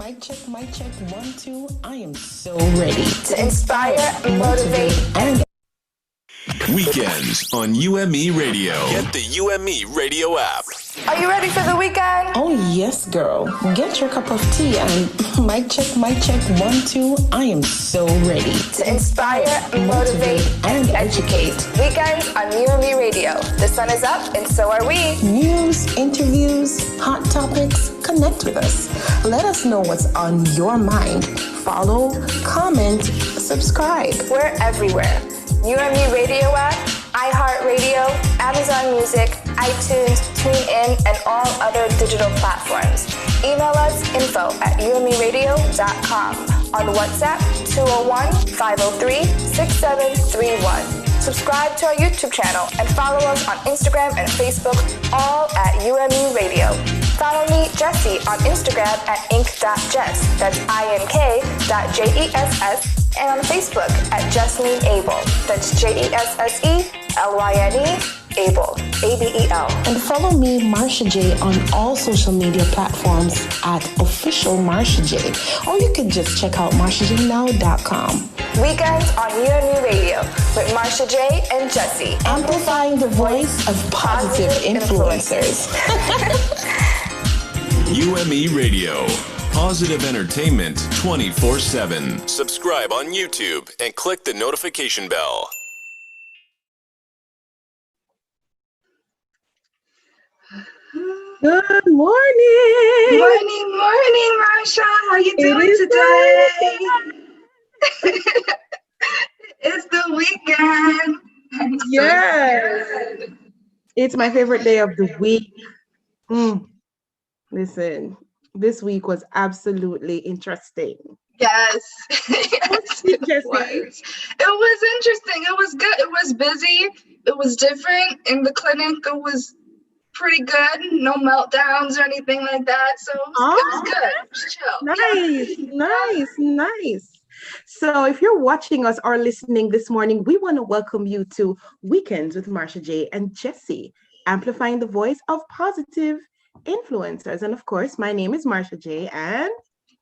Mic check, 1, 2. I am so ready to inspire, motivate, and Weekends on UME Radio. Get the UME Radio app. Are you ready for the weekend? Oh yes, girl. Get your cup of tea and mic check, 1, 2. I am so ready to inspire, motivate, and educate. Weekends on UME Radio. The sun is up and so are we. News, interviews, hot topics. Connect with us. Let us know what's on your mind. Follow, comment, subscribe. We're everywhere. UME Radio app, iHeartRadio, Amazon Music, iTunes, TuneIn, and all other digital platforms. Email us info@umeradio.com. On WhatsApp, 201-503-6731. Subscribe to our YouTube channel and follow us on Instagram and Facebook, all at UME Radio. Follow me, Jesse, on Instagram at ink.jess, that's ink.jess, and on Facebook at Jesselyn Abel, that's JESSELYNE, Abel, ABEL. And follow me, Marsha J, on all social media platforms at official Marsha J, or you can just check out marshajnow.com. Weekends on UME Radio with Marsha J and Jesse. Amplifying the voice of positive influencers. UME Radio. Positive entertainment 24/7. Subscribe on YouTube and click the notification bell. Good morning. Morning, Marsha. How you doing today? It's the weekend. Yes. It's my favorite day of the week. Listen, this week was absolutely interesting. Yes. Yes, it was. It was interesting. It was good. It was busy. It was different. In the clinic, it was pretty good. No meltdowns or anything like that. So it was good. It was chill. Nice. So if you're watching us or listening this morning, we want to welcome you to Weekends with Marsha J and Jesse, amplifying the voice of positive influencers. And of course, my name is Marsha J and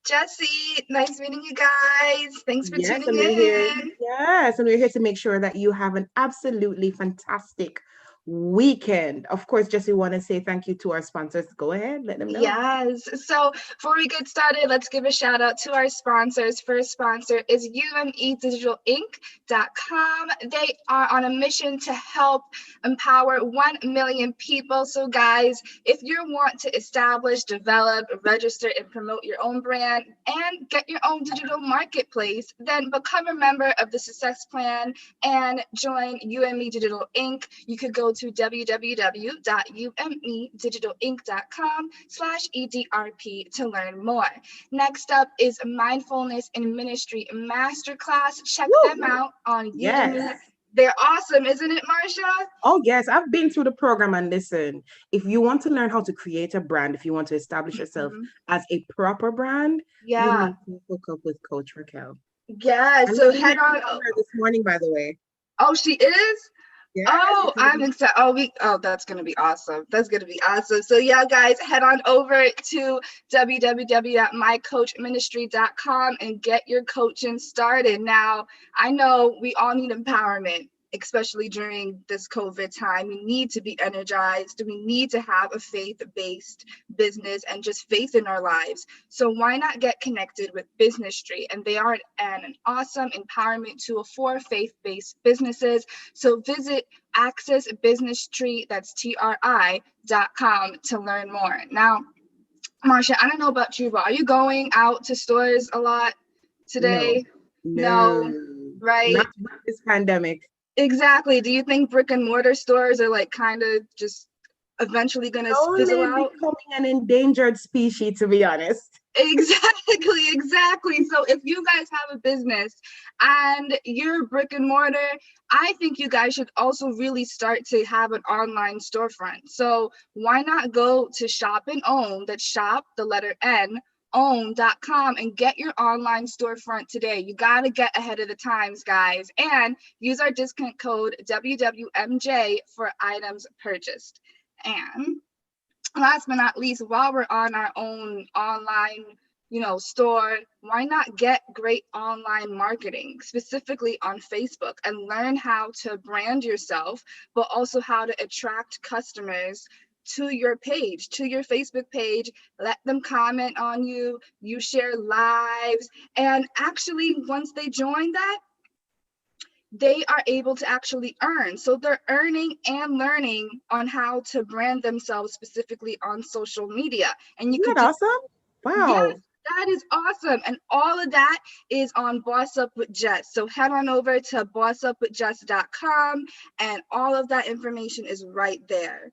Jesse. Nice meeting you guys. Thanks for tuning in. And we're here to make sure that you have an absolutely fantastic weekend. Of course, Jesse, want to say thank you to our sponsors. Go ahead, let them know. Yes. So before we get started, let's give a shout out to our sponsors. First sponsor is UMEDigitalInc.com. They are on a mission to help empower 1 million people. So guys, if you want to establish, develop, register, and promote your own brand and get your own digital marketplace, then become a member of the Success Plan and join UME Digital Inc. You could go to www.umedigitalinc.com/EDRP to learn more. Next up is Mindfulness in Ministry Masterclass. Check them out on Udemy. Yes. They're awesome, isn't it, Marsha? Oh, yes. I've been through the program, and listen, if you want to learn how to create a brand, if you want to establish yourself as a proper brand, you need to hook up with Coach Raquel. Yeah, so head on. This morning, by the way. Oh, she is? Yes. Oh, I'm excited. That's going to be awesome. That's going to be awesome. So yeah, guys, head on over to www.mycoachministry.com and get your coaching started. Now, I know we all need empowerment, especially during this COVID time. We need to be energized. We need to have a faith-based business and just faith in our lives. So why not get connected with Business Street? And they are an awesome empowerment tool for faith-based businesses. So visit Access Business Street, that's TRI.com, to learn more. Now, Marsha, I don't know about you, but are you going out to stores a lot today? No, right? Not with this pandemic. Exactly. Do you think brick and mortar stores are like kind of just eventually going to fizzle out? Becoming an endangered species, to be honest. Exactly. So if you guys have a business and you're brick and mortar, I think you guys should also really start to have an online storefront. So why not go to Shop and Own, that's shop, the letter N, own.com, and get your online storefront today. You got to get ahead of the times, guys, and use our discount code WWMJ for items purchased. And last but not least, while we're on our own online store, why not get great online marketing, specifically on Facebook, and learn how to brand yourself, but also how to attract customers to your page, to your Facebook page. Let them comment on you, you share lives, and actually once they join that, they are able to actually earn. So they're earning and learning on how to brand themselves specifically on social media. And you Isn't could that just, awesome? yes, Wow. that is awesome. And all of that is on Boss Up with Jess. So head on over to bossupwithjess.com, and all of that information is right there.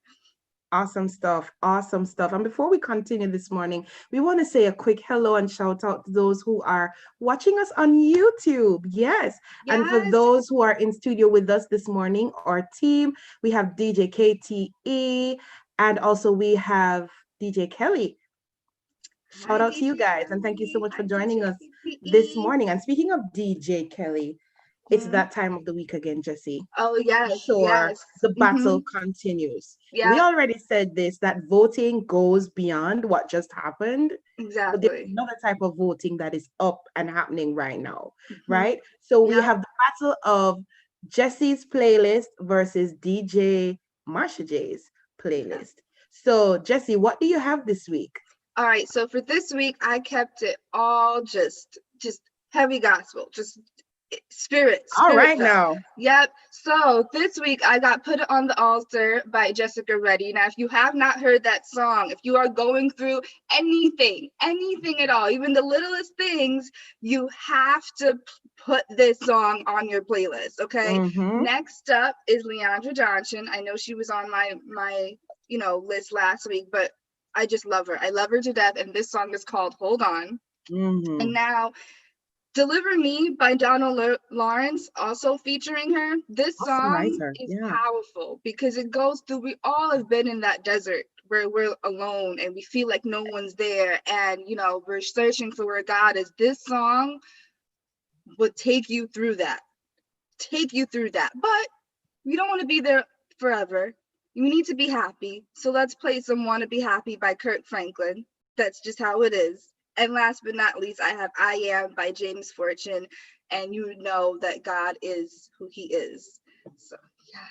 Awesome stuff. Awesome stuff. And before we continue this morning, we want to say a quick hello and shout out to those who are watching us on YouTube. Yes. And for Yes. those who are in studio with us this morning, our team, we have DJ KTE, and also we have DJ Kelly. Shout Hi, out to you DJ guys. And thank you so Kelly. much for Hi, joining DJ us this KTE. morning. And speaking of DJ Kelly, it's that time of the week again, Jesse. Oh, yes. Sure, Yes. the battle continues. We Yeah, already said this, that voting goes beyond what just happened, but there's exactly. another type of voting that is up and happening right now, Mhm. right? So we Yeah. have the battle of Jesse's playlist versus DJ Marsha J's playlist. So Jesse, what do you have this week? All right. So for this week, I kept it all just heavy gospel, just spirit All right filled. now. Yep. So this week I got Put It on the Altar by Jessica Reddy. Now, if you have not heard that song, if you are going through anything at all, even the littlest things, you have to put this song on your playlist. Okay. Mm-hmm. Next up is Leandra Johnson. I know she was on my list last week, but I just love her. I love her to death. And this song is called Hold On. Mm-hmm. And now Deliver Me by Donald Lawrence, also featuring her. This Awesome song writer. is Yeah. powerful because it goes through, we all have been in that desert where we're alone and we feel like no one's there, and we're searching for where God is. This song would take you through that. But we don't want to be there forever. You need to be happy. So let's play some Wanna Be Happy by Kirk Franklin. That's just how it is. And last but not least, I have I Am by James Fortune. And you know that God is who he is. So, yeah.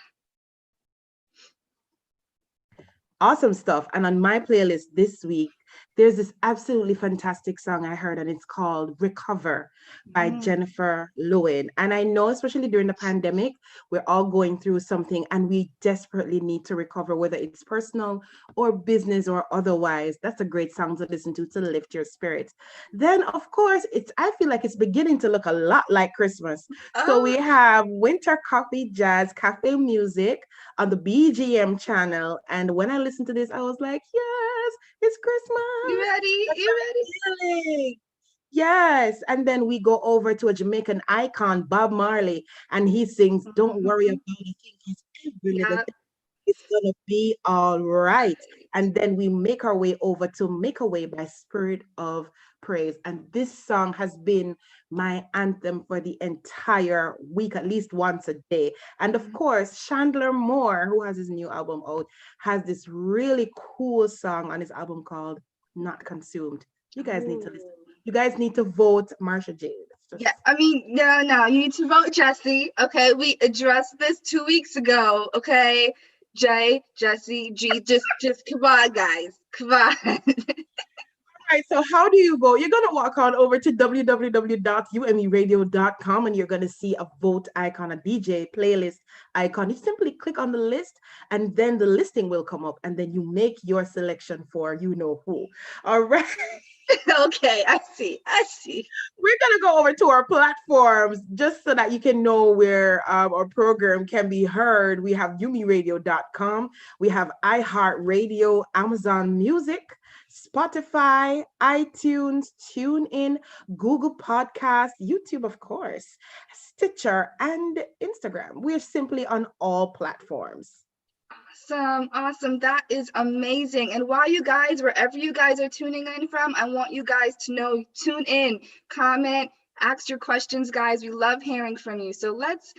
Awesome stuff. And on my playlist this week, there's this absolutely fantastic song I heard, and it's called Recover by Jennifer Lewin. And I know, especially during the pandemic, we're all going through something and we desperately need to recover, whether it's personal or business or otherwise. That's a great song to listen to lift your spirits. Then, of course, I feel like it's beginning to look a lot like Christmas. So we have Winter Coffee Jazz Cafe Music on the BGM channel. And when I listened to this, I was like, yes, it's Christmas. You ready? Feeling. Yes. And then we go over to a Jamaican icon, Bob Marley, and he sings, Don't Worry About a Thing. It's every little thing. It's gonna be all right. And then we make our way over to Make a Way by Spirit of Praise. And this song has been my anthem for the entire week, at least once a day. And of course, Chandler Moore, who has his new album out, has this really cool song on his album called Not Consumed. You guys need to listen. You guys need to vote Marsha J. Yeah, I mean, no, you need to vote Jesse. Okay, we addressed this 2 weeks ago. Okay, Jesse, G, just come on, guys, come on. All right, so how do you vote? You're going to walk on over to www.umeradio.com and you're going to see a vote icon, a DJ playlist icon. You simply click on the list and then the listing will come up and then you make your selection for you know who. All right. Okay, I see. We're going to go over to our platforms just so that you can know where our program can be heard. We have UMERADIO.com. We have iHeartRadio, Amazon Music, Spotify, iTunes, TuneIn, Google Podcasts, YouTube, of course, Stitcher, and Instagram. We're simply on all platforms. Awesome. That is amazing. And while you guys, wherever you guys are tuning in from, I want you guys to know, tune in, comment, ask your questions, guys. We love hearing from you. So let's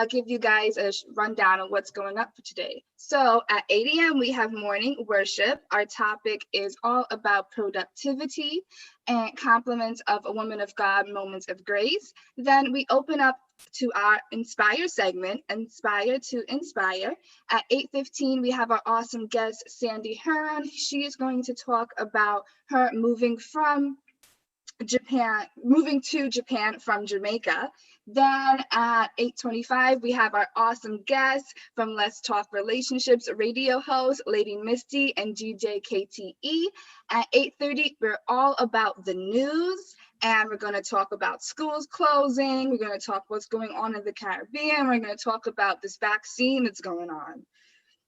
give you guys a rundown of what's going up for today. So at 8 a.m. we have morning worship. Our topic is all about productivity and compliments of a woman of God, moments of grace. Then we open up to our Inspire segment, Inspire to Inspire. At 8:15, we have our awesome guest, Sandy Hearn. She is going to talk about her moving to Japan from Jamaica. Then at 8:25, we have our awesome guests from Let's Talk Relationships radio host, Lady Misty and DJ KTE. At 8:30, we're all about the news. And we're going to talk about schools closing. We're going to talk what's going on in the Caribbean. We're going to talk about this vaccine that's going on.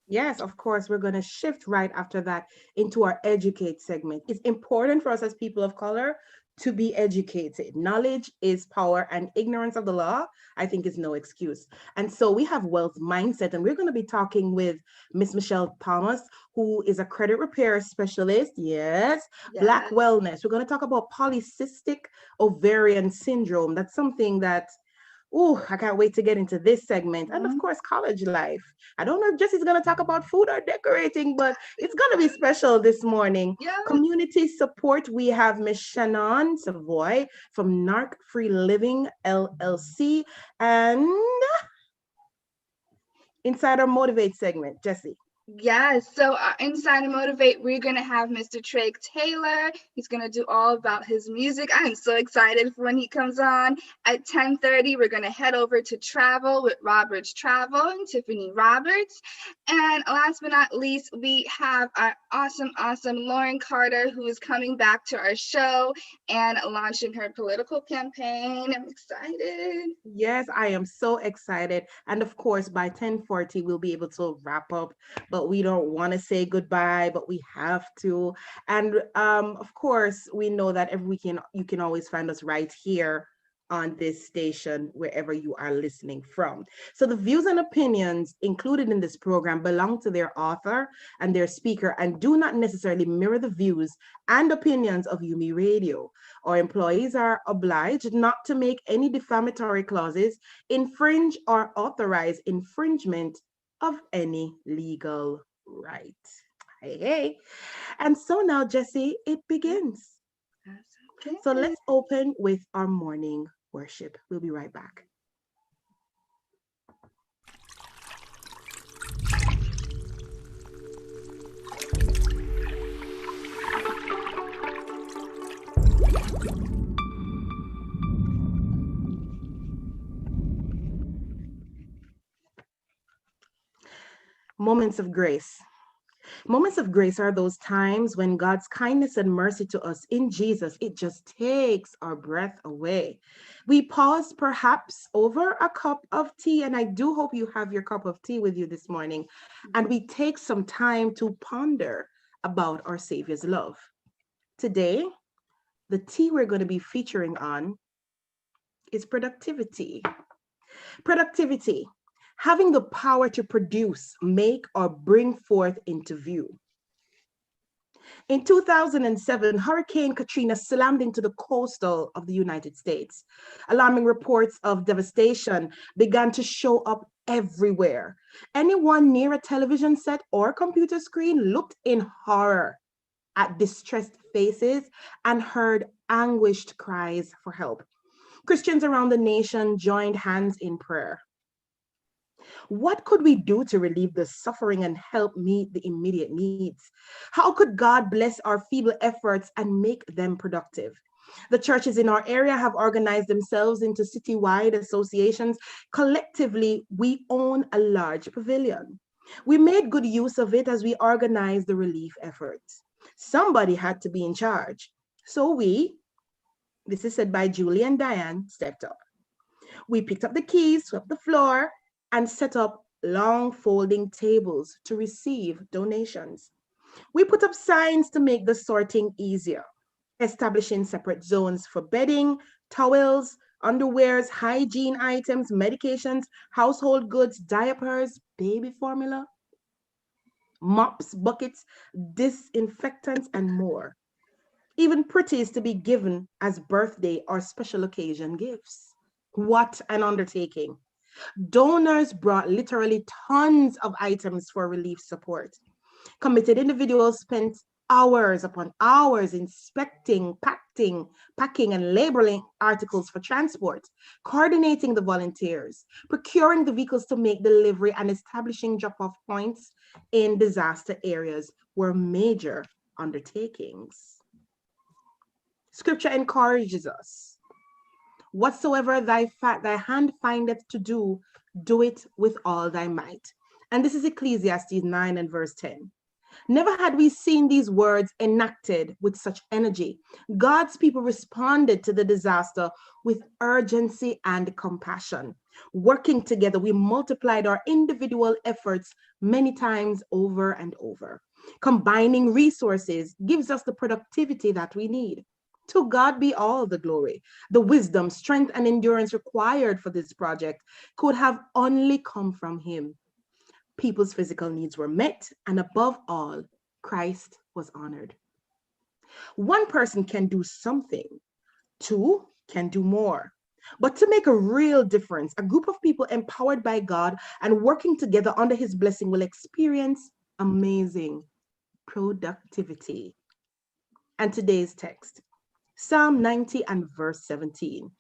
Yes, of course, we're going to shift right after that into our educate segment. It's important for us as people of color to be educated. Knowledge is power, and ignorance of the law, I think, is no excuse. And so we have wealth mindset, and we're going to be talking with Miss Michelle Thomas, who is a credit repair specialist. Yes. Black wellness. We're going to talk about polycystic ovarian syndrome. That's something that, I can't wait to get into this segment. And of course, college life. I don't know if Jesse's going to talk about food or decorating, but it's going to be special this morning. Yeah. Community support. We have Miss Shannon Savoy from NARC Free Living LLC. And inside our Motivate segment, Jesse. Yes, so inside of Motivate, we're going to have Mr. Trey Taylor. He's going to do all about his music. I'm so excited for when he comes on. At 10:30, we're going to head over to Travel with Roberts Travel and Tiffany Roberts. And last but not least, we have our awesome Lauren Carter, who is coming back to our show and launching her political campaign. I'm excited. Yes, I am so excited. And of course, by 10:40, we'll be able to wrap up. But we don't want to say goodbye, but we have to. And of course, we know that every weekend you can always find us right here on this station, wherever you are listening from. So the views and opinions included in this program belong to their author and their speaker and do not necessarily mirror the views and opinions of UMERADIO. Our employees are obliged not to make any defamatory clauses, infringe or authorize infringement of any legal right. Hey. And so now, Jesse, it begins. Okay. So let's open with our morning worship. We'll be right back. Moments of grace. Moments of grace are those times when God's kindness and mercy to us in Jesus, it just takes our breath away. We pause perhaps over a cup of tea, and I do hope you have your cup of tea with you this morning, and we take some time to ponder about our Savior's love. Today, the tea we're going to be featuring on is productivity. Productivity. Having the power to produce, make, or bring forth into view. In 2007, Hurricane Katrina slammed into the coastal of the United States. Alarming reports of devastation began to show up everywhere. Anyone near a television set or computer screen looked in horror at distressed faces and heard anguished cries for help. Christians around the nation joined hands in prayer. What could we do to relieve the suffering and help meet the immediate needs? How could God bless our feeble efforts and make them productive? The churches in our area have organized themselves into citywide associations. Collectively, we own a large pavilion. We made good use of it as we organized the relief efforts. Somebody had to be in charge. So we, this is said by Julie and Diane, stepped up. We picked up the keys, swept the floor, and set up long folding tables to receive donations. We put up signs to make the sorting easier, establishing separate zones for bedding, towels, underwears, hygiene items, medications, household goods, diapers, baby formula, mops, buckets, disinfectants, and more. Even pretties to be given as birthday or special occasion gifts. What an undertaking. Donors brought literally tons of items for relief support. Committed individuals spent hours upon hours inspecting, packing, and labeling articles for transport, coordinating the volunteers, procuring the vehicles to make delivery, and establishing drop-off points in disaster areas were major undertakings. Scripture encourages us. Whatsoever thy hand findeth to do, do it with all thy might. And this is Ecclesiastes 9 and verse 10. Never had we seen these words enacted with such energy. God's people responded to the disaster with urgency and compassion. Working together, we multiplied our individual efforts many times over and over. Combining resources gives us the productivity that we need. To God be all the glory. The wisdom, strength, and endurance required for this project could have only come from Him. People's physical needs were met, and above all, Christ was honored. One person can do something, two can do more. But to make a real difference, a group of people empowered by God and working together under His blessing will experience amazing productivity. And today's text, Psalm 90 and verse 17.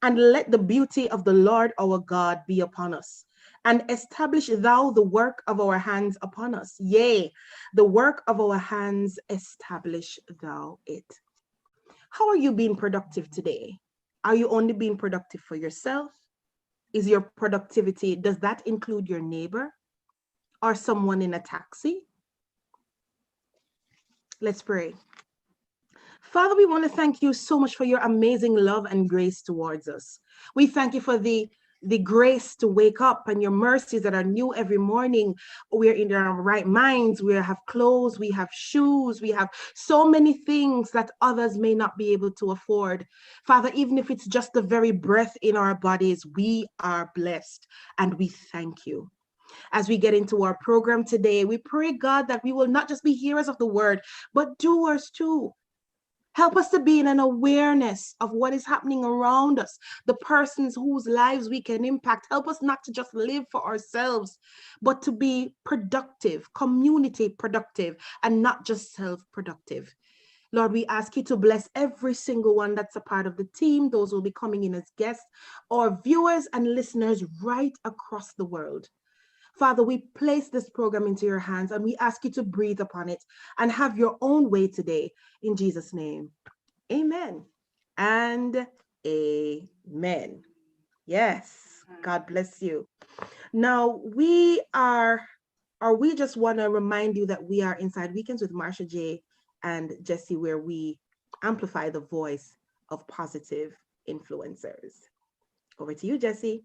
And let the beauty of the Lord our God be upon us, and establish thou the work of our hands upon us. Yea, the work of our hands, establish thou it. How are you being productive today? Are you only being productive for yourself? Is your productivity, does that include your neighbor or someone in a taxi? Let's pray. Father, we want to thank you so much for your amazing love and grace towards us. We thank you for the grace to wake up and your mercies that are new every morning. We're in our right minds. We have clothes, we have shoes, we have so many things that others may not be able to afford. Father, even if it's just the very breath in our bodies, we are blessed and we thank you. As we get into our program today, we pray, God, that we will not just be hearers of the word, but doers too. Help us to be in an awareness of what is happening around us, the persons whose lives we can impact. Help us not to just live for ourselves, but to be productive, community productive, and not just self-productive. Lord, we ask you to bless every single one that's a part of the team, those who will be coming in as guests, or viewers and listeners right across the world. Father, we place this program into your hands and we ask you to breathe upon it and have your own way today. In Jesus' name, amen and amen. Yes, God bless you. Now, we just want to remind you that we are inside Weekends with Marsha J and Jesse, where we amplify the voice of positive influencers. Over to you, Jesse.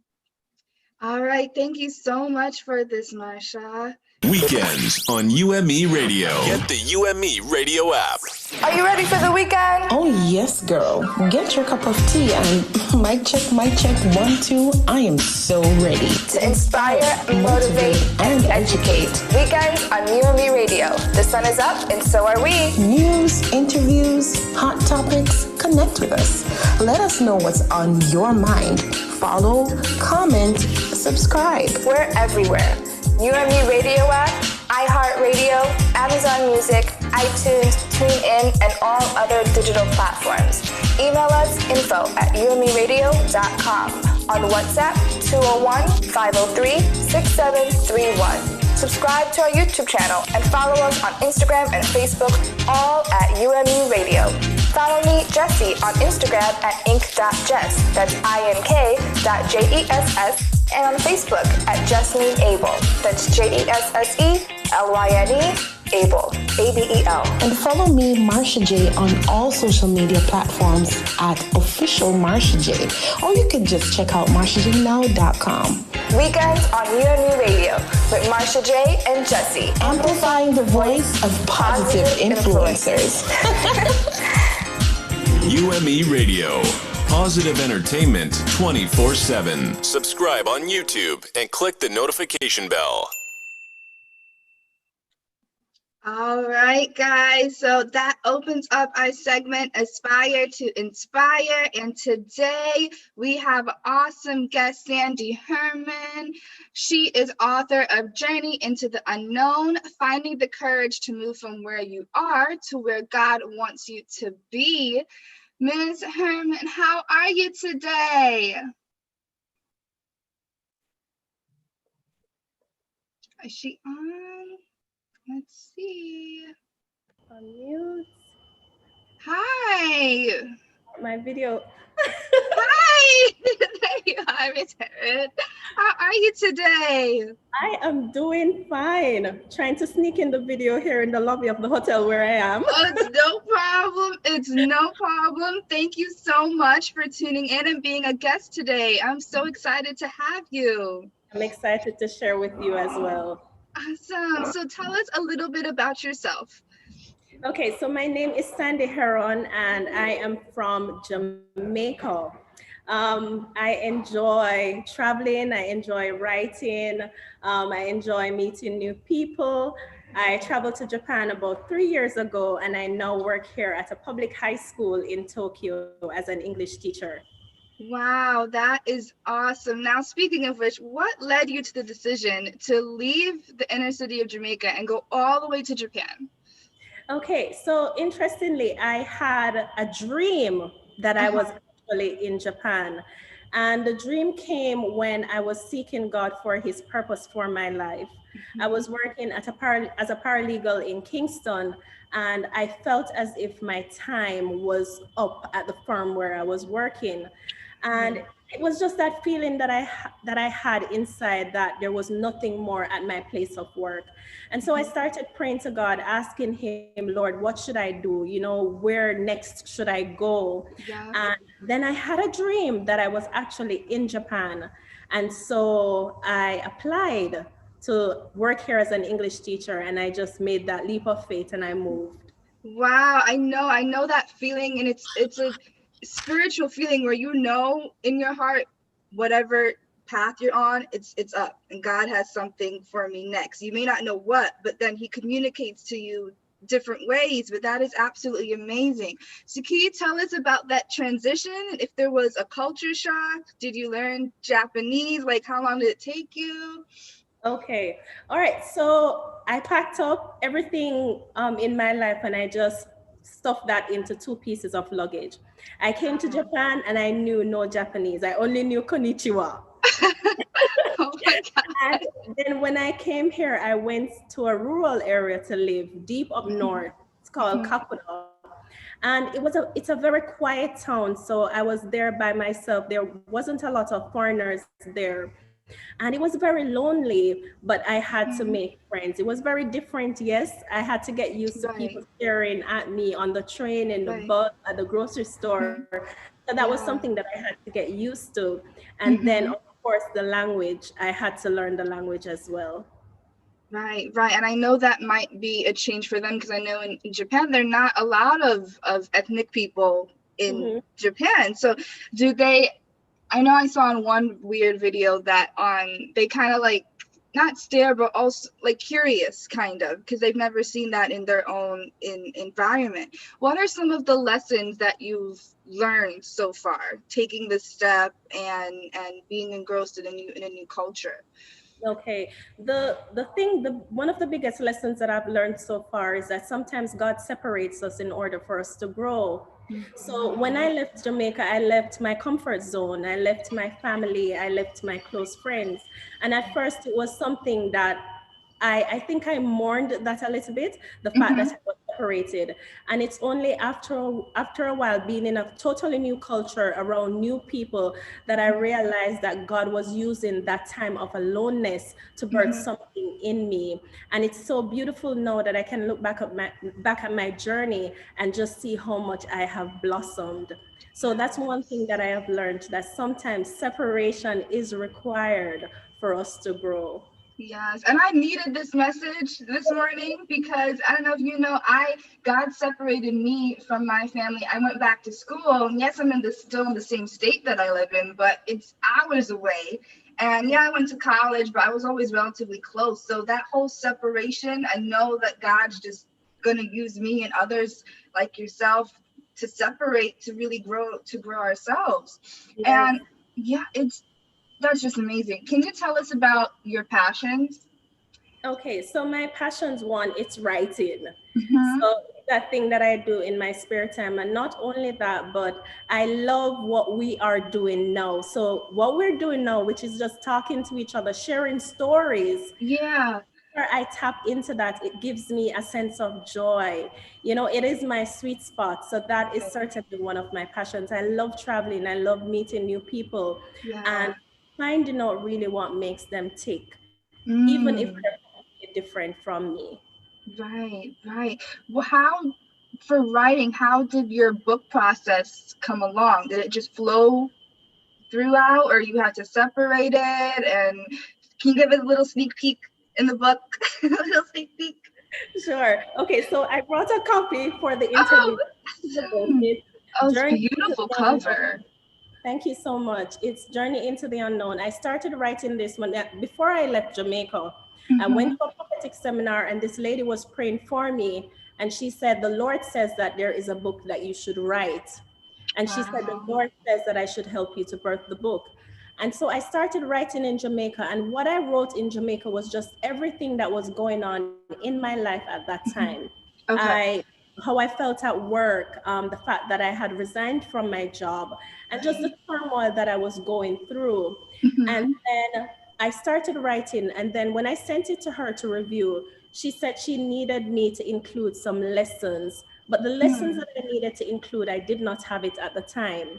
All right. Thank you so much for this, Marsha. Weekends on UME Radio. Get the UME Radio app. Are you ready for the weekend? Oh, yes, girl. Get your cup of tea and mic check, 1, 2. I am so ready To inspire, motivate, and educate. Weekends on UME Radio. The sun is up and so are we. News, interviews, hot topics. Connect with us. Let us know what's on your mind. Follow, comment, subscribe. We're everywhere. UME Radio app, iHeartRadio, Amazon Music, iTunes, TuneIn, and all other digital platforms. Email us info@umeradio.com. On WhatsApp, 201-503-6731. Subscribe to our YouTube channel and follow us on Instagram and Facebook, all at UME Radio. Follow me, Jesse, on Instagram at ink.jess, that's ink.jess, and on Facebook at Jesselyne Abel, that's JESSELYNE Abel, ABEL. And follow me, Marsha J, on all social media platforms at official Marsha J. Or you can just check out marshajnow.com. Weekends on UME Radio with Marsha J and Jesse. Amplifying the voice of positive influencers. UME Radio. Positive entertainment 24/7. Subscribe on YouTube and click the notification bell. All right, guys. So that opens up our segment, Aspire to Inspire. And today we have awesome guest, Sandy Herman. She is author of Journey into the Unknown, Finding the Courage to Move from Where You Are to Where God Wants You to Be. Ms. Herman, how are you today? Is she on? Let's see. Unmute Hi. my video. Hi. There you are, Miss Herman. How are you today? I am doing fine. Trying to sneak in the video here in the lobby of the hotel where I am. Oh, it's no problem. It's no problem. Thank you so much for tuning in and being a guest today. I'm so excited to have you. I'm excited to share with you as well. Awesome. So tell us a little bit about yourself. Okay, so my name is Sandy Heron and I am from Jamaica. I enjoy traveling, I enjoy writing, I enjoy meeting new people. I traveled to Japan about 3 years ago and I now work here at a public high school in Tokyo as an English teacher. Wow, that is awesome. Now, speaking of which, what led you to the decision to leave the inner city of Jamaica and go all the way to Japan? Okay, so interestingly, I had a dream that I was actually in Japan. And the dream came when I was seeking God for his purpose for my life. I was working as a paralegal in Kingston, and I felt as if my time was up at the firm where I was working. And it was just that feeling that I had inside that there was nothing more at my place of work. And so I started praying to God, asking him, Lord, what should I do? You know, where next should I go? Yeah. And then I had a dream that I was actually in Japan. And so I applied to work here as an English teacher, and I just made that leap of faith and I moved. Wow, I know that feeling, and it's a spiritual feeling where you know in your heart whatever path you're on, it's up, and God has something for me next. You may not know what, but then he communicates to you different ways, but that is absolutely amazing. So can you tell us about that transition? If there was a culture shock, did you learn Japanese? Like, how long did it take you? Okay. All right. So I packed up everything in my life and I just stuffed that into 2 pieces of luggage. I came to Japan and I knew no Japanese. I only knew konnichiwa. Oh my God. And then when I came here, I went to a rural area to live deep up north. It's called Kakuda. And it's a very quiet town. So I was there by myself. There wasn't a lot of foreigners there. And it was very lonely, but I had to make friends. It was very different, yes. I had to get used to people staring at me on the train, in the bus, at the grocery store. So that was something that I had to get used to. And then, of course, the language. I had to learn the language as well. Right. And I know that might be a change for them because I know in Japan, there are not a lot of ethnic people in Japan. So do they, I know I saw in one weird video that they kind of like, not stare, but also like curious kind of, because they've never seen that in their own environment. What are some of the lessons that you've learned so far, taking this step and being engrossed in a new culture? Okay, one of the biggest lessons that I've learned so far is that sometimes God separates us in order for us to grow. So when I left Jamaica, I left my comfort zone, I left my family, I left my close friends. And at first it was something that I think I mourned that a little bit, the fact that I was separated. And it's only after a while being in a totally new culture around new people that I realized that God was using that time of aloneness to birth something in me. And it's so beautiful now that I can look back at my journey and just see how much I have blossomed. So that's one thing that I have learned, that sometimes separation is required for us to grow. Yes, and I needed this message this morning because I don't know if you know, God separated me from my family. I went back to school, and yes, I'm still in the same state that I live in, but it's hours away. And yeah, I went to college, but I was always relatively close. So that whole separation, I know that God's just going to use me and others like yourself to separate, to really grow ourselves. Yes. And yeah, that's just amazing. Can you tell us about your passions? Okay, so my passions, one, it's writing. Mm-hmm. So that thing that I do in my spare time, and not only that, but I love what we are doing now. So what we're doing now, which is just talking to each other, sharing stories. Yeah. Where I tap into that, it gives me a sense of joy. You know, it is my sweet spot. So that is certainly one of my passions. I love traveling. I love meeting new people and finding out really what makes them tick, even if they're different from me. Right. Well, for writing, how did your book process come along? Did it just flow throughout, or you had to separate it? And can you give us a little sneak peek in the book? A little sneak peek. Sure. Okay, so I brought a copy for the Oh, interview. It's it's Journey into beautiful the cover. Unknown. Thank you so much. It's Journey into the Unknown. I started writing this one before I left Jamaica. I went to a prophetic seminar and this lady was praying for me. And she said, the Lord says that there is a book that you should write. And she said, the Lord says that I should help you to birth the book. And so I started writing in Jamaica. And what I wrote in Jamaica was just everything that was going on in my life at that time. How I felt at work, the fact that I had resigned from my job, and just the turmoil that I was going through. And then I started writing. And then when I sent it to her to review, she said she needed me to include some lessons. But the lessons that I needed to include, I did not have it at the time.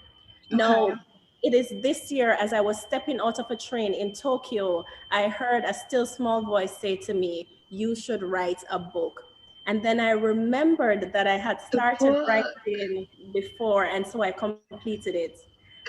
Now, it is this year, as I was stepping out of a train in Tokyo, I heard a still small voice say to me, you should write a book. And then I remembered that I had started writing before, and so I completed it.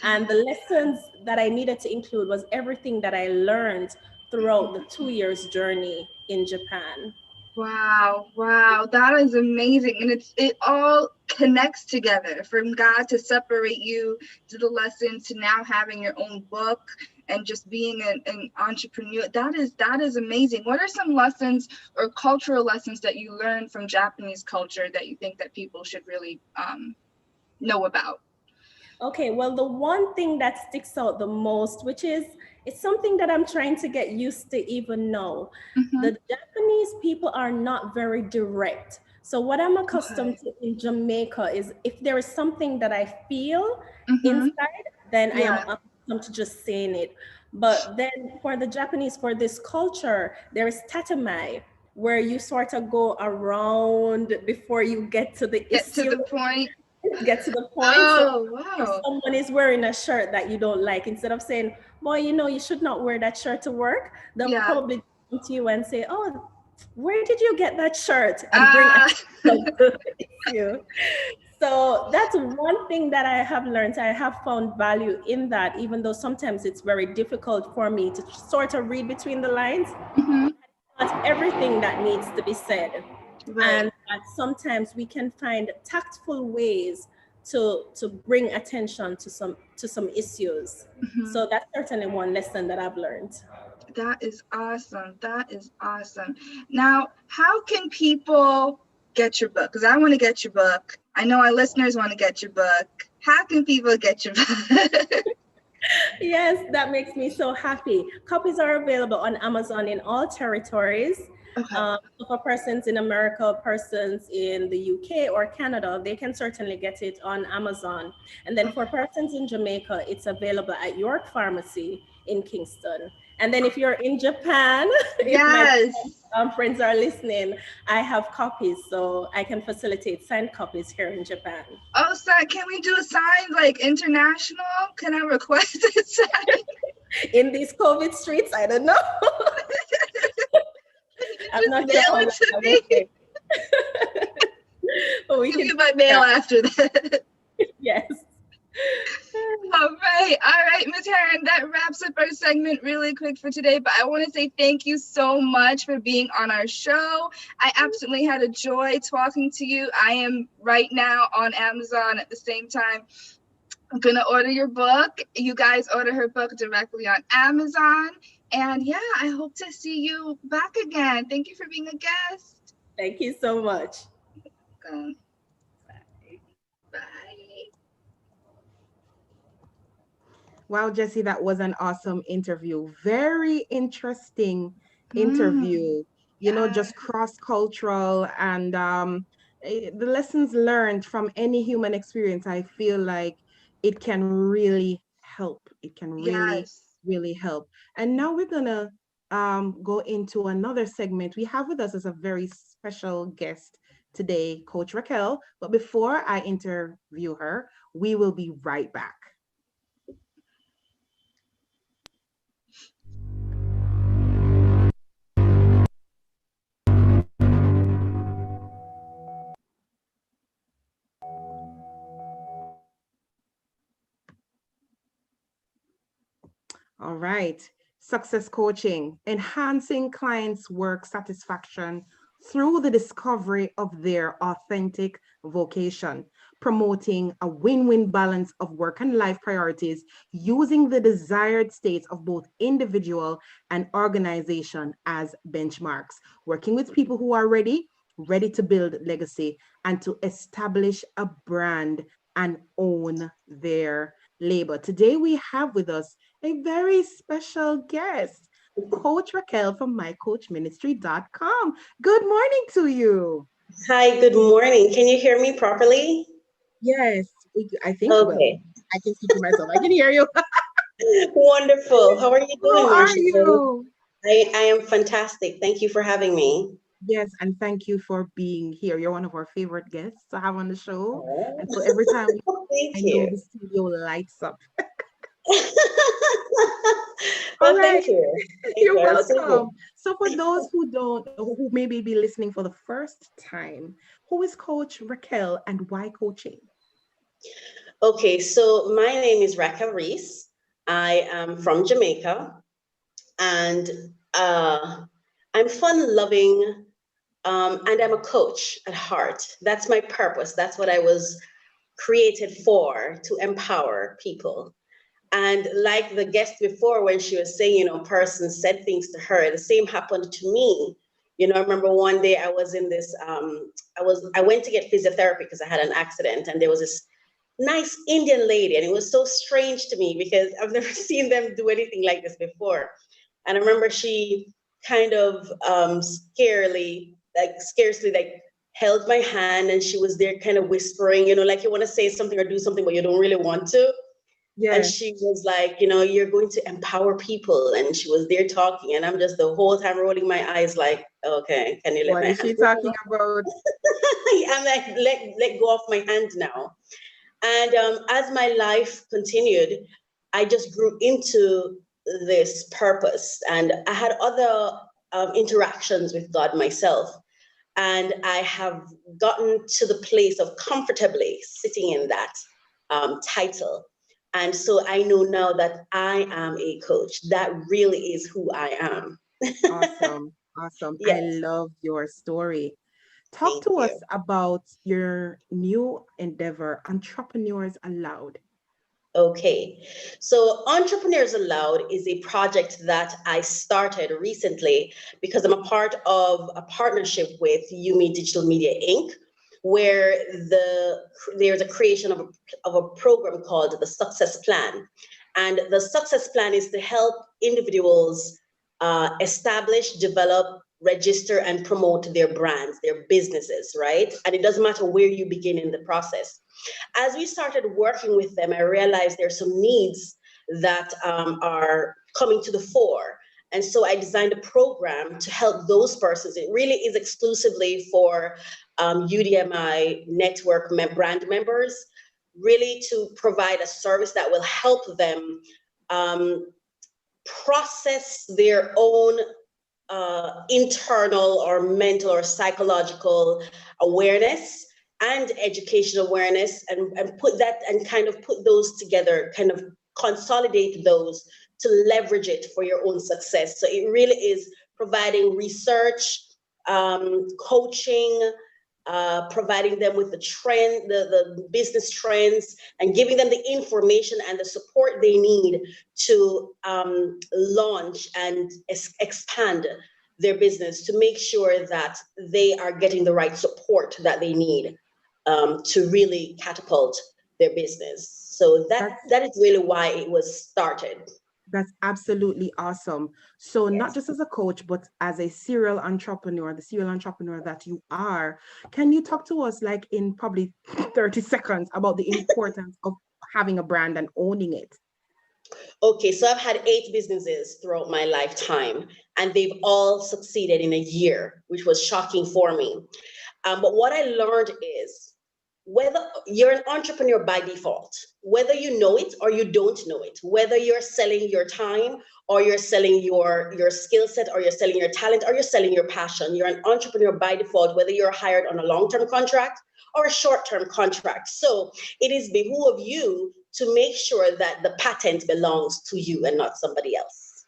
And the lessons that I needed to include was everything that I learned throughout the 2 years journey in Japan. Wow, that is amazing. And it all connects together, from God to separate you to the lesson to now having your own book and just being an entrepreneur. That is amazing. What are some lessons or cultural lessons that you learned from Japanese culture that you think that people should really know about? Okay, well, the one thing that sticks out the most, which is, it's something that I'm trying to get used to even know. The Japanese people are not very direct. So what I'm accustomed to in Jamaica is if there is something that I feel inside, then I am accustomed to just saying it. But then for the Japanese, for this culture, there is tatami, where you sort of go around before you get to the issue. To the point. Get to the point. If someone is wearing a shirt that you don't like, instead of saying, boy, you should not wear that shirt to work, they'll probably come to you and say, oh, where did you get that shirt? And bring you. So that's one thing that I have learned. I have found value in that, even though sometimes it's very difficult for me to sort of read between the lines. Not everything that needs to be said. And that sometimes we can find tactful ways to bring attention to some issues. So that's certainly one lesson that I've learned. That is awesome. Now, how can people get your book? Because I want to get your book. I know our listeners want to get your book. How can people get your book? Yes, that makes me so happy. Copies are available on Amazon in all territories. For persons in America, persons in the UK or Canada, they can certainly get it on Amazon. And then for persons in Jamaica, it's available at York Pharmacy in Kingston. And then if you're in Japan, if my friends are listening, I have copies, so I can facilitate signed copies here in Japan. Oh, sorry, can we do a sign like international? Can I request a sign? In these COVID streets, I don't know. I'm not mail it to me. But we can get my mail after that. Yes. All right, Ms. Heron, that wraps up our segment really quick for today, but I want to say thank you so much for being on our show. I absolutely had a joy talking to you. I am right now on Amazon at the same time. I'm gonna order your book. You guys order her book directly on Amazon. And yeah, I hope to see you back again. Thank you for being a guest. Thank you so much. Bye. Wow, Jesse, that was an awesome interview. Very interesting interview. You know, just cross-cultural and the lessons learned from any human experience. I feel like it can really help. It can really, Yes. really help. And now we're gonna go into another segment. We have with us as a very special guest today, Coach Raquel. But before I interview her, we will be right back. All right. Success coaching, enhancing clients' work satisfaction through the discovery of their authentic vocation, promoting a win-win balance of work and life priorities using the desired states of both individual and organization as benchmarks, working with people who are ready to build legacy and to establish a brand and own their labor. Today we have with us a very special guest, Coach Raquel from mycoachministry.com. Good morning to you. Hi, good morning. Can you hear me properly? Yes, I think, Okay. well, I can speak for myself. I can hear you. Wonderful. How are you doing, How are Marsha? you? I am fantastic. Thank you for having me. Yes, and thank you for being here. You're one of our favorite guests to have on the show. Oh, And so every time thank I know you. the studio lights up. All Well, right. thank you. Thank You're you. I'm so welcome. good. So for those who maybe be listening for the first time, who is Coach Raquel and why coaching? Okay, so my name is Raquel Reese. I am from Jamaica, and I'm fun-loving, and I'm a coach at heart. That's my purpose. That's what I was created for, to empower people. And like the guest before, when she was saying, person said things to her, the same happened to me. I remember one day I was in this, I went to get physiotherapy because I had an accident, and there was this nice Indian lady, and it was so strange to me because I've never seen them do anything like this before. And I remember she kind of scarcely like held my hand, and she was there kind of whispering, like you want to say something or do something, but you don't really want to. And Yes. she was like, you're going to empower people. And she was there talking. And I'm just the whole time rolling my eyes like, okay, can you let What my is hand she talking go? about? I'm like, let go of my hand now. And as my life continued, I just grew into this purpose. And I had other interactions with God myself. And I have gotten to the place of comfortably sitting in that title. And so I know now that I am a coach. That really is who I am. Awesome. Awesome. I Yes, love your story. Talk thank to us you. about your new endeavor, Entrepreneurs Allowed. Okay, so Entrepreneurs Allowed is a project that I started recently because I'm a part of a partnership with UME Digital Media Inc., where there's a creation of a program called the Success Plan. And the Success Plan is to help individuals establish, develop, register, and promote their brands, their businesses, right? And it doesn't matter where you begin in the process. As we started working with them, I realized there's some needs that are coming to the fore. And so I designed a program to help those persons. It really is exclusively for UDMI network brand members, really to provide a service that will help them process their own internal or mental or psychological awareness and education awareness, and put that and kind of put those together, kind of consolidate those to leverage it for your own success. So it really is providing research, coaching, providing them with the trend, the business trends, and giving them the information and the support they need to launch and expand their business, to make sure that they are getting the right support that they need to really catapult their business. So that is really why it was started. That's absolutely awesome. So not just as a coach, but as a serial entrepreneur, the serial entrepreneur that you are, can you talk to us like in probably 30 seconds about the importance of having a brand and owning it? Okay, so I've had 8 businesses throughout my lifetime, and they've all succeeded in a year, which was shocking for me. But what I learned is, whether you're an entrepreneur by default, whether you know it or you don't know it, whether you're selling your time or you're selling your skill set or you're selling your talent or you're selling your passion, you're an entrepreneur by default, whether you're hired on a long-term contract or a short-term contract. So it is behoove you to make sure that the patent belongs to you and not somebody else.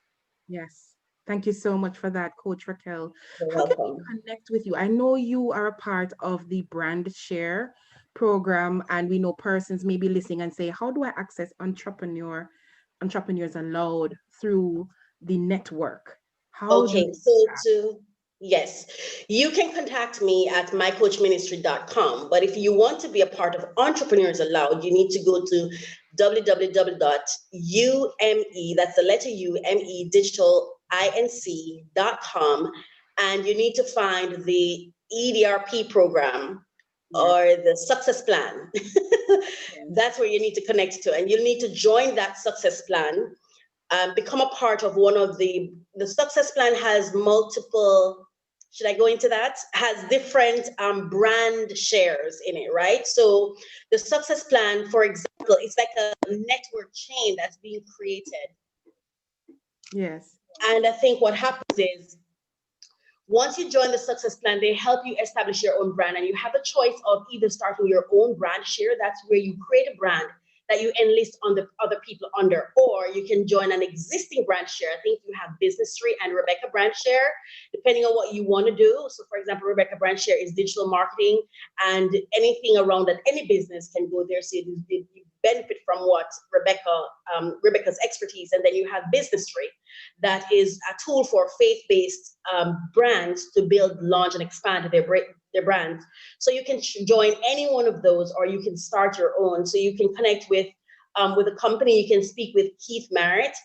Yes. Thank you so much for that, Coach Raquel. You're How can welcome. we connect with you? I know you are a part of the Brand Share program, and we know persons may be listening and say, how do I access Entrepreneurs Allowed through the network? Okay, yes, you can contact me at mycoachministry.com. But if you want to be a part of Entrepreneurs Allowed, you need to go to www.ume, that's the letter UME, digitalinc.com, and you need to find the EDRP program or the success plan. That's where you need to connect to, and you'll need to join that success plan. Become a part of one of the success plan has multiple, should I go into that? Has different brand shares in it, right? So the success plan, for example, it's like a network chain that's being created. Yes. And I think what happens is, once you join the success plan, they help you establish your own brand, and you have a choice of either starting your own brand share. That's where you create a brand that you enlist on the other people under, or you can join an existing brand share. I think you have Business Tree and Rebecca brand share, depending on what you want to do. So for example, Rebecca brand share is digital marketing, and anything around that, any business can go there. So you benefit from what Rebecca's expertise. And then you have Business Tree, that is a tool for faith-based brands to build, launch, and expand their brands. So you can join any one of those, or you can start your own. So you can connect with a company. You can speak with Keith Merritt,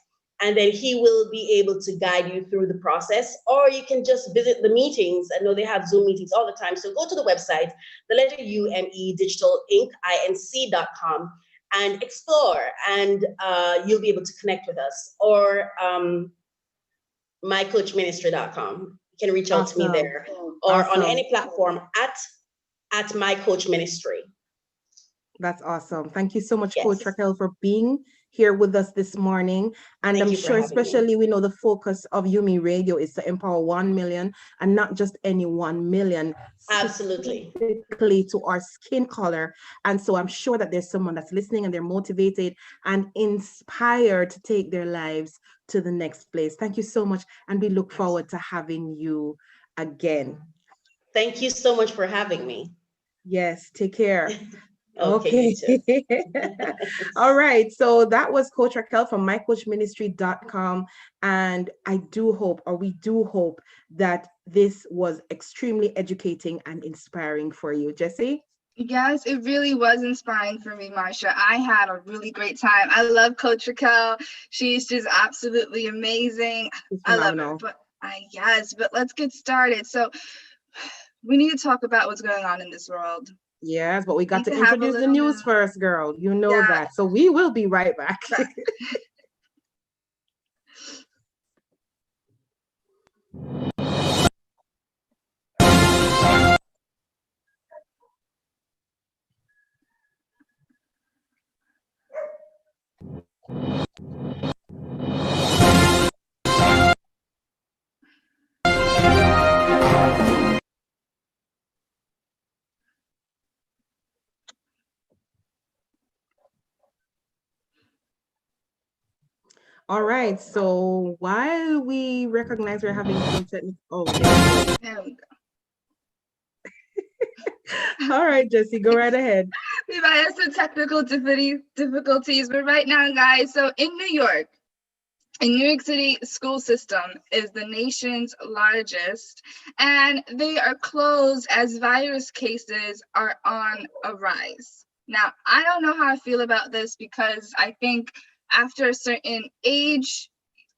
and then he will be able to guide you through the process. Or you can just visit the meetings. I know they have Zoom meetings all the time. So go to the website, the letter UME, digitalinc.com, and explore, and you'll be able to connect with us. Or mycoachministry.com. You can reach out to me there, or on any platform at My Coach Ministry. That's awesome. Thank you so much, Coach Raquel, for being here with us this morning. And I'm sure, especially, we know the focus of UMERADIO is to empower 1 million, and not just any 1 million. Absolutely. Specifically to our skin color. And so I'm sure that there's someone that's listening and they're motivated and inspired to take their lives to the next place. Thank you so much. And we look forward to having you again. Thank you so much for having me. Yes, take care. Okay. All right. So that was Coach Raquel from mycoachministry.com. And I do hope, or we do hope, that this was extremely educating and inspiring for you. Jesse? Yes, it really was inspiring for me, Marsha. I had a really great time. I love Coach Raquel. She's just absolutely amazing. I love her. But but let's get started. So we need to talk about what's going on in this world. Yes, but we got to introduce the news first, girl. You know that. So we will be right back. All right, so while we recognize we're having some technical, there we go. All right, Jesse, go right ahead. We might have some technical difficulties, but right now, guys, so in New York City school system is the nation's largest, and they are closed as virus cases are on a rise. Now, I don't know how I feel about this because I think after a certain age,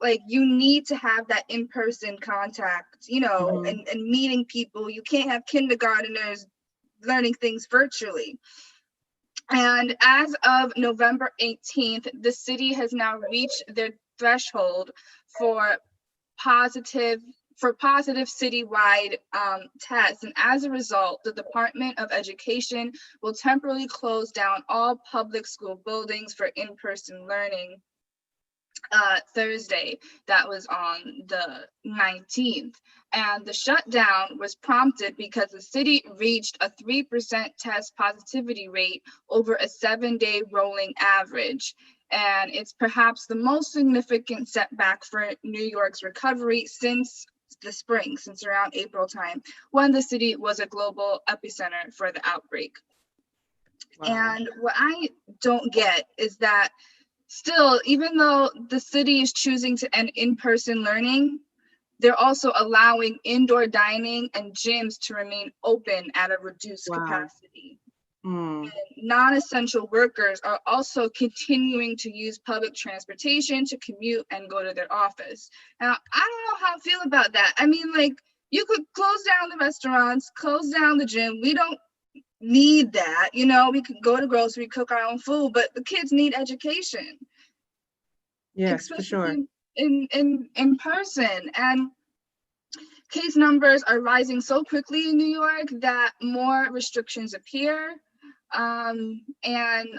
like you need to have that in-person contact, and meeting people. You can't have kindergarteners learning things virtually. And as of November 18th, the city has now reached their threshold for positive citywide tests. And as a result, the Department of Education will temporarily close down all public school buildings for in-person learning Thursday. That was on the 19th. And the shutdown was prompted because the city reached a 3% test positivity rate over a 7-day rolling average. And it's perhaps the most significant setback for New York's recovery since the spring, since around April time, when the city was a global epicenter for the outbreak. Wow. And what I don't get is that still, even though the city is choosing to end in-person learning, they're also allowing indoor dining and gyms to remain open at a reduced capacity. And non-essential workers are also continuing to use public transportation to commute and go to their office. Now, I don't know how I feel about that. I mean, like, you could close down the restaurants, close down the gym. We don't need that. We could go to grocery, cook our own food, but the kids need education. Yes, for sure. In person. And case numbers are rising so quickly in New York that more restrictions appear. And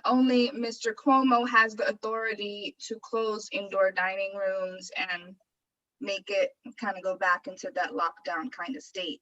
only Mr. Cuomo has the authority to close indoor dining rooms and make it kind of go back into that lockdown kind of state.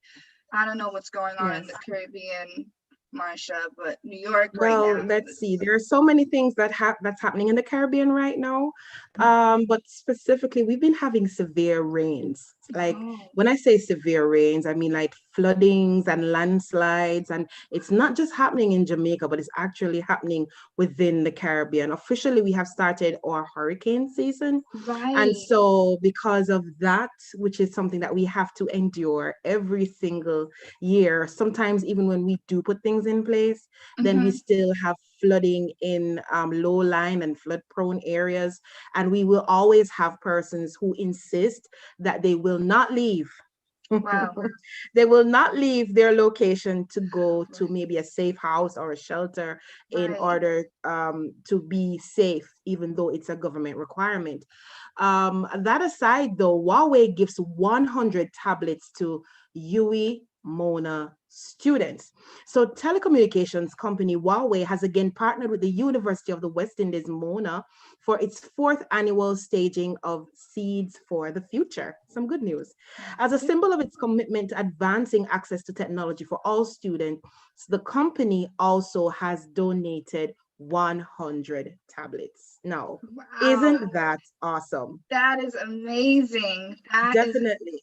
I don't know what's going on in the Caribbean, Marsha, but New York right now. Well, let's see. There are so many things that's happening in the Caribbean right now. But specifically, we've been having severe rains. Like when I say severe rains, I mean like floodings and landslides. And it's not just happening in Jamaica, but it's actually happening within the Caribbean. Officially, we have started our hurricane season. Right. And so because of that, which is something that we have to endure every single year, sometimes even when we do put things in place, then we still have flooding in low-lying and flood-prone areas. And we will always have persons who insist that they will not leave. Wow. They will not leave their location to go to maybe a safe house or a shelter in order to be safe, even though it's a government requirement. That aside, though, Huawei gives 100 tablets to UMERADIO students. So telecommunications company Huawei has again partnered with the University of the West Indies, Mona, for its 4th annual staging of Seeds for the Future. Some good news. As a symbol of its commitment to advancing access to technology for all students, the company also has donated 100 tablets. Now, isn't that awesome? That is amazing. Definitely.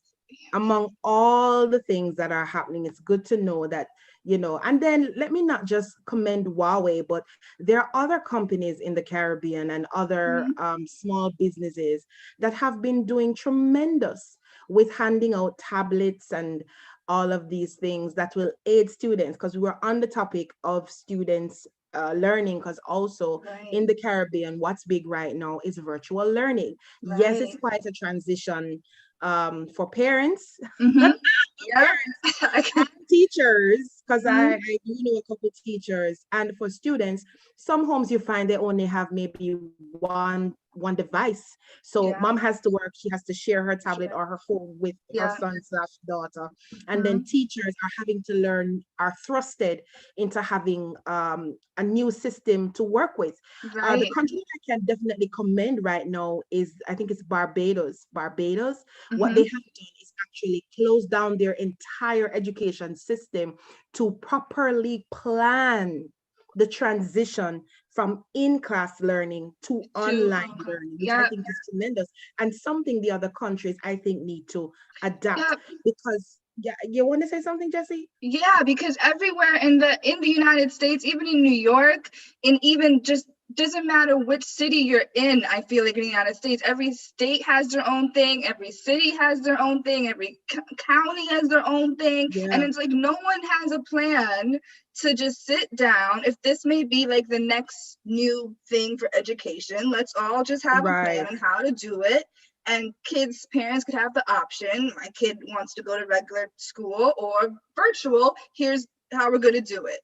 Among all the things that are happening, it's good to know that, and then let me not just commend Huawei, but there are other companies in the Caribbean and other small businesses that have been doing tremendous with handing out tablets and all of these things that will aid students, because we were on the topic of students learning, because also in the Caribbean, what's big right now is virtual learning. Yes, it's quite a transition for parents, parents and teachers, because I do know a couple of teachers, and for students, some homes you find they only have maybe one device. So mom has to work, she has to share her tablet or her phone with her son/daughter. And then teachers are having to learn, are thrusted into having a new system to work with. The country I can definitely commend right now is, I think it's Barbados. What they have done is actually close down their entire education system to properly plan the transition from in-class learning to online learning, which I think is tremendous, and something the other countries I think need to adapt, because Yeah, you want to say something, Jesse? Yeah, because everywhere in the United States, even in New York, and even just doesn't matter which city you're in, I feel like in the United States, every state has their own thing, every city has their own thing, every county has their own thing. And Yeah. it's like no one has a plan to just sit down. If this may be like the next new thing for education, let's all just have a plan Right. on how to do it. And kids' parents could have the option. My kid wants to go to regular school or virtual. Here's how we're going to do it.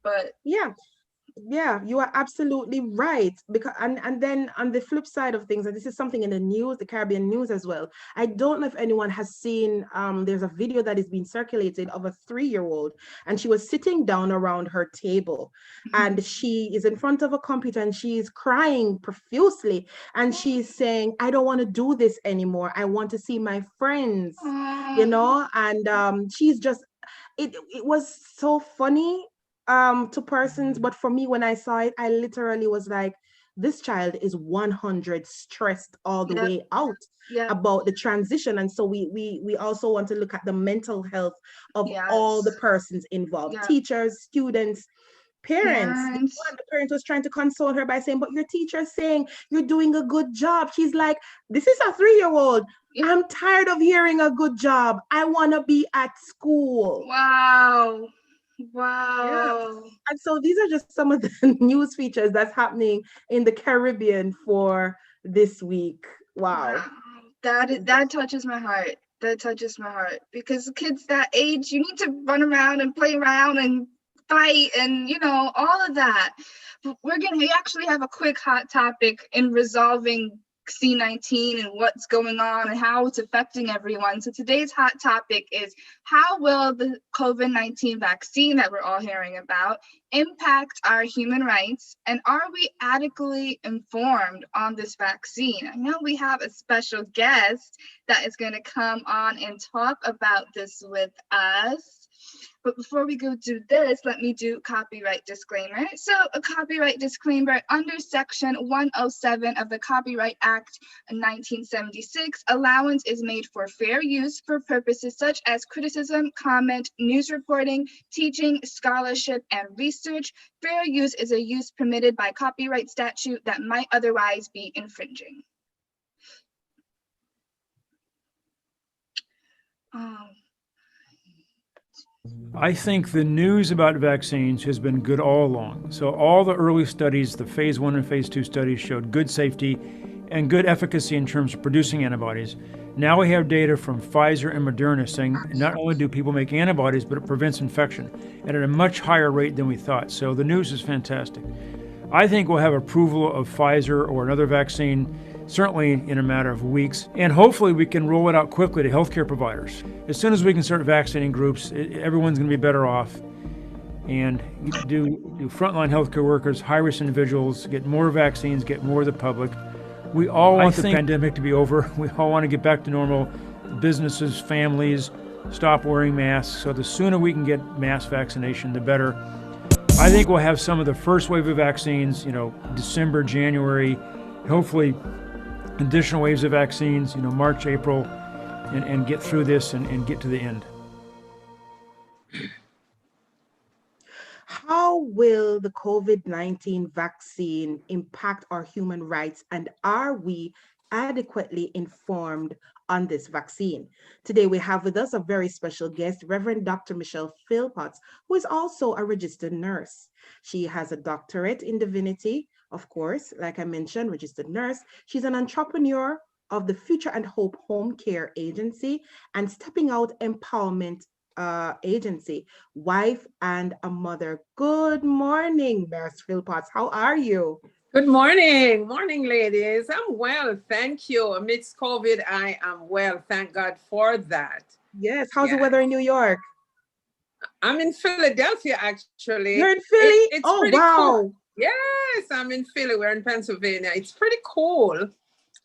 But Yeah. Yeah, you are absolutely right. Because and then on the flip side of things, and this is something in the news, the Caribbean news as well. I don't know if anyone has seen there's a video that is being circulated of a 3-year-old, and she was sitting down around her table, and she is in front of a computer and she's crying profusely, and she's saying, I don't want to do this anymore. I want to see my friends, and she's just it was so funny to persons, but for me when I saw it, I literally was like, this child is 100 stressed all the Yep. way out Yep. about the transition. And so we also want to look at the mental health of all the Yes. persons involved, Yep. teachers, students, parents. Parents. The parent was trying to console her by saying, but your teacher's saying you're doing a good job. She's like, this is a 3-year-old. Yep. I'm tired of hearing a good job. I want to be at school. Wow. Yes. Wow. And so these are just some of the news features that's happening in the Caribbean for this week. Wow. That touches my heart. That touches my heart, because kids that age, you need to run around and play around and fight and all of that. But we actually have a quick hot topic in resolving C-19 and what's going on and how it's affecting everyone. So today's hot topic is, how will the COVID-19 vaccine that we're all hearing about impact our human rights, and are we adequately informed on this vaccine? I know we have a special guest that is going to come on and talk about this with us. But before we go do this, let me do copyright disclaimer. So a copyright disclaimer: under Section 107 of the Copyright Act 1976, allowance is made for fair use for purposes such as criticism, comment, news reporting, teaching, scholarship, and research. Fair use is a use permitted by copyright statute that might otherwise be infringing. I think the news about vaccines has been good all along. So all the early studies, the phase 1 and phase 2 studies, showed good safety and good efficacy in terms of producing antibodies. Now we have data from Pfizer and Moderna saying not only do people make antibodies, but it prevents infection, and at a much higher rate than we thought. So the news is fantastic. I think we'll have approval of Pfizer or another vaccine certainly in a matter of weeks, and hopefully we can roll it out quickly to healthcare providers. As soon as we can start vaccinating groups, everyone's going to be better off. And do frontline healthcare workers, high-risk individuals, get more vaccines, get more of the public. We all want the pandemic to be over. We all want to get back to normal. Businesses, families, stop wearing masks. So the sooner we can get mass vaccination, the better. I think we'll have some of the first wave of vaccines, December, January, hopefully additional waves of vaccines, March, April, and get through this and get to the end. How will the COVID-19 vaccine impact our human rights, and are we adequately informed on this vaccine? Today we have with us a very special guest, Reverend Dr. Michelle Philpotts, who is also a registered nurse. She has a doctorate in divinity, of course, like I mentioned, registered nurse. She's an entrepreneur of the Future and Hope Home Care Agency and Stepping Out Empowerment Agency, wife and a mother. Good morning, Nurse Philpotts. How are you? Good morning. Morning, ladies. I'm well, thank you. Amidst COVID, I am well. Thank God for that. Yes. How's the weather in New York? I'm in Philadelphia, actually. You're in Philly? It's pretty cool. Yes, I'm in Philly. We're in Pennsylvania. It's pretty cool.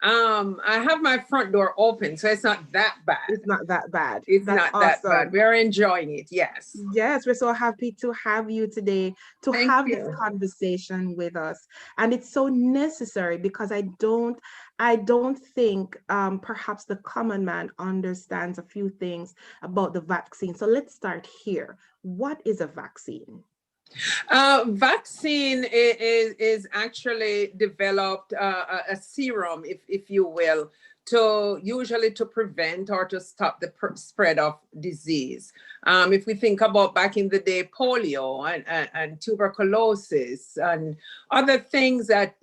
I have my front door open, so it's not that bad. It's not that bad. It's That's not that bad. awesome. We're enjoying it. Yes. Yes, we're so happy to have you today to Thank have you. this conversation with us. And it's so necessary because I don't think perhaps the common man understands a few things about the vaccine. So let's start here. What is a vaccine? Vaccine is actually developed a serum, if you will, usually to prevent or to stop the spread of disease. If we think about back in the day, polio and tuberculosis and other things that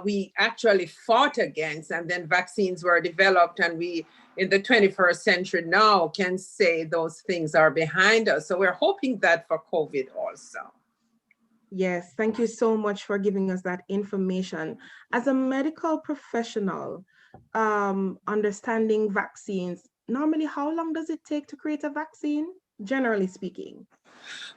we actually fought against, and then vaccines were developed, and we in the 21st century now can say those things are behind us. So we're hoping that for COVID also. Yes, thank you so much for giving us that information. As a medical professional, understanding vaccines, normally how long does it take to create a vaccine, generally speaking?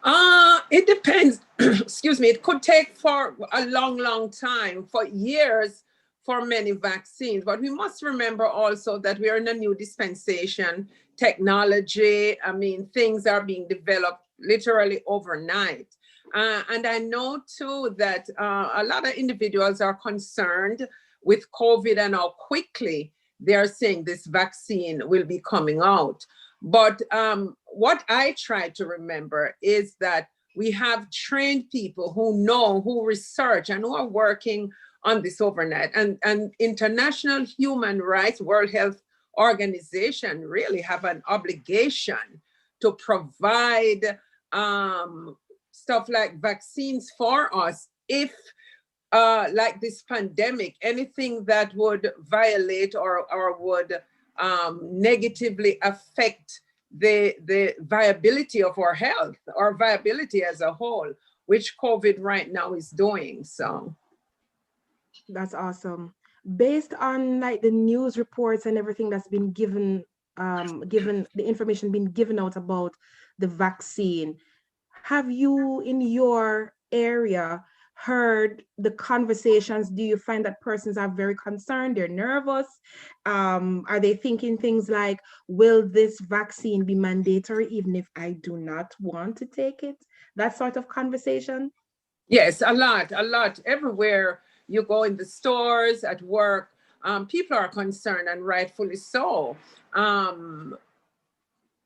It depends. Excuse me. It could take for a long time, for years, for many vaccines. But we must remember also that we are in a new dispensation. Technology, I mean, things are being developed literally overnight. And I know too that a lot of individuals are concerned with COVID and how quickly they are saying this vaccine will be coming out. But what I try to remember is that we have trained people who know, who research, and who are working on this overnight. And international human rights, World Health Organization really have an obligation to provide stuff like vaccines for us if like this pandemic, anything that would violate or would negatively affect the viability of our health, or viability as a whole, which COVID right now is doing. So that's awesome. Based on like the news reports and everything that's been given the information being given out about the vaccine, have you in your area heard the conversations? Do you find that persons are very concerned, they're nervous? Are they thinking things like, will this vaccine be mandatory even if I do not want to take it? That sort of conversation? Yes, a lot. Everywhere you go, in the stores, at work, people are concerned, and rightfully so.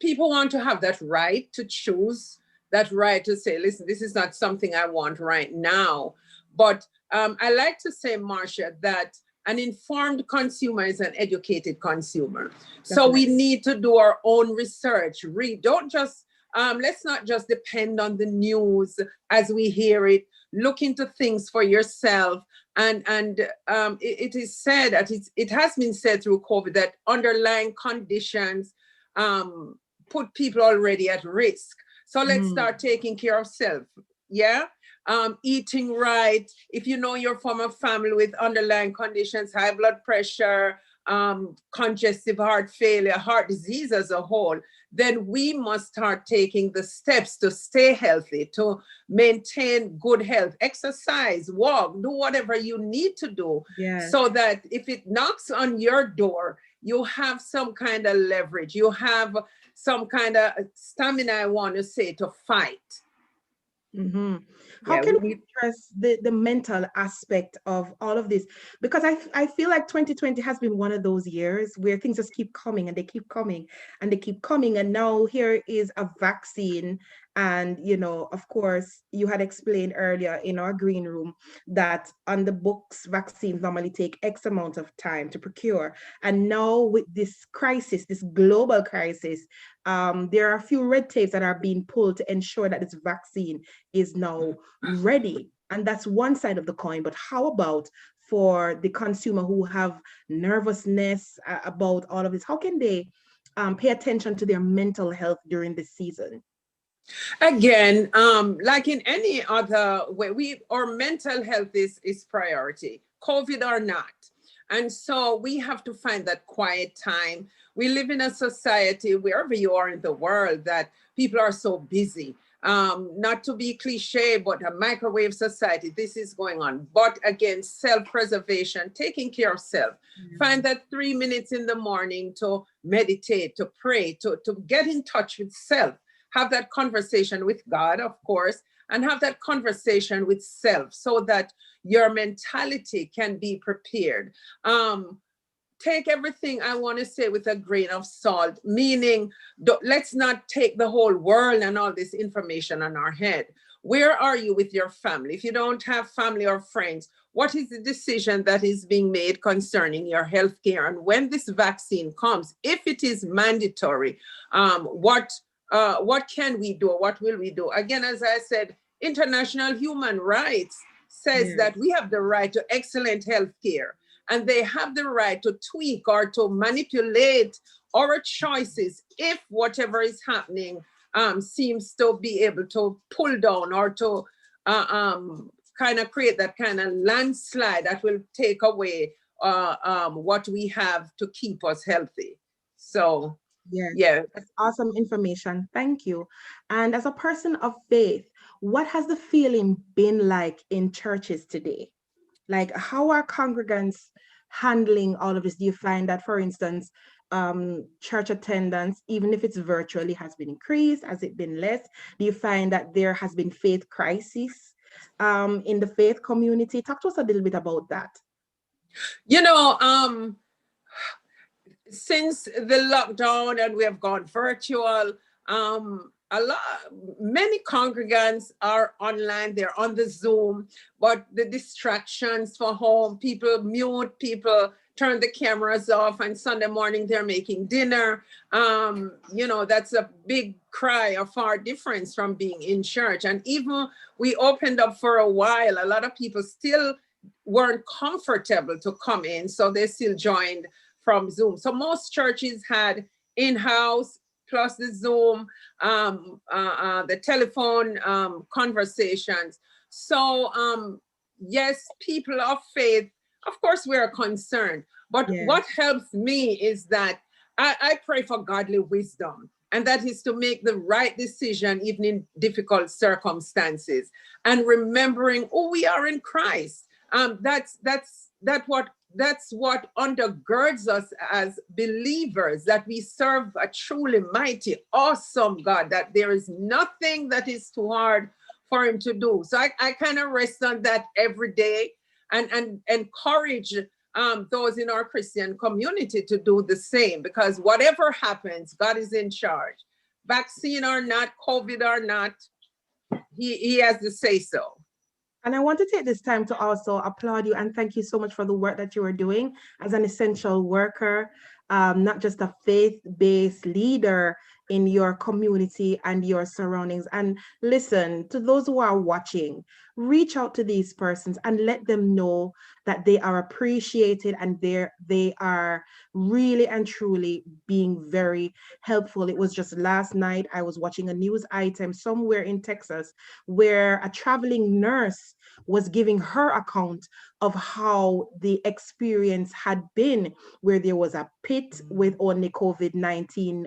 People want to have that right to choose, that right to say, listen, this is not something I want right now. But I like to say, Marsha, that an informed consumer is an educated consumer. Definitely. So we need to do our own research. Don't just, let's not just depend on the news as we hear it. Look into things for yourself. And it is said that it has been said through COVID that underlying conditions put people already at risk. So let's start taking care of self. Yeah. Eating right. If you know you're from a family with underlying conditions, high blood pressure, congestive heart failure, heart disease as a whole, then we must start taking the steps to stay healthy, to maintain good health, exercise, walk, do whatever you need to do. Yes. So that if it knocks on your door, you have some kind of leverage, you have some kind of stamina, I want to say, to fight. Mm-hmm. How can we address the mental aspect of all of this? Because I feel like 2020 has been one of those years where things just keep coming and they keep coming and they keep coming. And now here is a vaccine. And, you know, of course, you had explained earlier in our green room that on the books, vaccines normally take X amount of time to procure. And now with this crisis, this global crisis, there are a few red tapes that are being pulled to ensure that this vaccine is now ready. And that's one side of the coin. But how about for the consumer who have nervousness about all of this? How can they pay attention to their mental health during this season? Again, like in any other way, our mental health is priority, COVID or not. And so we have to find that quiet time. We live in a society, wherever you are in the world, that people are so busy. Not to be cliche, but a microwave society, this is going on. But again, self-preservation, taking care of self. Find that 3 minutes in the morning to meditate, to pray, to get in touch with self. Have that conversation with God, of course, and have that conversation with self so that your mentality can be prepared. Take everything I want to say with a grain of salt, meaning let's not take the whole world and all this information on our head. Where are you with your family? If you don't have family or friends, what is the decision that is being made concerning your health care? And when this vaccine comes, if it is mandatory, what can we do? What will we do? Again, as I said, international human rights says that we have the right to excellent health care. And they have the right to tweak or to manipulate our choices if whatever is happening seems to be able to pull down or to kind of create that kind of landslide that will take away what we have to keep us healthy. So, yeah. That's awesome information. Thank you. And as a person of faith, what has the feeling been like in churches today? Like, how are congregants handling all of this? Do you find that, for instance, church attendance, even if it's virtually, has been increased? Has it been less? Do you find that there has been faith crisis in the faith community? Talk to us a little bit about that. You know, since the lockdown and we have gone virtual, many congregants are online, they're on the Zoom, but the distractions for home, people mute, people turn the cameras off, and Sunday morning they're making dinner. You know, that's a big cry, a far difference from being in church. And even we opened up for a while, a lot of people still weren't comfortable to come in, so they still joined from Zoom. So most churches had in-house plus the Zoom, the telephone conversations. So yes, people of faith, of course we are concerned, but what helps me is that I pray for godly wisdom, and that is to make the right decision even in difficult circumstances, and remembering who we are in Christ. That's what undergirds us as believers, that we serve a truly mighty, awesome God, that there is nothing that is too hard for him to do. So I kind of rest on that every day and encourage those in our Christian community to do the same, because whatever happens, God is in charge. Vaccine or not, COVID or not, he has to say so. And I want to take this time to also applaud you and thank you so much for the work that you are doing as an essential worker, not just a faith-based leader in your community and your surroundings. And listen, to those who are watching, reach out to these persons and let them know that they are appreciated and they are really and truly being very helpful. It was just last night, I was watching a news item somewhere in Texas where a traveling nurse was giving her account of how the experience had been, where there was a pit with only COVID-19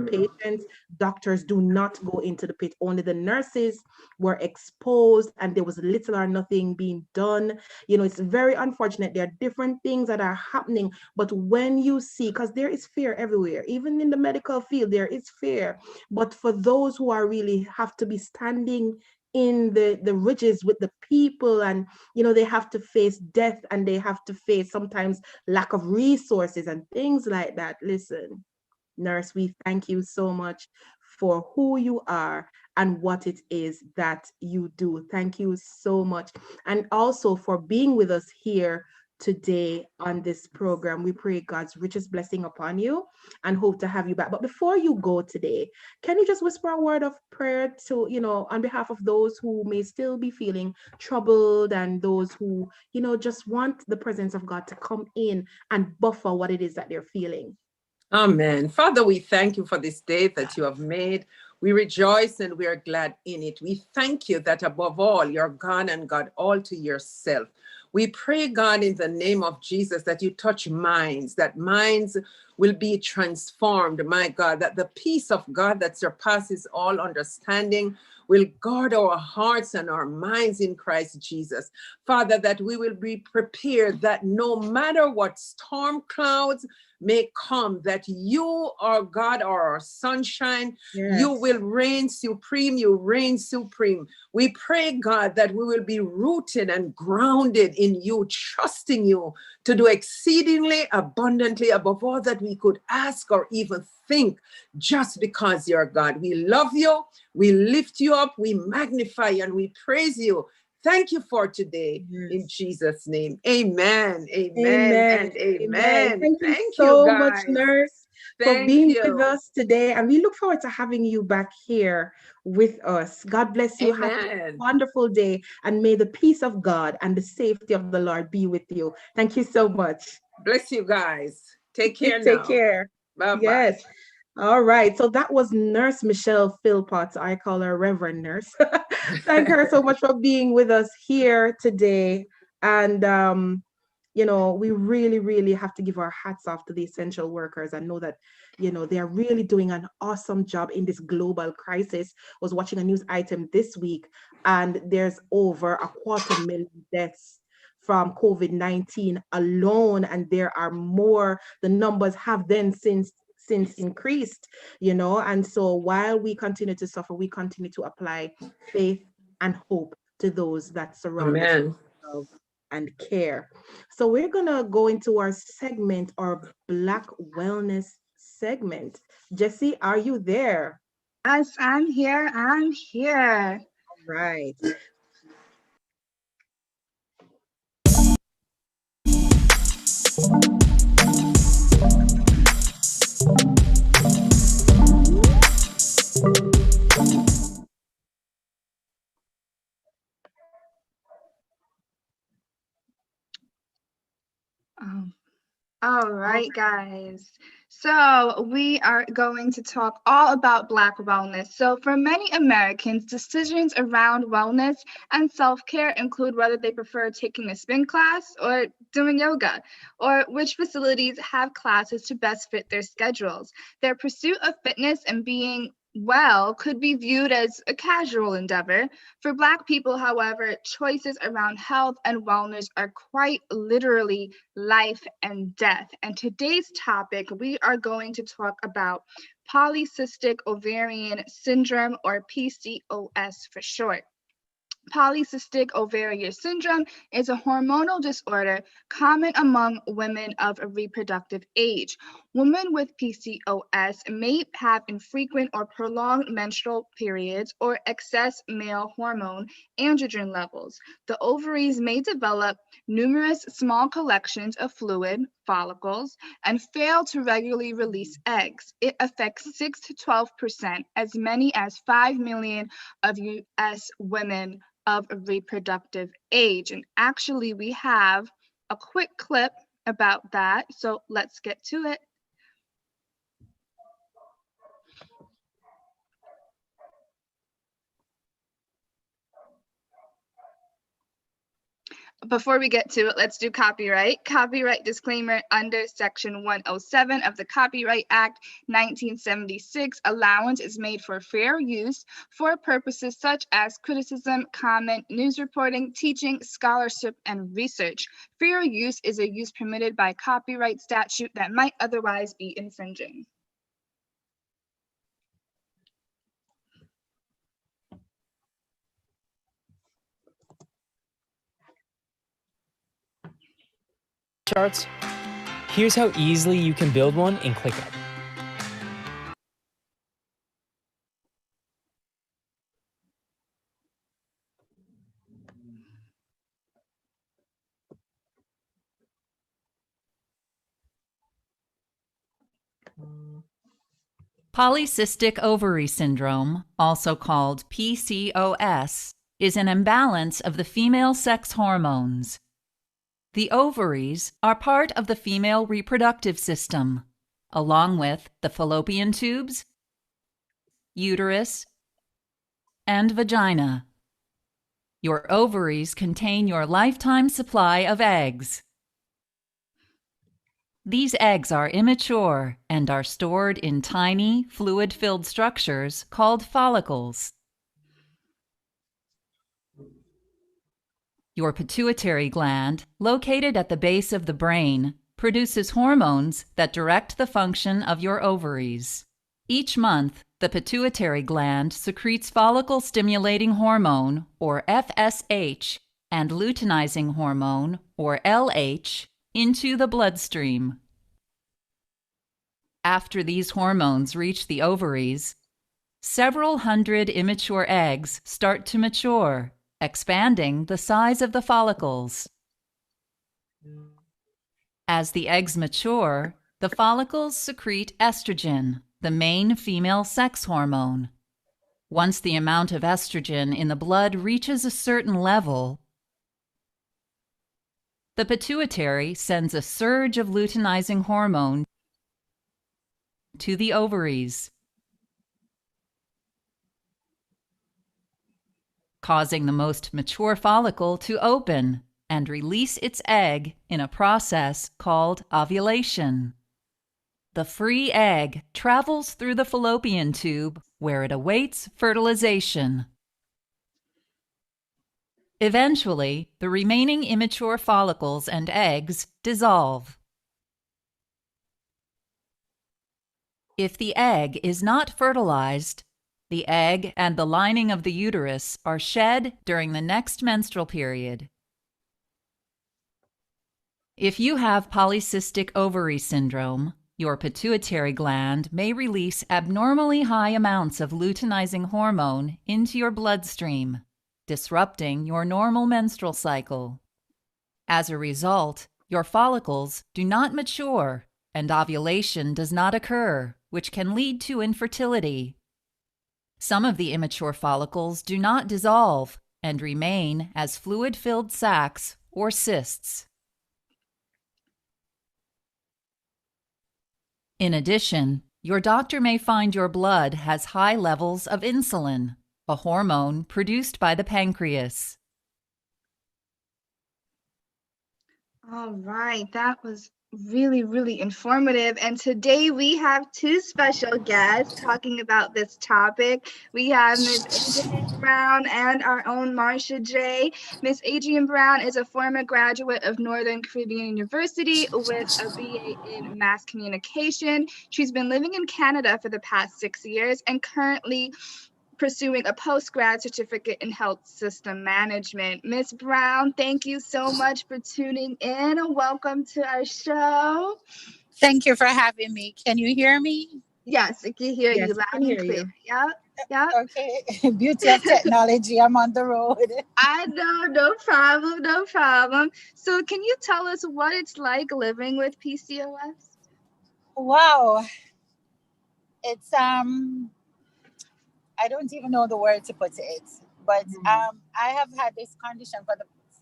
patients. Doctors do not go into the pit. Only the nurses were exposed and there was little or nothing being done. You know, it's very unfortunate. There are different things that are happening, but when you see, because there is fear everywhere, even in the medical field, there is fear. But for those who are really have to be standing in the ridges with the people, and you know, they have to face death and they have to face sometimes lack of resources and things like that. Listen, nurse, we thank you so much for who you are and what it is that you do. Thank you so much. And also for being with us here today on this program. We pray God's richest blessing upon you and hope to have you back. But before you go today, can you just whisper a word of prayer to, you know, on behalf of those who may still be feeling troubled and those who, you know, just want the presence of God to come in and buffer what it is that they're feeling? Amen. Father, we thank you for this day that you have made. We rejoice and we are glad in it. We thank you that above all, you're God and God all to yourself. We pray, God, in the name of Jesus, that you touch minds, that minds will be transformed, my God, that the peace of God that surpasses all understanding will guard our hearts and our minds in Christ Jesus. Father, that we will be prepared, that no matter what storm clouds may come, that you are God, are our sunshine. You will reign supreme. You reign supreme. We pray, God, that we will be rooted and grounded in you, trusting you to do exceedingly abundantly above all that we could ask or even think, just because you're God. We love you. We lift you up. We magnify you and we praise you. Thank you for today. In Jesus' name. Amen. Amen. And amen. Thank you Thank you, so much, guys. Nurse, for Thank being you. with us today. And we look forward to having you back here with us. God bless you. Have a Amen. wonderful day. And may the peace of God and the safety of the Lord be with you. Thank you so much. Bless you guys. Take care now. Take care. Bye-bye. Yes. All right. So that was Nurse Michelle Philpott. I call her Reverend Nurse. Thank her so much for being with us here today. And, you know, we really, really have to give our hats off to the essential workers and know that, you know, they're really doing an awesome job in this global crisis. I was watching a news item this week, and there's over 250,000 deaths from COVID-19 alone, and there are more. The numbers have then since increased, you know. And so while we continue to suffer, we continue to apply faith and hope to those that surround us with love and care. So we're gonna go into our segment, our Black Wellness segment. Jesse, are you there? Yes, I'm here. I'm here. All right. All right, guys. So we are going to talk all about Black wellness. So for many Americans, decisions around wellness and self-care include whether they prefer taking a spin class or doing yoga, or which facilities have classes to best fit their schedules. Their pursuit of fitness and being well could be viewed as a casual endeavor. For Black people, however, choices around health and wellness are quite literally life and death. And today's topic, we are going to talk about polycystic ovarian syndrome, or PCOS for short. Polycystic ovarian syndrome is a hormonal disorder common among women of a reproductive age. Women with PCOS may have infrequent or prolonged menstrual periods or excess male hormone androgen levels. The ovaries may develop numerous small collections of fluid, follicles, and fail to regularly release eggs. It affects 6 to 12%, as many as 5 million of U.S. women of reproductive age. And actually, we have a quick clip about that. So let's get to it. Before we get to it, let's do copyright. Copyright disclaimer under Section 107 of the Copyright Act 1976. Allowance is made for fair use for purposes such as criticism, comment, news reporting, teaching, scholarship, and research. Fair use is a use permitted by copyright statute that might otherwise be infringing. Charts. Here's how easily you can build one in ClickUp. Polycystic ovary syndrome, also called PCOS, is an imbalance of the female sex hormones. The ovaries are part of the female reproductive system, along with the fallopian tubes, uterus, and vagina. Your ovaries contain your lifetime supply of eggs. These eggs are immature and are stored in tiny, fluid-filled structures called follicles. Your pituitary gland, located at the base of the brain, produces hormones that direct the function of your ovaries. Each month, the pituitary gland secretes follicle-stimulating hormone, or FSH, and luteinizing hormone, or LH, into the bloodstream. After these hormones reach the ovaries, several hundred immature eggs start to mature, expanding the size of the follicles. As the eggs mature, the follicles secrete estrogen, the main female sex hormone. Once the amount of estrogen in the blood reaches a certain level, the pituitary sends a surge of luteinizing hormone to the ovaries, causing the most mature follicle to open and release its egg in a process called ovulation. The free egg travels through the fallopian tube where it awaits fertilization. Eventually, the remaining immature follicles and eggs dissolve. If the egg is not fertilized, the egg and the lining of the uterus are shed during the next menstrual period. If you have polycystic ovary syndrome, your pituitary gland may release abnormally high amounts of luteinizing hormone into your bloodstream, disrupting your normal menstrual cycle. As a result, your follicles do not mature and ovulation does not occur, which can lead to infertility. Some of the immature follicles do not dissolve and remain as fluid-filled sacs or cysts. In addition, your doctor may find your blood has high levels of insulin, a hormone produced by the pancreas. All right, that was really informative. And today we have two special guests talking about this topic. We have Ms. Adrienne Brown and our own Marsha J. Ms. Adrienne Brown is a former graduate of Northern Caribbean University with a BA in Mass Communication. She's been living in Canada for the past 6 years and currently pursuing a post-grad certificate in health system management. Ms. Brown, thank you so much for tuning in and welcome to our show. Thank you for having me. Can you hear me? Yes, I can hear you loud and clear. Yep. Okay. Beauty of technology. I'm on the road. I know, no problem. So can you tell us what it's like living with PCOS? Wow. It's I don't even know the word to put it, but I have had this condition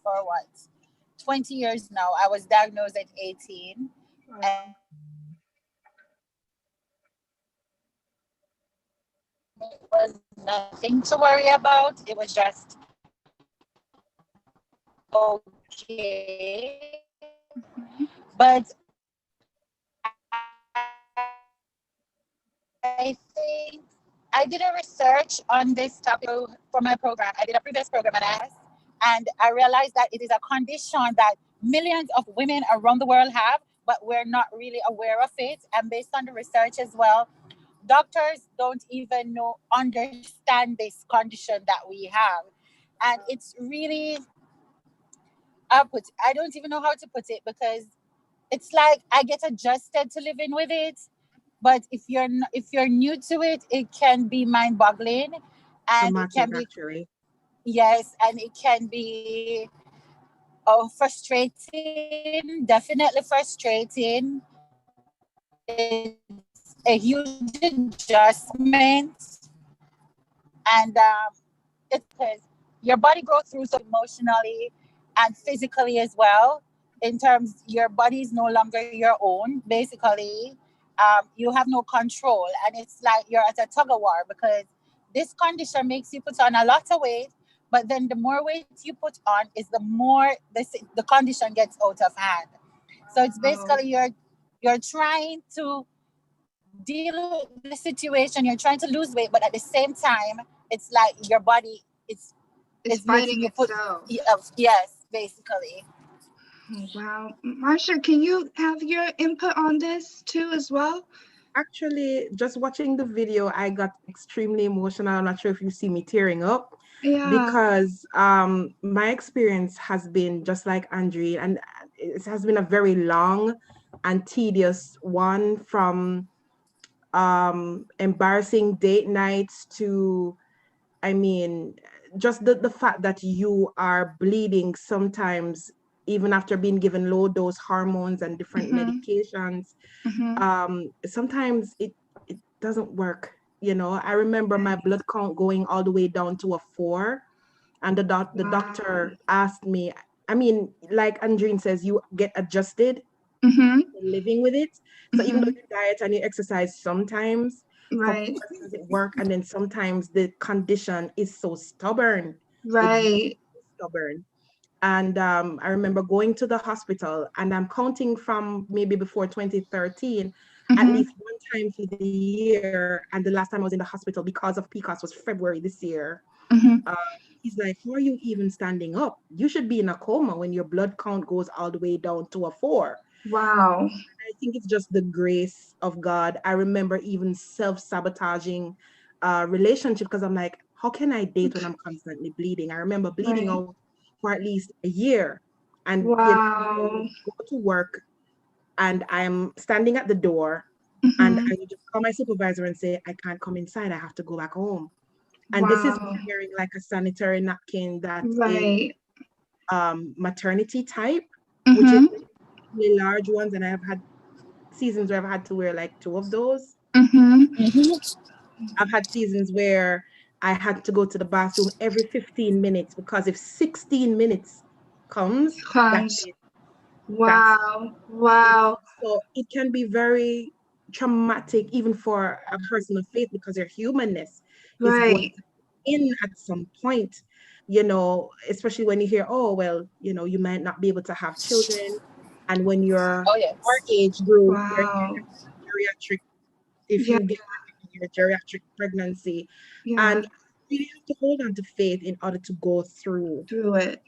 for what, 20 years now. I was diagnosed at 18. And it was nothing to worry about. It was just okay. But I think I did a research on this topic for my program. I did a previous program and I realized that it is a condition that millions of women around the world have, but we're not really aware of it. And based on the research as well, doctors don't even understand this condition that we have. And it's really, I don't even know how to put it, because it's like I get adjusted to living with it. But if you're new to it, it can be mind-boggling, and it can be actually. Yes, and it can be frustrating. Definitely frustrating. It's a huge adjustment, and it's because your body goes through so emotionally and physically as well. In terms, your body is no longer your own. Basically, you have no control, and it's like you're at a tug of war, because this condition makes you put on a lot of weight, But then the more weight you put on is the more the condition gets out of hand. So it's basically you're trying to deal with the situation, you're trying to lose weight, but at the same time, it's like your body is making fighting you put itself. Yes, basically. Oh, wow. Marsha, can you have your input on this too as well? Actually, just watching the video, I got extremely emotional. I'm not sure if you see me tearing up Yeah. because my experience has been just like Andre, and it has been a very long and tedious one, from embarrassing date nights to, I mean, just the fact that you are bleeding sometimes, even after being given low dose hormones and different medications. Sometimes it doesn't work. I remember my blood count going all the way down to a 4, and the doctor asked me, I mean, like Andreen says, you get adjusted to living with it. So even though you diet and you exercise sometimes, for Right. parts does it work, and then sometimes the condition is so stubborn. Right. It's stubborn. And I remember going to the hospital, and I'm counting from maybe before 2013, at least one time for the year. And the last time I was in the hospital because of PCOS was February this year. He's like, how are you even standing up? You should be in a coma when your blood count goes all the way down to a 4. Wow. I think it's just the grace of God. I remember even self-sabotaging relationship, because I'm like, how can I date when I'm constantly bleeding? I remember bleeding out for at least a year. And go to work, and I'm standing at the door, and I would just call my supervisor and say, I can't come inside, I have to go back home. And this is wearing like a sanitary napkin that is maternity type, which is really large ones, and I have had seasons where I've had to wear like 2 of those. I've had seasons where I had to go to the bathroom every 15 minutes, because if 16 minutes comes, that's it. Wow. Wow. So it can be very traumatic even for a person of faith, because their humanness is going in at some point, especially when you hear, oh, well, you might not be able to have children. And when you're our age group, you're geriatric, if you get your geriatric pregnancy. And you have to hold on to faith in order to go through it.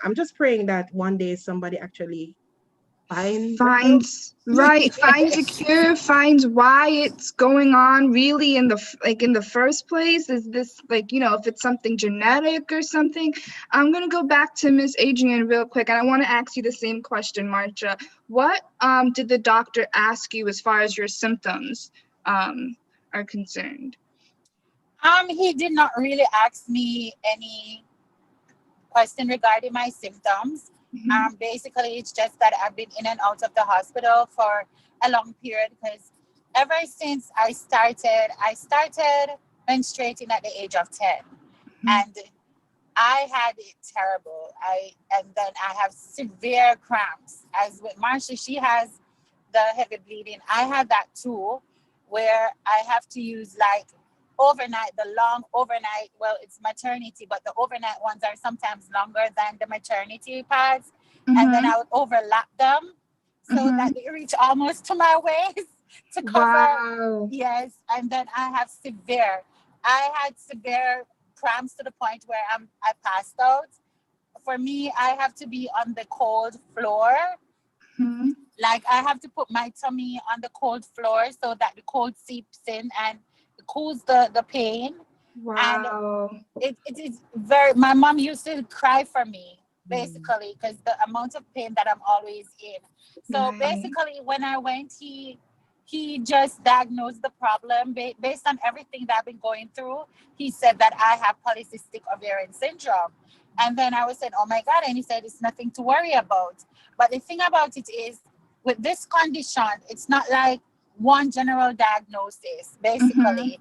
I'm just praying that one day somebody actually finds a cure, finds why it's going on really in the first place. Is this if it's something genetic or something? I'm gonna go back to Miss Adrienne real quick, and I want to ask you the same question, Marsha. What did the doctor ask you as far as your symptoms are concerned? He did not really ask me any question regarding my symptoms. Basically, it's just that I've been in and out of the hospital for a long period, because ever since I started menstruating at the age of 10, and I had it terrible. And then I have severe cramps. As with Marsha, she has the heavy bleeding. I have that too, where I have to use overnight, the long overnight, well, it's maternity, but the overnight ones are sometimes longer than the maternity pads. And then I would overlap them so that they reach almost to my waist to cover. Yes. And then I had severe cramps to the point where I passed out. For me, I have to be on the cold floor. Like I have to put my tummy on the cold floor so that the cold seeps in and cools the pain. And it is my mom used to cry for me, basically, because the amount of pain that I'm always in. So basically, when I went, he just diagnosed the problem based on everything that I've been going through. He said that I have polycystic ovarian syndrome. And then I was saying, oh my God. And he said, it's nothing to worry about. But the thing about it is, with this condition, it's not like one general diagnosis. Basically,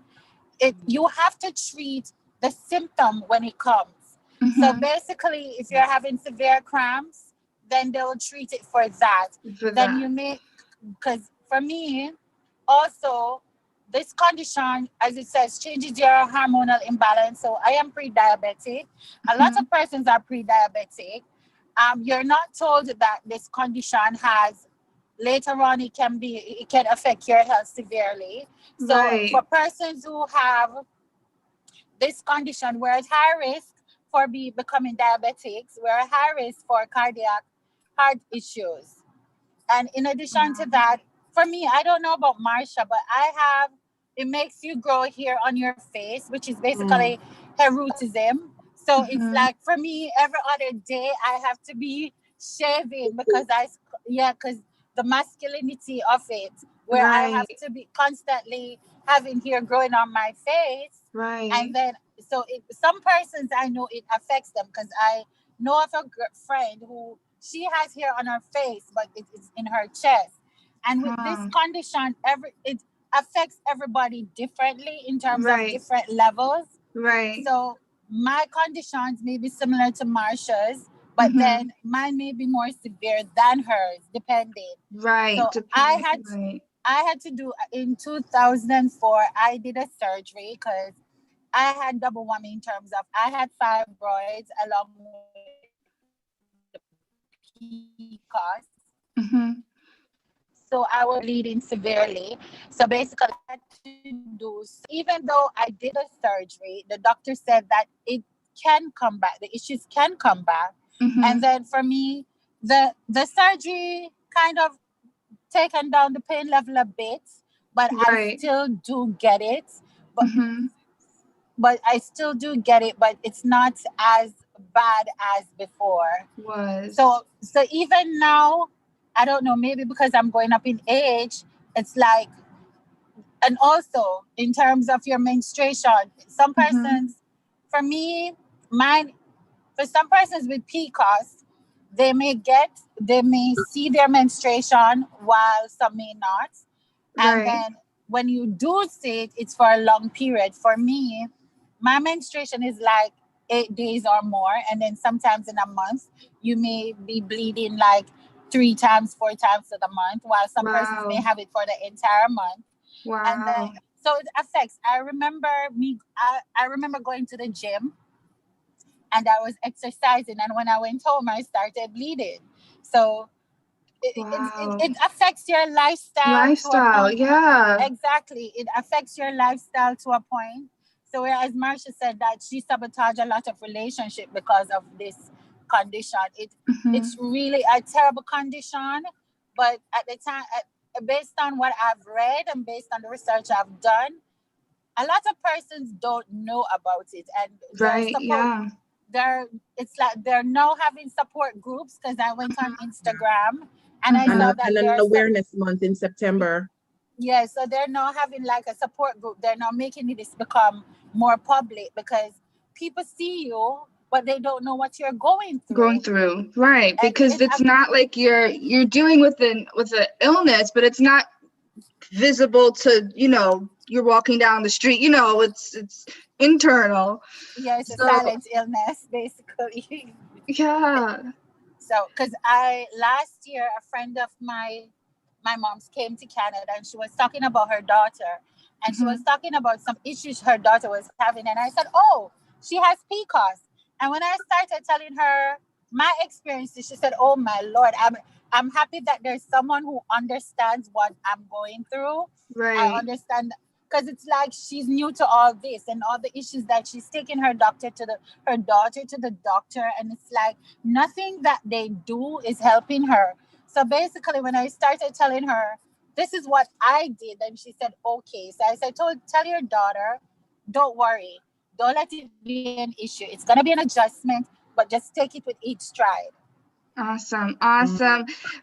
you have to treat the symptom when it comes. So basically, if you're having severe cramps, then they'll treat it for that. You may, because for me, also, this condition, as it says, changes your hormonal imbalance. So I am pre-diabetic. A lot of persons are pre-diabetic. You're not told that this condition has, later on it can affect your health severely. So for persons who have this condition, we're at high risk for becoming diabetics. We're at high risk for cardiac heart issues. And in addition to that, for me, I don't know about Marsha, but it makes you grow hair on your face, which is basically hairutism. So it's like, for me, every other day I have to be shaving because because the masculinity of it, where I have to be constantly having hair growing on my face. And then, so some persons I know it affects them, because I know of a friend who she has hair on her face, but it's in her chest. And with this condition, it affects everybody differently in terms of different levels. So my conditions may be similar to Marsha's, but then mine may be more severe than hers, depending. So I had to do, in 2004, I did a surgery because I had double whammy in terms of I had fibroids along with PCOS. So I was bleeding severely. So basically, I had to do, even though I did a surgery, the doctor said that it can come back, the issues can come back. And then for me, the surgery kind of taken down the pain level a bit, but I still do get it. But I still do get it, but it's not as bad as before. So even now, I don't know, maybe because I'm going up in age, it's like, and also in terms of your menstruation, some persons, for me, for some persons with PCOS, they may see their menstruation while some may not. And then when you do see it, it's for a long period. For me, my menstruation is like 8 days or more. And then sometimes in a month, you may be bleeding like 3 times, 4 times of the month, while some persons may have it for the entire month. And then, so it affects. I remember going to the gym and I was exercising. And when I went home, I started bleeding. So it affects your lifestyle. Exactly. It affects your lifestyle to a point. So whereas Marsha said that she sabotaged a lot of relationship because of this condition, it's really a terrible condition. But at the time, based on what I've read and based on the research I've done, a lot of persons don't know about it, and it's like they're now having support groups, because I went on Instagram and I saw that an awareness month in September. Yeah, so they're now having like a support group. They're now making this become more public, because people see you, but they don't know what you're going through. Because it's not like you're dealing with an illness, but it's not visible to, you're walking down the street, it's internal. Yeah, it's a silent illness, basically. So, because last year, a friend of my mom's came to Canada, and she was talking about her daughter, and she was talking about some issues her daughter was having. And I said, oh, she has PCOS. And when I started telling her my experiences, she said, oh my Lord, I'm happy that there's someone who understands what I'm going through. I understand, because it's like she's new to all this and all the issues that she's taking her daughter to the doctor, and it's like nothing that they do is helping her. So basically, when I started telling her, this is what I did, and she said, okay. So I said, tell your daughter, don't worry. Don't let it be an issue. It's going to be an adjustment, but just take it with each stride. Awesome.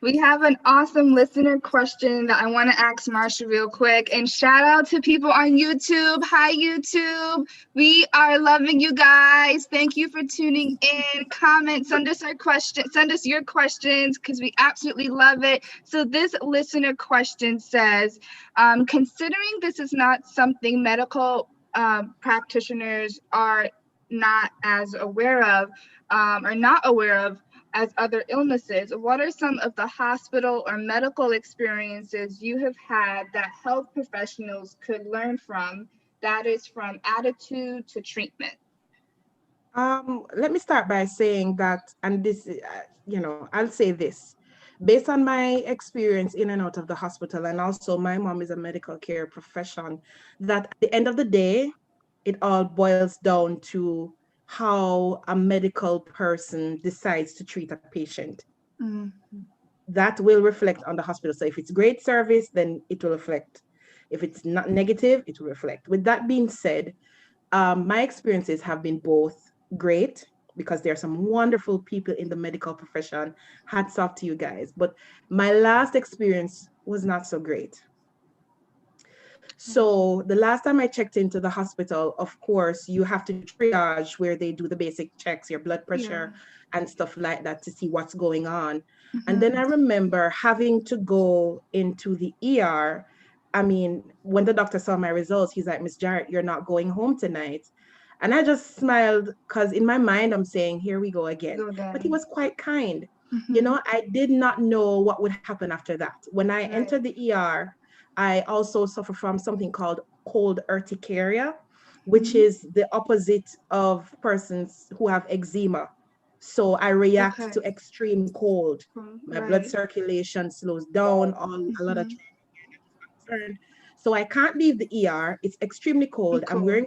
We have an awesome listener question that I want to ask Marsha real quick. And shout out to people on YouTube. Hi, YouTube. We are loving you guys. Thank you for tuning in. Comment, send us your questions, because we absolutely love it. So this listener question says, considering this is not something medical practitioners are not as aware of, or not aware of, as other illnesses. What are some of the hospital or medical experiences you have had that health professionals could learn from? That is from attitude to treatment. Let me start by saying that, and this, I'll say this. Based on my experience in and out of the hospital, and also my mom is a medical care profession, that at the end of the day, it all boils down to how a medical person decides to treat a patient. That will reflect on the hospital. So if it's great service, then it will reflect. If it's not negative, it will reflect. With that being said, my experiences have been both great, because there are some wonderful people in the medical profession. Hats off to you guys. But my last experience was not so great. So the last time I checked into the hospital, of course, you have to triage where they do the basic checks, your blood pressure and stuff like that, to see what's going on. And then I remember having to go into the ER. I mean, when the doctor saw my results, he's like, "Miss Jarrett, you're not going home tonight." And I just smiled, because in my mind, I'm saying, here we go again. But he was quite kind. I did not know what would happen after that. When I entered the ER, I also suffer from something called cold urticaria, which is the opposite of persons who have eczema. So I react to extreme cold. My blood circulation slows down, a lot of concern. So I can't leave the ER. It's extremely cold. I'm wearing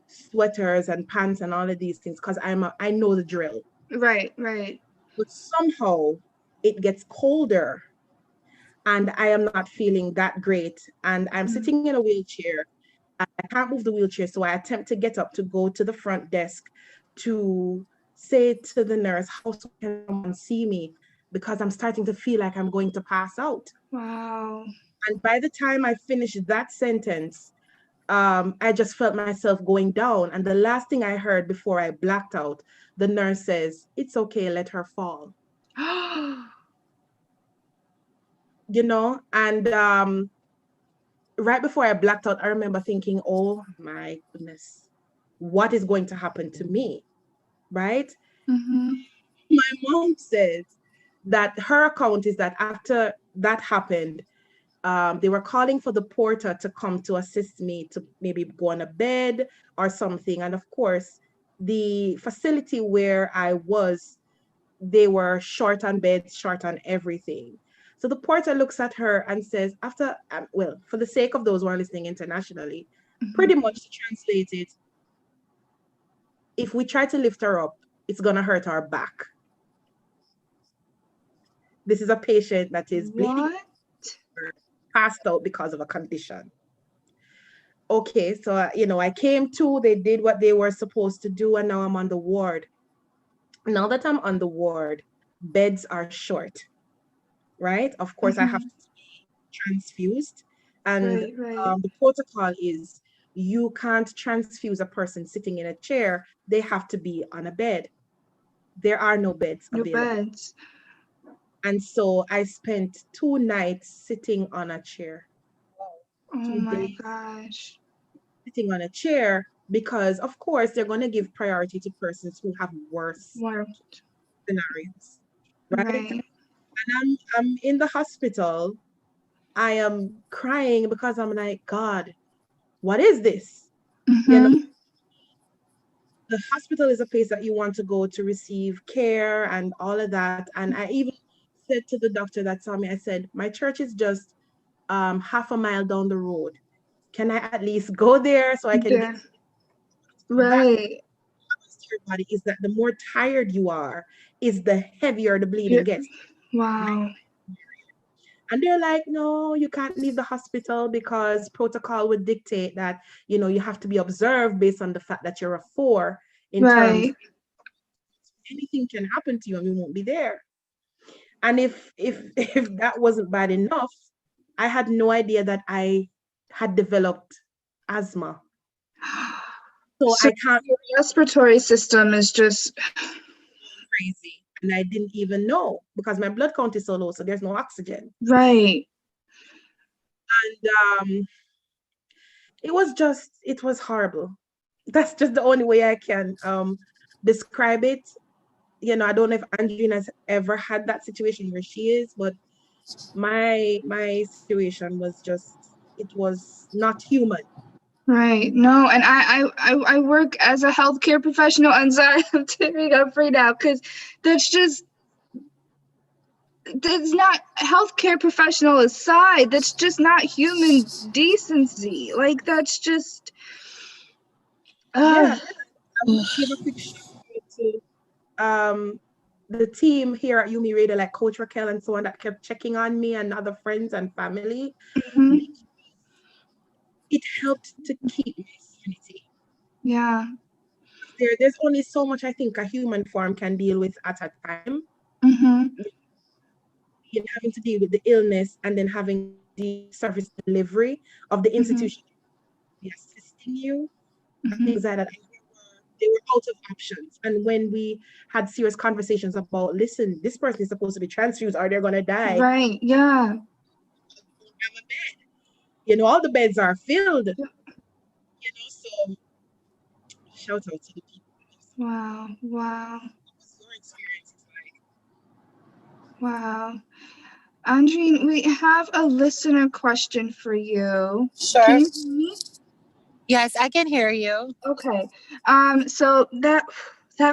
sweaters and pants and all of these things, because I know the drill. Right. But somehow it gets colder, and I am not feeling that great. And I'm sitting in a wheelchair. I can't move the wheelchair. So I attempt to get up to go to the front desk to say to the nurse, how soon can someone see me? Because I'm starting to feel like I'm going to pass out. Wow. And by the time I finished that sentence, I just felt myself going down. And the last thing I heard before I blacked out, the nurse says, "It's okay, let her fall." And right before I blacked out, I remember thinking, oh my goodness, what is going to happen to me, right? My mom says that her account is that after that happened, they were calling for the porter to come to assist me to maybe go on a bed or something. And of course, the facility where I was, they were short on beds, short on everything. So the porter looks at her and says, for the sake of those who are listening internationally, pretty much to translate it, if we try to lift her up, it's going to hurt our back. This is a patient that is bleeding, passed out because of a condition. Okay, so, I came to, they did what they were supposed to do, and now I'm on the ward. Now that I'm on the ward, beds are short, right? Of course, I have to be transfused. And the protocol is you can't transfuse a person sitting in a chair. They have to be on a bed. There are no beds available. And so I spent 2 nights sitting on a chair. Oh my gosh. Sitting on a chair, because of course they're going to give priority to persons who have worse scenarios, right? And I'm in the hospital. I am crying because I'm like, God, what is this? The hospital is a place that you want to go to receive care and all of that. And I even said to the doctor that saw me, I said, my church is just half a mile down the road. Can I at least go there so I can get right? Your body is that the more tired you are, is the heavier the bleeding gets. Wow. And they're like, no, you can't leave the hospital because protocol would dictate that, you have to be observed based on the fact that you're a 4 in terms of anything can happen to you and we won't be there. And if that wasn't bad enough, I had no idea that I had developed asthma. So I can't. Your respiratory system is just crazy. And I didn't even know because my blood count is so low, so there's no oxygen. Right. And it was horrible. That's just the only way I can describe it. you know, I don't know if Andrine has ever had that situation where she is, but my situation was just, it was not human. Right. No, and I work as a healthcare professional. I'm sorry, I'm tearing up right now because that's just, that's not healthcare professional aside. That's just not human decency. Like that's just. Yeah, I want to give a quick shout out to the team here at UMERADIO, like Coach Raquel and so on, that kept checking on me and other friends and family. Mhm. It helped to keep my sanity. Yeah. There's only so much I think a human form can deal with at a time. Mhm. You having to deal with the illness and then having the service delivery of the Mhm. institution be assisting you and Mhm. things like that. They were out of options. And when we had serious conversations about, listen, this person is supposed to be transfused or they're gonna die. Right. Yeah. Have a bed. You know, all the beds are filled. You know, so shout out to the people. Wow. Wow. What's your experience like? Wow. Andrine, we have a listener question for you. Sure. Can you hear me? Yes, I can hear you. Okay. So that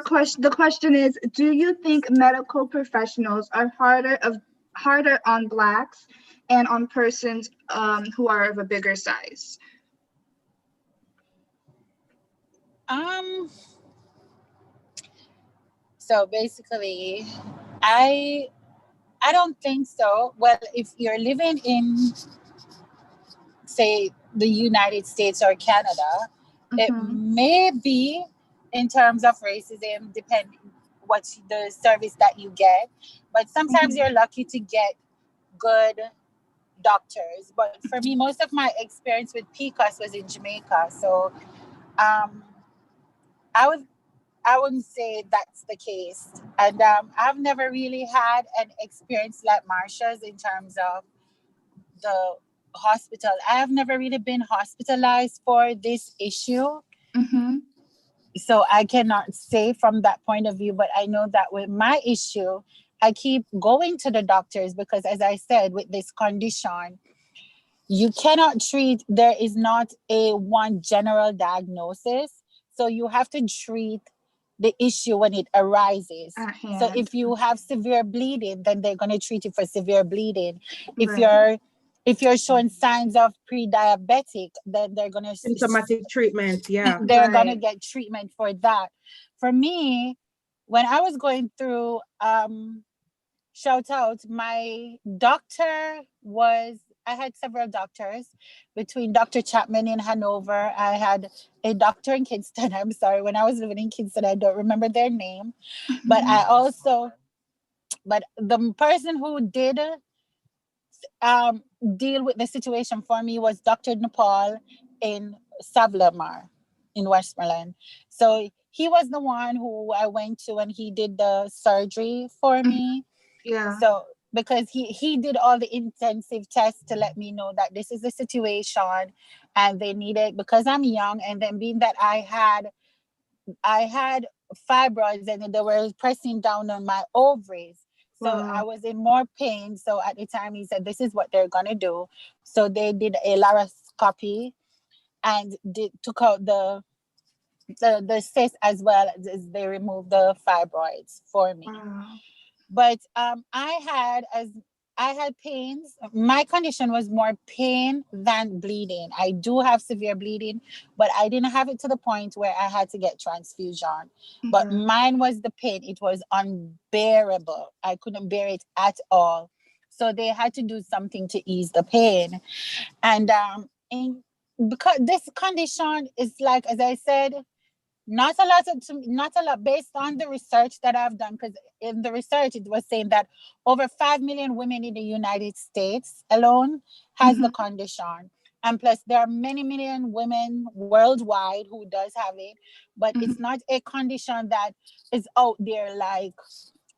question, the question is, do you think medical professionals are harder on blacks and on persons who are of a bigger size? Um, so basically, I I don't think so. Well, if you're living in, say, the United States or Canada, it may be in terms of racism, depending what's the service that you get. But sometimes you're lucky to get good doctors. But for me, most of my experience with PCOS was in Jamaica. So um, I would I wouldn't say that's the case. And I've never really had an experience like Marsha's in terms of the hospital. I have never really been hospitalized for this issue. Mm-hmm. So I cannot say from that point of view, but I know that with my issue, I keep going to the doctors because, as I said, with this condition, you cannot treat, there is not a one general diagnosis. So you have to treat the issue when it arises. At So hand. if you have severe bleeding, then they're going to treat you for severe bleeding. Right. If you're showing signs of pre-diabetic, then they're going to Symptomatic treatment, yeah. they're going to Right. get treatment for that. For me, when I was going through shout out, my doctor was, I had several doctors. Between Dr. Chapman in Hanover, I had a doctor in Kingston. I'm sorry, when I was living in Kingston, I don't remember their name. But I also, but the person who did deal with the situation for me was Dr. Nepal in Savlamar in Westmoreland. So he was the one who I went to and he did the surgery for me. Yeah. So because he did all the intensive tests to let me know that this is the situation and they needed, because I'm young, and then being that I had fibroids and they were pressing down on my ovaries. So I Wow. was in more pain. So at the time he said, this is what they're gonna do. So they did a laparoscopy and took out the cyst as well as they removed the fibroids for me. Wow. But I had pains. My condition was more pain than bleeding. I do have severe bleeding, but I didn't have it to the point where I had to get transfusion. But Okay. mine was the pain. It was unbearable. I couldn't bear it at all. So they had to do something to ease the pain. And because this condition is, like, as I said, not a lot based on the research that I've done, because in the research it was saying that over 5 million women in the United States alone has the condition, and plus there are many million women worldwide who does have it, but it's not a condition that is out there like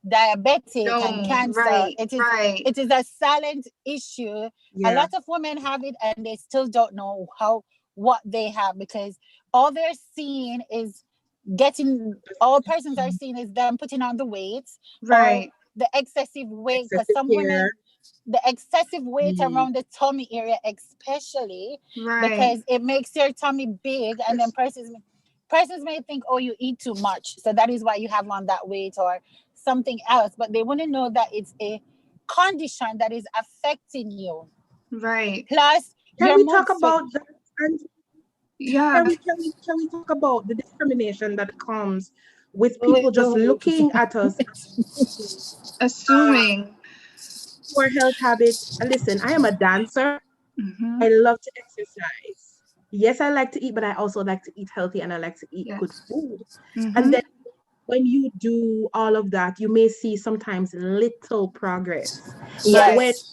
diabetic and No. cancer. Right. Right. It is a silent issue. A Yeah. lot of women have it and they still don't know what they have, because all they're seeing is getting, all persons are seeing is them putting on the weight, Right. or the excessive weight, because Excessive some hair. women, the excessive weight Mhm. around the tummy area especially, Right. because it makes your tummy big, and then persons may think, oh, you eat too much, so that is why you have on that weight or something else, but they wouldn't know that it's a condition that is affecting you. Right. Plus Can your we mood talk swing. about that? And Yeah. can we talk about the discrimination that comes with people just looking at us, Assuming. poor health habits? And listen, I am a dancer. Mm-hmm. I love to exercise. Yes, I like to eat, but I also like to eat healthy and I like to eat good Yes. food. Mm-hmm. And then when you do all of that, you may see sometimes little progress. But when Yes.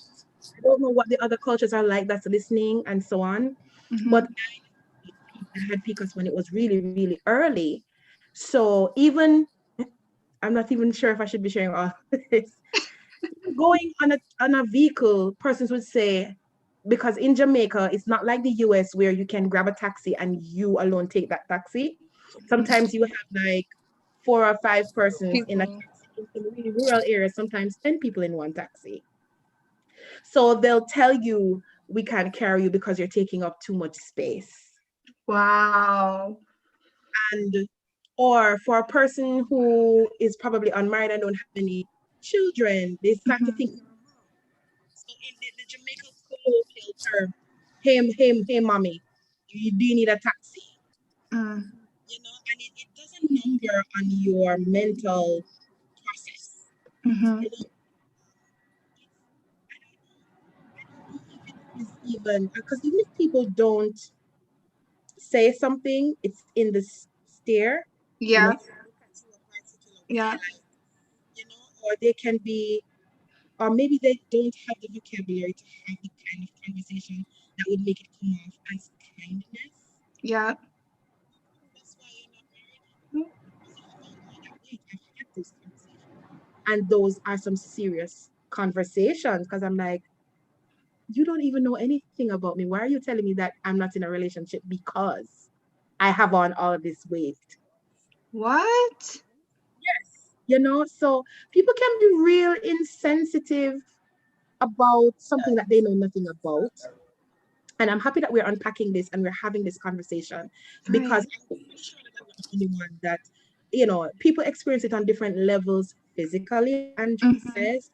I don't know what the other cultures are like that's listening and so on, Mm-hmm. but I had PCOS when it was really, really early. So even I'm not even sure if I should be sharing all this. Going on a vehicle, persons would say, because in Jamaica, it's not like the US where you can grab a taxi and you alone take that taxi. Sometimes you have like 4 or 5 persons in a People. taxi in really rural areas, sometimes 10 people in one taxi. So they'll tell you we can't carry you because you're taking up too much space. Wow. And or for a person who is probably unmarried and don't have any children, they start to think, so in the Jamaican colloquial term, hey, mommy, do you need a taxi? Mm. You know, and it doesn't number on your mental process. Mm-hmm. You know, I don't know if it is even because even if people don't say something, it's in the stare. You know, Yeah. it's look at you or particular way, Yeah. like, you know, or they can be, or maybe they don't have the vocabulary to have the kind of conversation that would make it come off as kindness. Yeah. That's why you're not married. Because you don't know that, wait, I've had this conversation. And those are some serious conversations because I'm like, you don't even know anything about me. Why are you telling me that I'm not in a relationship because I have on all this weight? What? Yes. You know, so people can be real insensitive about something that they know nothing about. And I'm happy that we're unpacking this and we're having this conversation because Right. I'm sure that I'm not the only one that, you know, people experience it on different levels physically, like Andrew Mm-hmm. says,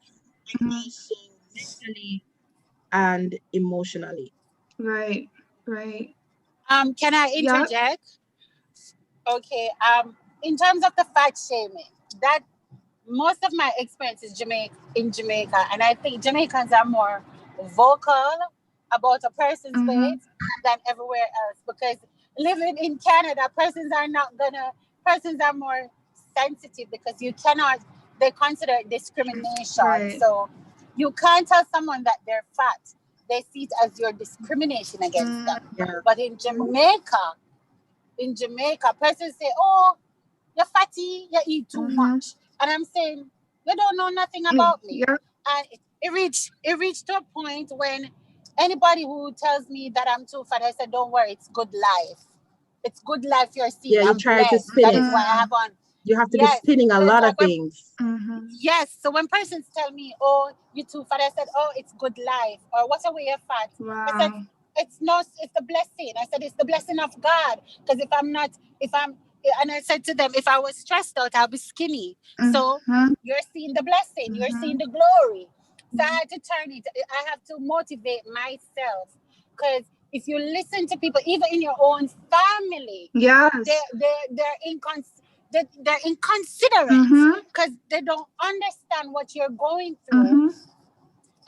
and Mm-hmm. also mentally and emotionally. Right. Right. Can I Yeah. interject? Okay. In terms of the fat shaming, that most of my experience is in Jamaica, and I think Jamaicans are more vocal about a person's Mm-hmm. weight than everywhere else. Because living in Canada, persons are more sensitive because you cannot. They consider it discrimination, Right. so you can't tell someone that they're fat. They see it as your discrimination against them. Yeah. But in Jamaica, persons say, "Oh, you're fatty, you eat too Mm-hmm. much." And I'm saying, you don't know nothing Mm. about me. Yeah. And it reached to a point when anybody who tells me that I'm too fat, I said, don't worry, it's good life. It's good life you're seeing. Yeah, you I'm try to blessed. spin That it. is why I Mm. have on. You have to be Yes. spinning a So it's lot like of when things. Mm-hmm. Yes. So when persons tell me, "Oh, you too fat," I said, "Oh, it's good life." Or "What a way you're fat." I said, Wow. "It's not. It's the blessing." I said, "It's the blessing of God." Because if I'm, and I said to them, if I was stressed out, I'll be skinny. So Mm-hmm. you're seeing the blessing. You're Mm-hmm. seeing the glory. So I had to turn it. I have to motivate myself. Because if you listen to people, even in your own family, Yes. they're inconsiderate Mm-hmm. because they don't understand what you're going through, Mm-hmm.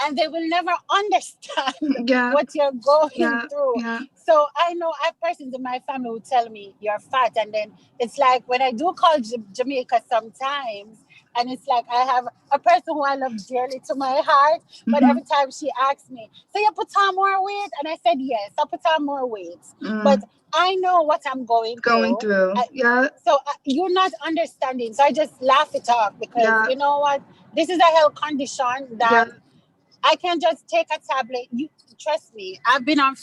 and they will never understand Yeah. what you're going Yeah. through. Yeah. So I know I have persons in my family who tell me you're fat, and then it's like when I do call Jamaica sometimes, and it's like I have a person who I love dearly to my heart, but Mm-hmm. every time she asks me, "So you put on more weight?" And I said, "Yes, I put on more weight," but Mm. I know what I'm going Going through. through. Yeah. So you're not understanding. So I just laugh it off because Yeah. you know what? This is a health condition that Yeah. I can just take a tablet. You trust me. I have been on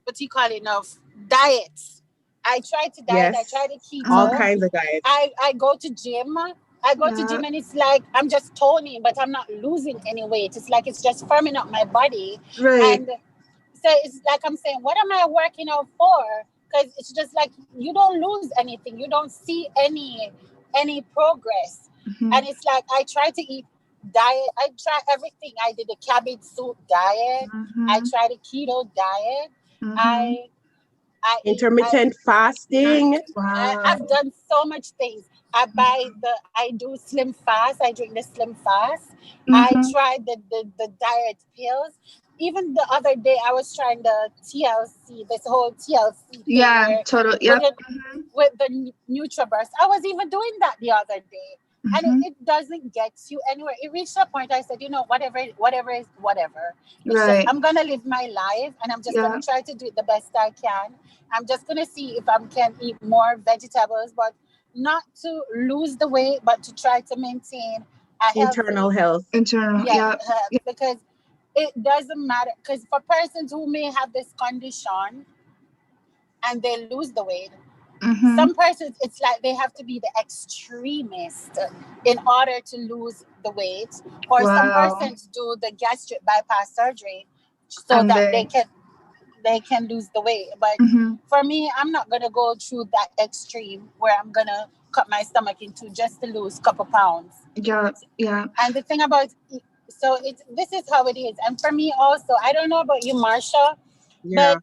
what do you call it now? Diets. I try to diet. I Yes. try to keto. All kinds of diets. I go to gym. I go to gym and it's like I'm just toning, but I'm not losing any weight. It's like it's just firming up my body. Right. And so it's like I'm saying, what am I working out for? Because it's just like you don't lose anything. You don't see any progress. And it's like I try to eat diet. I try everything. I did the cabbage soup diet. I tried a keto diet. I Intermittent fasting. I've done so much things. I do slim fast. I drink the slim fast. I tried the diet pills. Even the other day, I was trying the TLC, this whole TLC thing. Total. Yep. With the NutriBurst. I was even doing that the other day. And it doesn't get you anywhere. It reached a point I said, whatever is whatever. It's just, I'm going to live my life and I'm just going to try to do it the best I can. I'm just going to see if I can eat more vegetables, but not to lose the weight, but to try to maintain a internal health. Because it doesn't matter. Because for persons who may have this condition and they lose the weight, some persons, it's like they have to be the extremist in order to lose the weight. Or some persons do the gastric bypass surgery so that they can lose the weight. But for me, I'm not going to go through that extreme where I'm going to cut my stomach in two just to lose a couple pounds. And the thing about, this is how it is. And for me also, I don't know about you, Marsha, but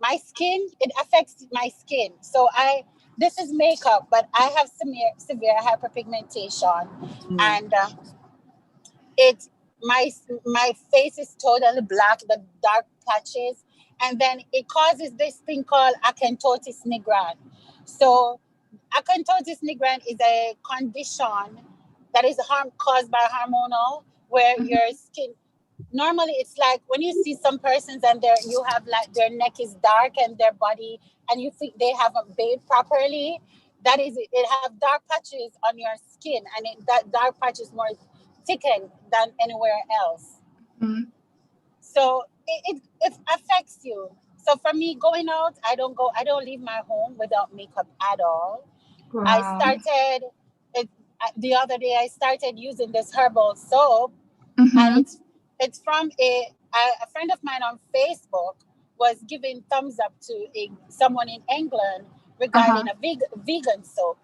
my skin, it affects my skin. So this is makeup, but I have severe hyperpigmentation. And my face is totally black, the dark patches. And then it causes this thing called acanthosis nigrans. So acanthosis nigrans is a condition that is caused by hormonal, where your skin, normally it's like when you see some persons and you have like their neck is dark and their body, and you think they haven't bathed properly, that is it have dark patches on your skin, and that dark patch is more thickened than anywhere else. So it affects you. So for me, going out, I don't leave my home without makeup at all. I started the other day. I started using this herbal soap, and it's from a friend of mine on Facebook was giving thumbs up to someone in England regarding a vegan soap.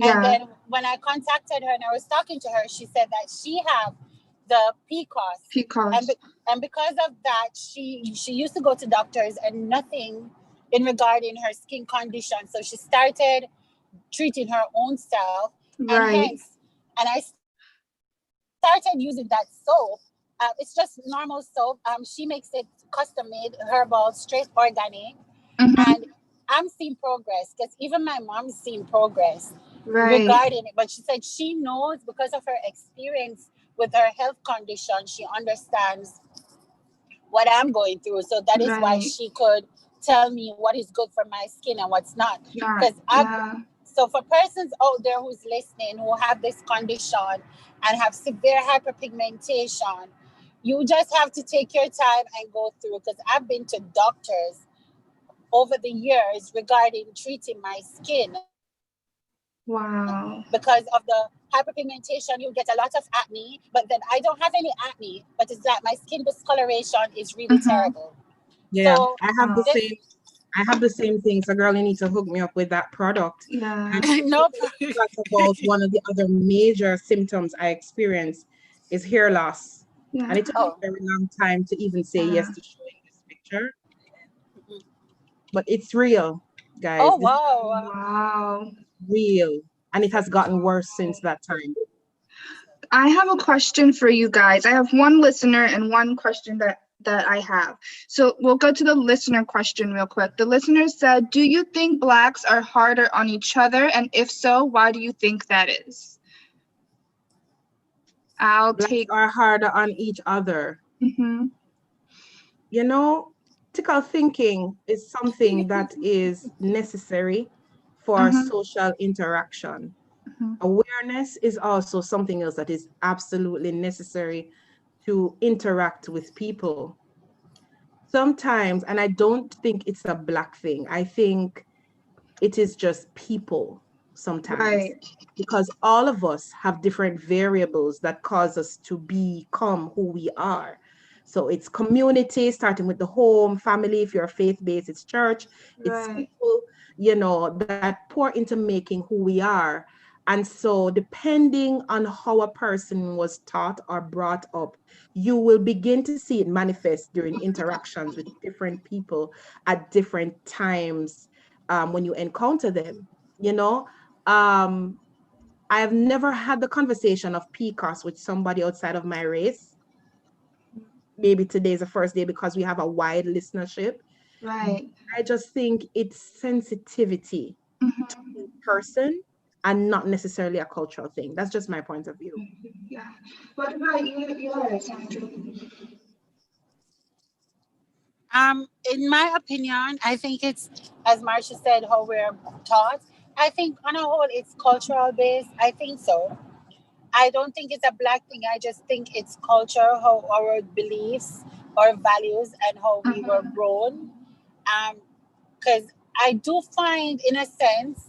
And then when I contacted her and I was talking to her, she said that she have the PCOS. And because of that, she used to go to doctors and nothing in regarding her skin condition. So she started treating her own self. And I started using that soap. It's just normal soap. She makes it custom made, herbal, straight organic. And I'm seeing progress because even my mom's seeing progress regarding it. But she said she knows because of her experience with her health condition, she understands what I'm going through. So that is why she could tell me what is good for my skin and what's not. So for persons out there who's listening who have this condition and have severe hyperpigmentation, you just have to take your time and go through, because I've been to doctors over the years regarding treating my skin. Because of the hyperpigmentation, you get a lot of acne, but then I don't have any acne, but it's like my skin discoloration is really terrible. So I have the same thing. So girl, you need to hook me up with that product. No problem. That's about one of the other major symptoms I experience is hair loss. And it took me a very long time to even say yes to showing this picture. But it's real, guys. Oh, wow. Real. And it has gotten worse since that time. I have a question for you guys. I have one listener and one question that I have. So we'll go to the listener question real quick. The listener said, do you think Blacks are harder on each other? And if so, why do you think that is? Blacks are harder on each other. Critical thinking is something that is necessary for social interaction. Awareness is also something else that is absolutely necessary to interact with people. Sometimes, and I don't think it's a Black thing, I think It is just people sometimes. Right. Because all of us have different variables that cause us to become who we are. So it's community, starting with the home, family. If you're faith-based, it's church, it's Right. school, that pour into making who we are. And so, depending on how a person was taught or brought up, you will begin to see it manifest during interactions with different people at different times when you encounter them. You know, um, I have never had the conversation of PCOS with somebody outside of my race. Maybe today's the first day because we have a wide listenership. Right. I just think it's sensitivity to the person and not necessarily a cultural thing. That's just my point of view. Yeah. What about you, Sandra? In my opinion, I think it's, as Marsha said, how we're taught. I think on a whole, it's cultural based. I think so. I don't think it's a black thing. I just think it's culture, how our beliefs, our values, and how we were grown. Because I do find, in a sense,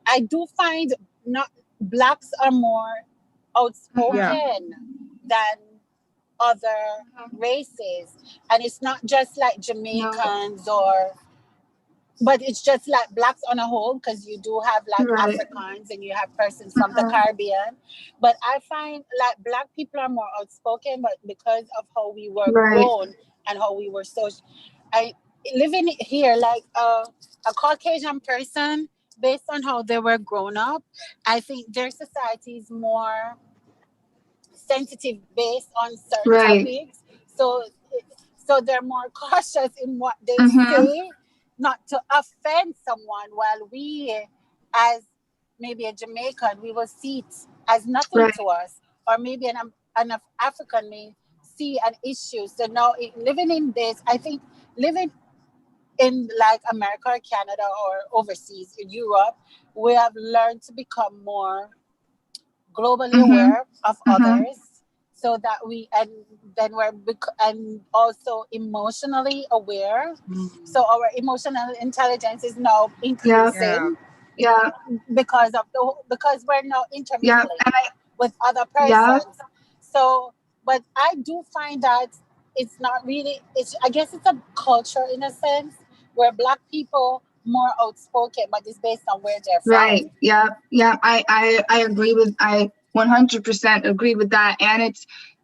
I do find not blacks are more outspoken than other races, and it's not just like Jamaicans but it's just like blacks on a whole, because you do have like Africans and you have persons from the Caribbean. But I find like black people are more outspoken, but because of how we were grown and how we were I living here like a Caucasian person, based on how they were grown up, I think their society is more sensitive based on certain topics. So they're more cautious in what they say, not to offend someone, while we, as maybe a Jamaican, we will see it as nothing to us, or maybe an African may see an issue. So now living in this, I think living in like America or Canada or overseas in Europe, we have learned to become more globally aware of others, so that and also emotionally aware. So our emotional intelligence is now increasing because we're now intermingling with other persons. So, but I do find that it's not really, I guess it's a culture in a sense, where black people more outspoken, but it's based on where they're from. Right. Yeah. Yeah. I agree with, I 100% agree with that. And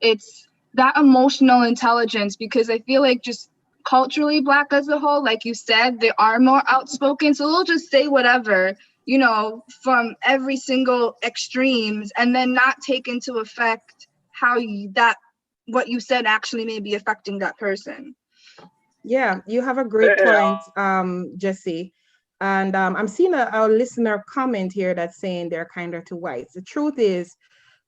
it's that emotional intelligence, because I feel like just culturally black as a whole, like you said, they are more outspoken. So they'll just say whatever, from every single extremes, and then not take into effect how what you said actually may be affecting that person. Yeah, you have a great point, Jesse. And I'm seeing a listener comment here that's saying they're kinder to whites. The truth is,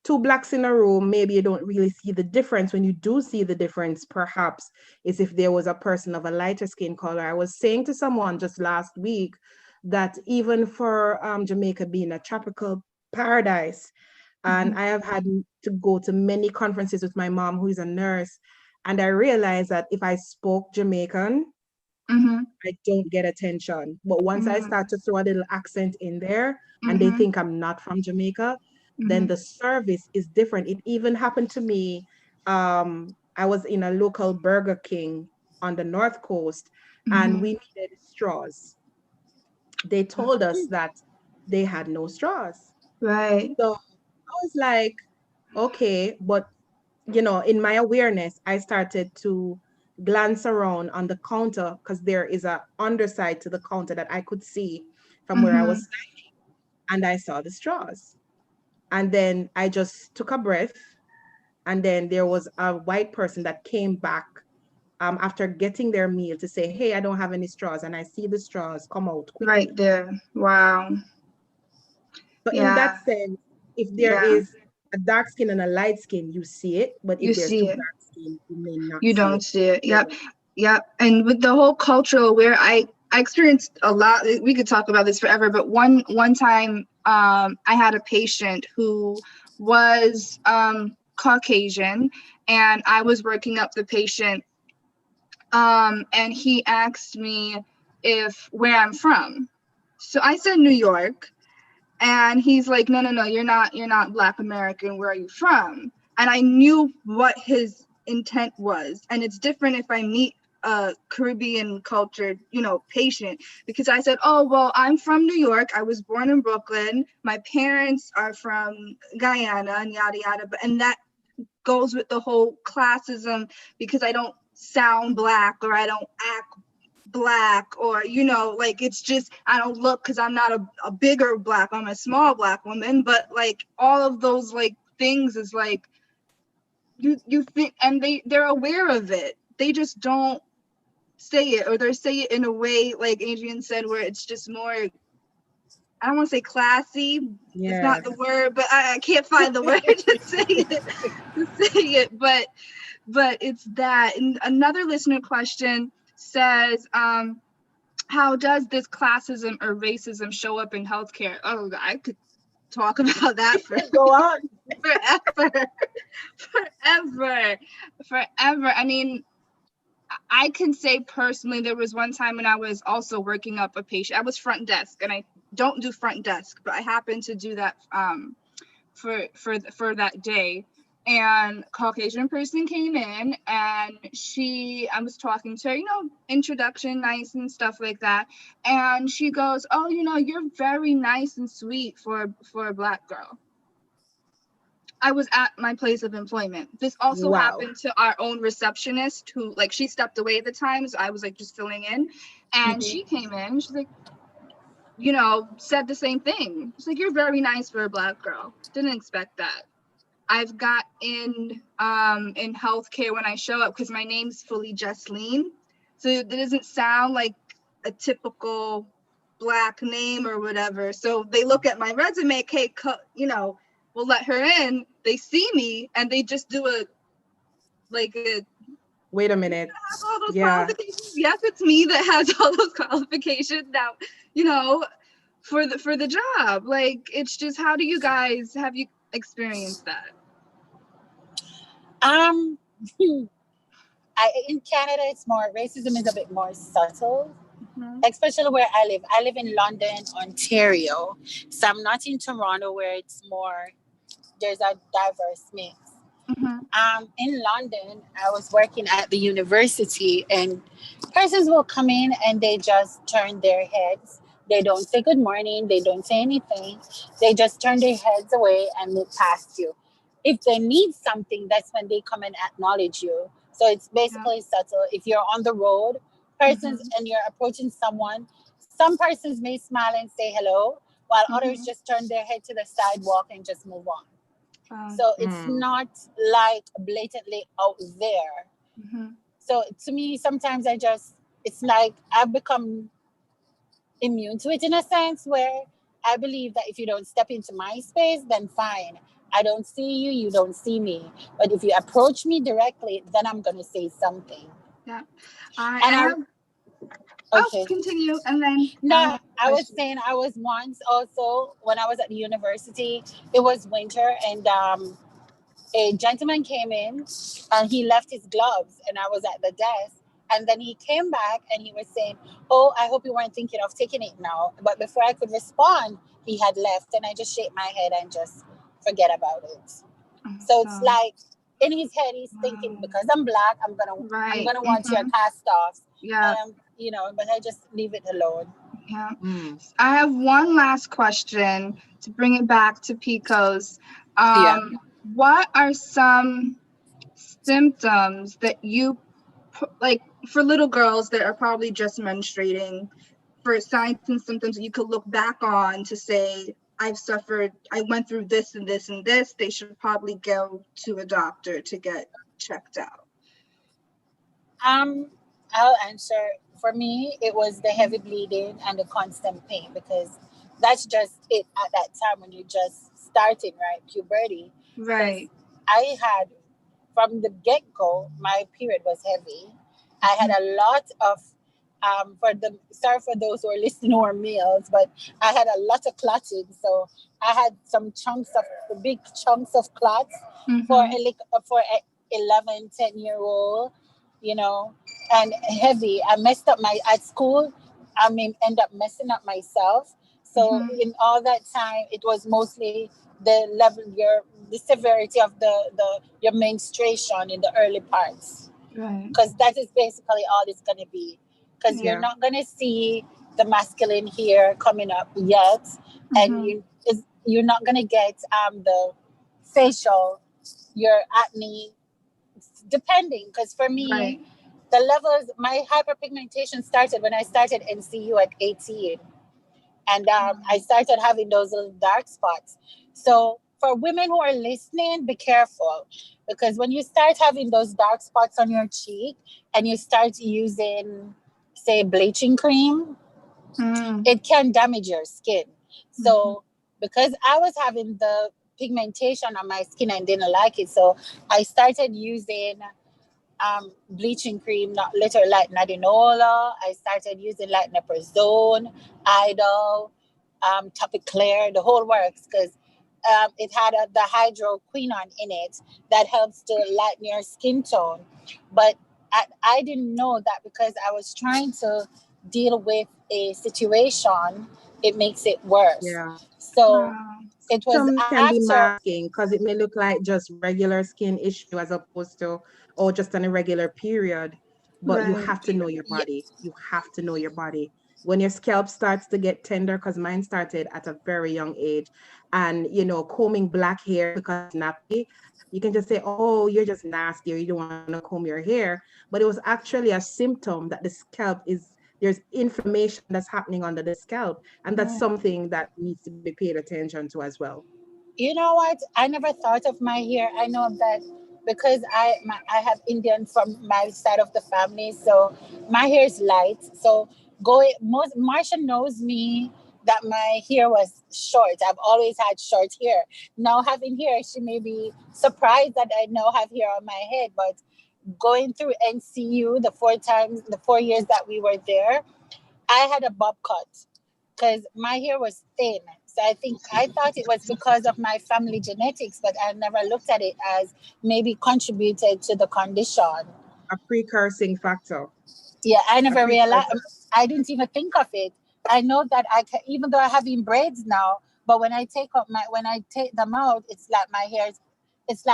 two blacks in a room, maybe you don't really see the difference. When you do see the difference, perhaps, is if there was a person of a lighter skin color. I was saying to someone just last week that even for Jamaica being a tropical paradise, and I have had to go to many conferences with my mom, who is a nurse, and I realized that if I spoke Jamaican, I don't get attention. But once I start to throw a little accent in there and they think I'm not from Jamaica, then the service is different. It even happened to me. I was in a local Burger King on the North Coast and we needed straws. They told us that they had no straws. Right. So I was like, okay, but in my awareness, I started to glance around on the counter, because there is a underside to the counter that I could see from where I was standing, and I saw the straws. And then I just took a breath, and then there was a white person that came back after getting their meal to say, hey, I don't have any straws, and I see the straws come out quickly. Right there. Wow. So in that sense, if there is a dark skin and a light skin, you see it. But if there's two dark skin, you may not see it. You don't see it. Yep. Yep. And with the whole cultural where I experienced a lot, we could talk about this forever, but one time I had a patient who was Caucasian, and I was working up the patient, and he asked me where I'm from. So I said New York, and he's like, no, you're not Black American. Where are you from? And I knew what his intent was. And it's different if I meet a Caribbean cultured, patient, because I said, oh, well, I'm from New York. I was born in Brooklyn. My parents are from Guyana and yada, yada. And that goes with the whole classism, because I don't sound Black or I don't act Black, or like, it's just I don't look, because I'm not a bigger Black, I'm a small Black woman, but like all of those like things is like you think, and they're aware of it, they just don't say it, or they say it in a way, like Adrian said, where it's just more, I don't want to say classy. Yeah. It's not the word, but I can't find the word to say it. But it's that. And another listener question says, how does this classism or racism show up in healthcare? Oh, I could talk about that for go on forever. I mean, I can say personally, there was one time when I was also working up a patient. I was front desk, and I don't do front desk, but I happened to do that for that day. And Caucasian person came in, and I was talking to her, introduction, nice and stuff like that. And she goes, oh, you're very nice and sweet for a Black girl. I was at my place of employment. This also happened to our own receptionist, who, like, she stepped away at the time, so I was like just filling in. And she came in, she's like, said the same thing. She's like, you're very nice for a Black girl. Didn't expect that. I've got in healthcare when I show up, because my name's fully Jesseline, so it doesn't sound like a typical Black name or whatever. So they look at my resume, okay, we'll let her in. They see me, and they just do wait a minute. All those qualifications. Yes, it's me that has all those qualifications now. For the job. Like, it's just, how do you guys have you experienced that? In Canada, it's more, racism is a bit more subtle, especially where I live. I live in London, Ontario. So I'm not in Toronto, where it's more, there's a diverse mix. In London, I was working at the university, and persons will come in and they just turn their heads. They don't say good morning. They don't say anything. They just turn their heads away and move past you. If they need something, that's when they come and acknowledge you. So it's basically subtle. If you're on the road, persons, and you're approaching someone, some persons may smile and say hello, while others just turn their head to the sidewalk and just move on. So it's not like blatantly out there. So to me, sometimes it's like I've become immune to it, in a sense, where I believe that if you don't step into my space, then fine. I don't see you, you don't see me. But if you approach me directly, then I'm going to say something. Yeah. Okay. Continue. And then. No, I was saying, I was once also, when I was at the university, it was winter, and a gentleman came in and he left his gloves, and I was at the desk. And then he came back and he was saying, oh, I hope you weren't thinking of taking it now. But before I could respond, he had left, and I just shake my head and just forget about it. So it's like, in his head, he's thinking, because I'm Black, I'm gonna want your cast offs. Yeah. But I just leave it alone. Yeah. I have one last question to bring it back to PCOS. What are some symptoms that you, like, for little girls that are probably just menstruating, for signs and symptoms that you could look back on to say, I went through this and this and this, they should probably go to a doctor to get checked out? I'll answer. For me, it was the heavy bleeding and the constant pain, because that's just it at that time when you're just starting, right? Puberty. Right. I had, from the get-go, my period was heavy. I had a lot of, sorry for those who are listening who are males, but I had a lot of clotting. So I had some big chunks of clots for a 11, 10-year-old, and heavy. I messed up at school. I mean, end up messing up myself. So in all that time, it was mostly the level, the severity of your menstruation in the early parts. Right. Because that is basically all it's going to be. Because you're not going to see the masculine hair coming up yet, and you're not going to get the facial, your acne, depending. Because for me, the levels, my hyperpigmentation started when I started NCU at 18. And I started having those little dark spots. So for women who are listening, be careful, because when you start having those dark spots on your cheek and you start using, say, bleaching cream, it can damage your skin. So because I was having the pigmentation on my skin and didn't like it, so I started using bleaching cream, not litter like Nadinola. I started using like Neprozone, Idol, Topic Clear, the whole works, because it had the hydroquinone in it that helps to lighten your skin tone. But I didn't know that because I was trying to deal with a situation, it makes it worse. Yeah. So it was Some can be after. masking because it may look like just regular skin issue as opposed to, or just an irregular period. But you have to know your body. You have to know your body. When your scalp starts to get tender, because mine started at a very young age, and combing black hair because it's nappy, you can just say, oh, you're just nasty, or you don't want to comb your hair. But it was actually a symptom that the scalp there's inflammation that's happening under the scalp. And that's something that needs to be paid attention to as well. You know what? I never thought of my hair. I know that because I have Indian from my side of the family, so my hair is light. So Marsha knows me that my hair was short. I've always had short hair. Now having hair, she may be surprised that I now have hair on my head. But going through NCU the 4 years that we were there, I had a bob cut because my hair was thin. So I thought it was because of my family genetics, but I never looked at it as maybe contributed to the condition. A precursing factor. Yeah, I never realized. I didn't even think of it. I know that even though I have in braids now, but when I take them out, it's like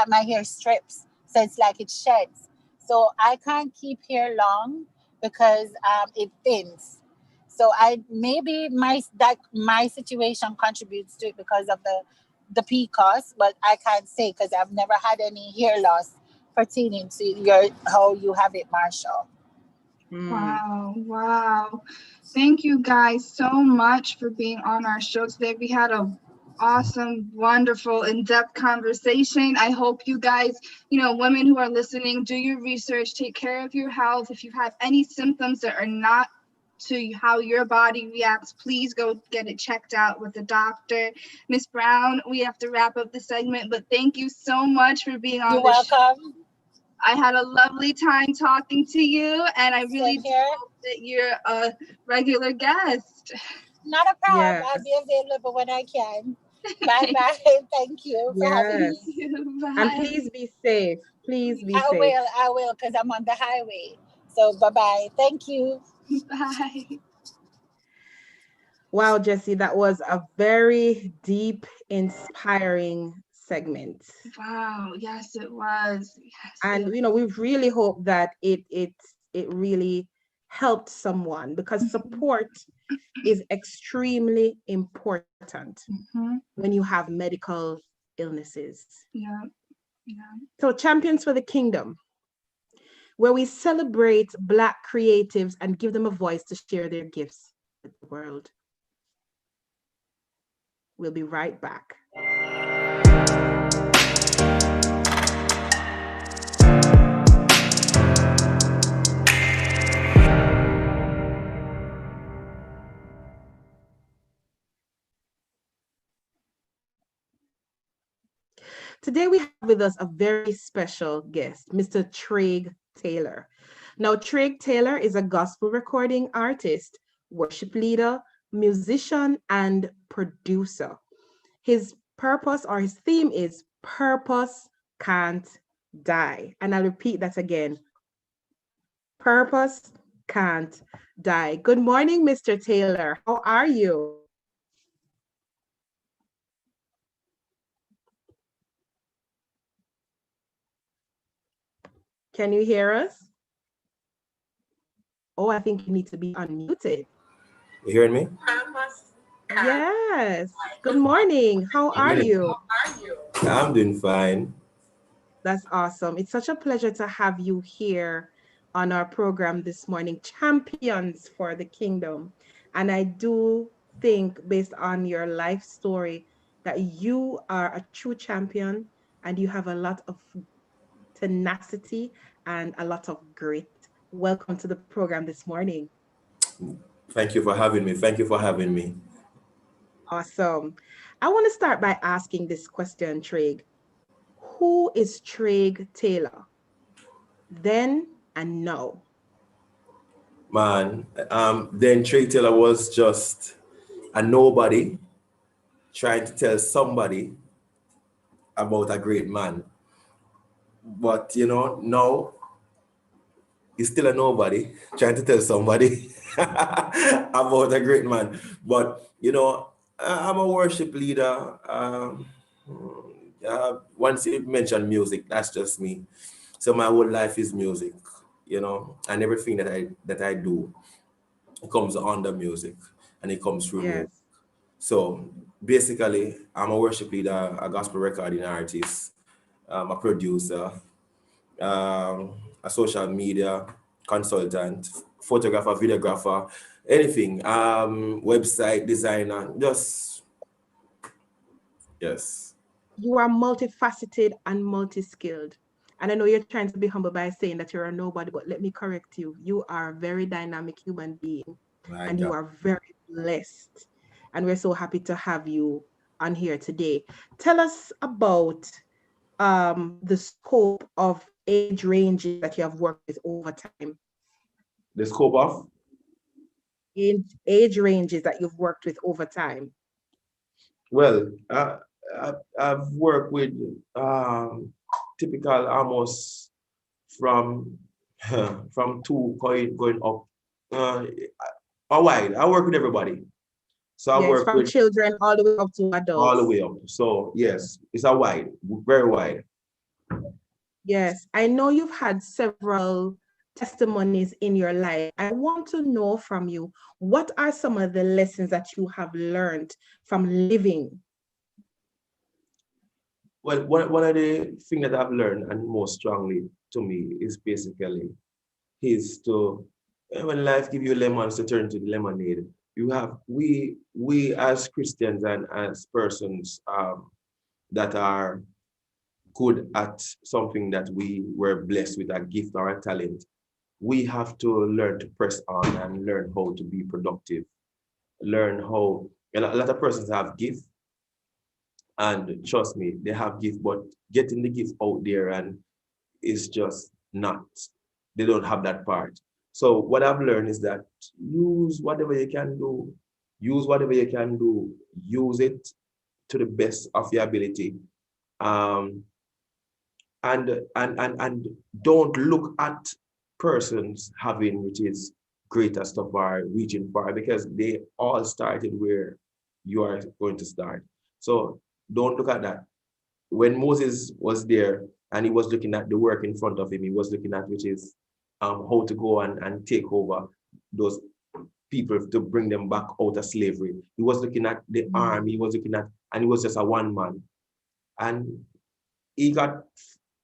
my hair strips. So it's like it sheds. So I can't keep hair long because it thins. So maybe my situation contributes to it because of the PCOS, but I can't say because I've never had any hair loss pertaining to how you have it, Marshall. Wow. Thank you guys so much for being on our show today. We had a awesome, wonderful, in-depth conversation. I hope you guys, women who are listening, do your research, take care of your health. If you have any symptoms that are not to how your body reacts, please go get it checked out with the doctor. Miss Brown, we have to wrap up the segment, but thank you so much for being on the show. You're welcome. I had a lovely time talking to you, and I really do hope that you're a regular guest. Not a problem. Yes. I'll be available when I can. Bye-bye. Thank you for having me. Bye. And please be safe. Please be safe. I will, because I'm on the highway. So bye-bye. Thank you. Bye. Wow, Jesse, that was a very deep, inspiring segment. Wow, yes, it was. Yes, and we really hope that it really helped someone, because support is extremely important when you have medical illnesses. Yeah. So Champions for the Kingdom, where we celebrate Black creatives and give them a voice to share their gifts with the world. We'll be right back. Today we have with us a very special guest, Mr. Trig Taylor. Now, Trig Taylor is a gospel recording artist, worship leader, musician, and producer. His purpose, or his theme, is Purpose Can't Die. And I'll repeat that again. Purpose can't die. Good morning, Mr. Taylor. How are you? Can you hear us? Oh, I think you need to be unmuted. You hearing me? Yes. Good morning. How are you? I'm doing fine. That's awesome. It's such a pleasure to have you here on our program this morning, Champions for the Kingdom. And I do think, based on your life story, that you are a true champion and you have a lot of tenacity and a lot of grit. Welcome to the program this morning. Thank you for having me. Thank you for having me. Awesome. I want to start by asking this question, Trig. Who is Trig Taylor? Then and now. Man, then Trey Taylor was just a nobody trying to tell somebody about a great man. But now he's still a nobody trying to tell somebody about a great man. But I'm a worship leader. Once you mention music, that's just me. So my whole life is music, and everything that I do comes under music and it comes through music. So basically, I'm a worship leader, a gospel recording artist, a producer, a social media consultant, photographer, videographer, anything, website designer, yes. You are multifaceted and multi-skilled. And I know you're trying to be humble by saying that you're a nobody, but let me correct you. You are a very dynamic human being and you are very blessed. And we're so happy to have you on here today. Tell us about the scope of age ranges that you have worked with over time. The scope of? Age ranges that you've worked with over time. Well, I've worked with typical almost from two going up a while. I work with everybody. So I work from with children all the way up to adults. All the way up. So yes, it's a wide, very wide. Yes, I know you've had several testimonies in your life. I want to know from you, what are some of the lessons that you have learned from living? Well, one of the things that I've learned and most strongly to me is basically is to, when life gives you lemons, to turn to the lemonade. You have, we as Christians and as persons that are good at something that we were blessed with, a gift or a talent, we have to learn to press on and learn how to be productive. Learn how, a lot of persons have gift, and trust me, they have gift, but getting the gift out there and is just not, they don't have that part. So what I've learned is that use whatever you can do, use it to the best of your ability. And don't look at persons having which is greater stuff or reaching far, because they all started where you are going to start. So don't look at that. When Moses was there and he was looking at the work in front of him, he was looking at which is how to go and take over those people to bring them back out of slavery. He was looking at the army, he was looking at, and he was just a one man. And he got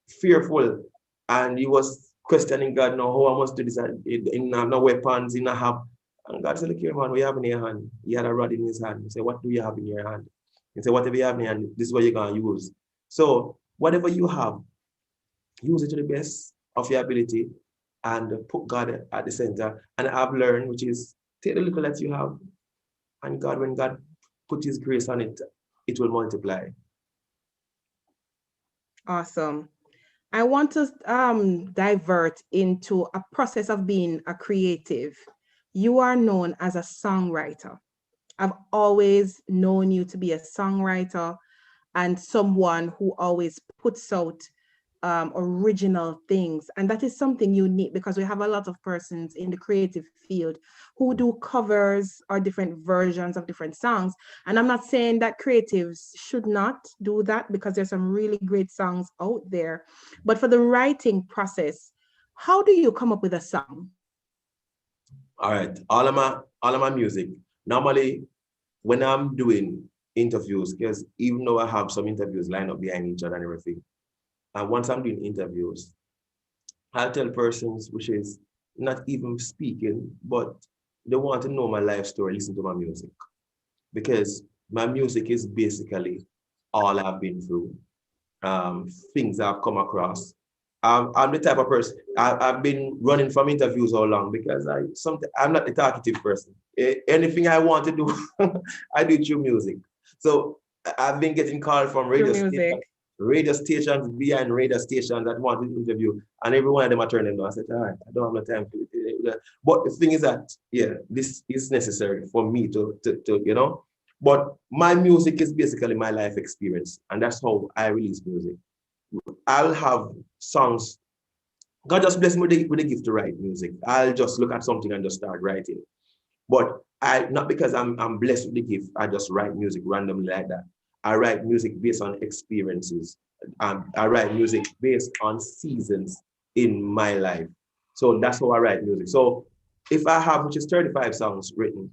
fearful and he was questioning God, no, how I must do this, in no weapons, in a have. And God said, look here, man, what you have in your hand? He had a rod in his hand. He said, what do you have in your hand? He said, whatever you have in your hand, this is what you're going to use. So whatever you have, use it to the best of your ability and put God at the center. And I've learned, which is take the little that you have, and God, when God put his grace on it, it will multiply. Awesome. I want to divert into a process of being a creative. You are known as a songwriter. I've always known you to be a songwriter and someone who always puts out original things. And that is something unique because we have a lot of persons in the creative field who do covers or different versions of different songs. And I'm not saying that creatives should not do that because there's some really great songs out there. But for the writing process, how do you come up with a song? All right, all of my music. Normally, when I'm doing interviews, because even though I have some interviews lined up behind each other and everything, and once I'm doing interviews, I'll tell persons which is not even speaking, but they want to know my life story, listen to my music. Because my music is basically all I've been through, things I've come across. I'm the type of person, I've been running from interviews all along because I'm not the talkative person. Anything I want to do, I do through music. So I've been getting called from radio stations behind radio stations that want to interview, and every one of them are turning down. I said, all right, I don't have the time for it. But the thing is that, yeah, this is necessary for me to but my music is basically my life experience, and that's how I release music. I'll have songs. God just bless me with the gift to write music. I'll just look at something and just start writing. But not because I'm blessed with the gift, I just write music randomly like that. I write music based on experiences. I write music based on seasons in my life. So that's how I write music. So if I have, which is 35 songs written,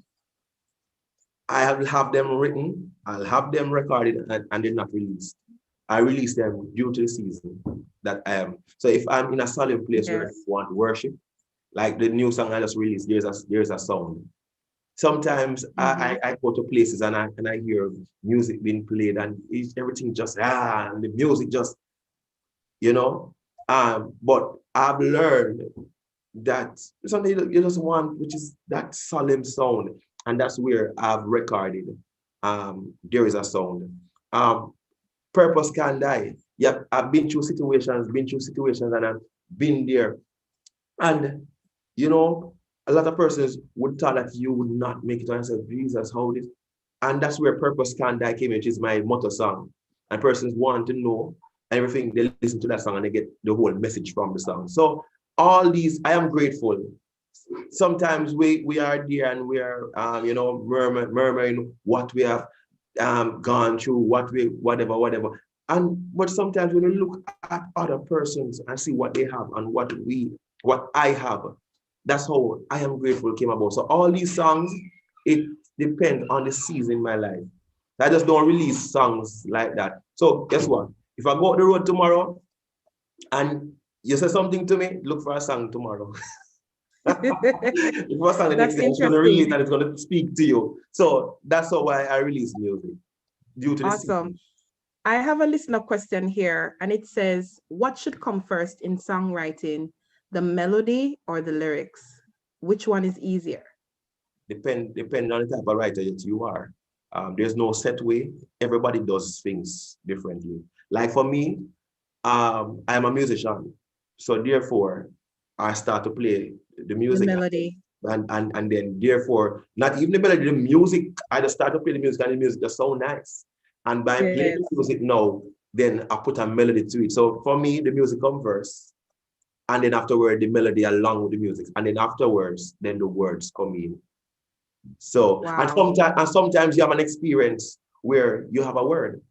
I will have them written, I'll have them recorded, and they're not released. I release them due to the season that I am. So if I'm in a solemn place where I want worship, like the new song I just released, there's a sound. Sometimes I go to places and I hear music being played and everything just and the music just, but I've learned that something you just want, which is that solemn sound, and that's where I've recorded. There is a sound. Purpose can't die. Yep, I've been through situations, and I've been there. And, a lot of persons would thought that you would not make it. And I said, Jesus, how this? And that's where Purpose Can't Die came in, which is my motto song. And persons want to know everything. They listen to that song and they get the whole message from the song. So all these, I am grateful. Sometimes we are there and we are, murmuring what we have gone through, whatever. But sometimes when you look at other persons and see what they have and what I have, that's how I Am Grateful came about. So all these songs, it depends on the season in my life. I just don't release songs like that. So guess what? If I go out the road tomorrow and you say something to me, look for a song tomorrow. If a song the next day, it's going to release and it's going to speak to you. So that's how I release music. Due to awesome. I have a listener question here, and it says, what should come first in songwriting, the melody or the lyrics? Which one is easier? Depending on the type of writer that you are. There's no set way. Everybody does things differently. Like for me, I'm a musician. So therefore, I start to play the music. The melody. And then therefore, not even the melody, the music, I just start to play the music and the music just so nice. And by playing the music now, then I put a melody to it. So for me, the music comes first. And then afterward, the melody along with the music. And then afterwards, then the words come in. So, wow. and sometimes you have an experience where you have a word.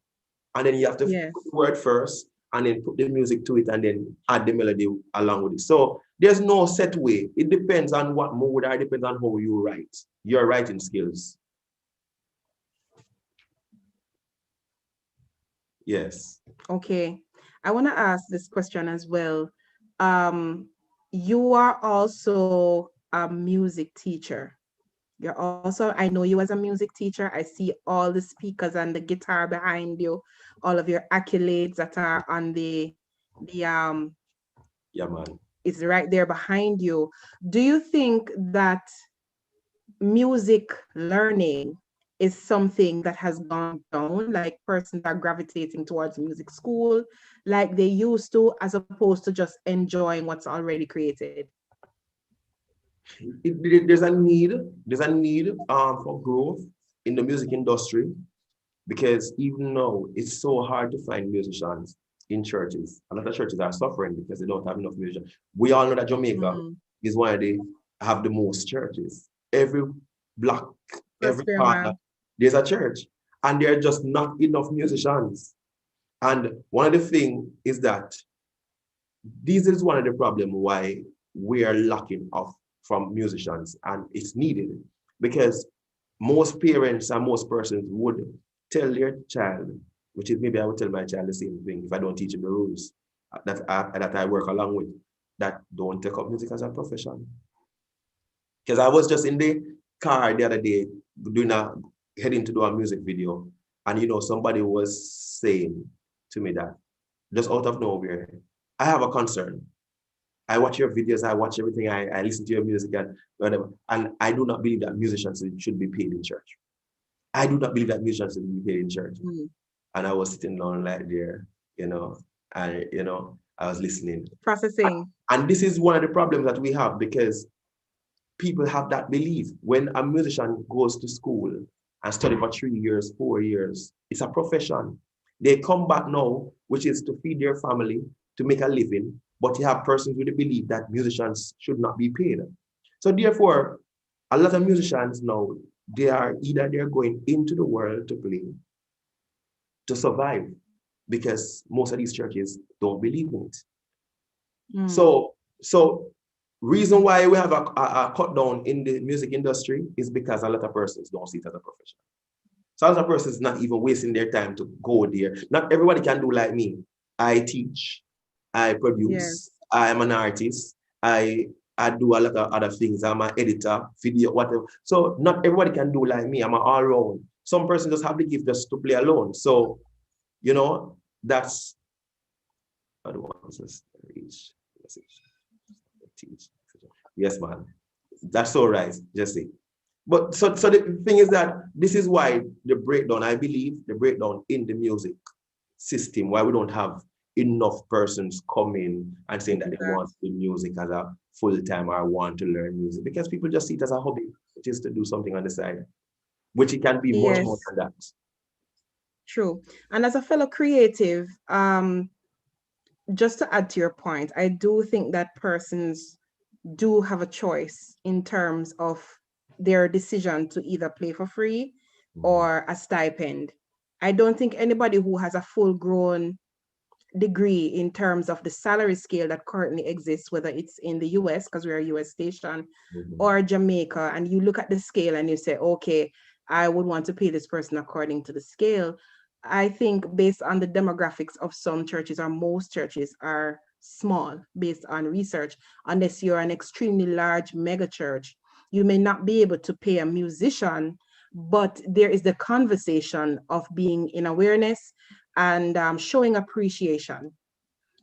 And then you have to put the word first and then put the music to it and then add the melody along with it. So there's no set way. It depends on what mood or it depends on how you write, your writing skills. Yes. Okay. I want to ask this question as well. You are also a music teacher. You're also, I know you as a music teacher. I see all the speakers and the guitar behind you, all of your accolades that are on the yeah, man. It's right there behind you. Do you think that music learning is something that has gone down, like persons are gravitating towards music school like they used to, as opposed to just enjoying what's already created? There's a need for growth in the music industry, because even now it's so hard to find musicians. in churches. A lot of churches are suffering because they don't have enough musicians. We all know that Jamaica is one of the have the most churches. Every block, every corner, there's a church, and there are just not enough musicians. And one of the things is that this is one of the problems why we are lacking of from musicians, and it's needed because most parents and most persons would tell their child, which is maybe I would tell my child the same thing if I don't teach him the rules that I work along with, that don't take up music as a profession. Because I was just in the car the other day heading to do a music video, and somebody was saying to me that just out of nowhere, I have a concern. I watch your videos, I watch everything, I listen to your music and whatever, and I do not believe that musicians should be paid in church. I do not believe that musicians should be paid in church. And I was sitting down like there, I was listening. Processing. And this is one of the problems that we have because people have that belief. When a musician goes to school and study for 3 years, 4 years, it's a profession. They come back now, which is to feed their family, to make a living, but you have persons with the belief that musicians should not be paid. So therefore, a lot of musicians now, they're going into the world to play, to survive, because most of these churches don't believe in it. So reason why we have a cut down in the music industry is because a lot of persons don't see it as a profession. So a lot of persons not even wasting their time to go there. Not everybody can do like me. I teach, I produce, I am an artist, I do a lot of other things. I'm an editor, video, whatever. So not everybody can do like me. I'm an all-round. Some person just have the gift just to play alone. So, that's I don't want to reach message. Teach. Yes, man. That's all right, Jesse. But so the thing is that this is why the breakdown, I believe, the breakdown in the music system, why we don't have enough persons coming and saying that they want to do music as a full-time or want to learn music, because people just see it as a hobby, which is to do something on the side, which it can be much more than that. True. And as a fellow creative, just to add to your point, I do think that persons do have a choice in terms of their decision to either play for free or a stipend. I don't think anybody who has a full-grown degree in terms of the salary scale that currently exists, whether it's in the US, because we're a US station, or Jamaica, and you look at the scale and you say, okay, I would want to pay this person according to the scale. I think based on the demographics of some churches, or most churches are small based on research. Unless you're an extremely large mega church, you may not be able to pay a musician, but there is the conversation of being in awareness and showing appreciation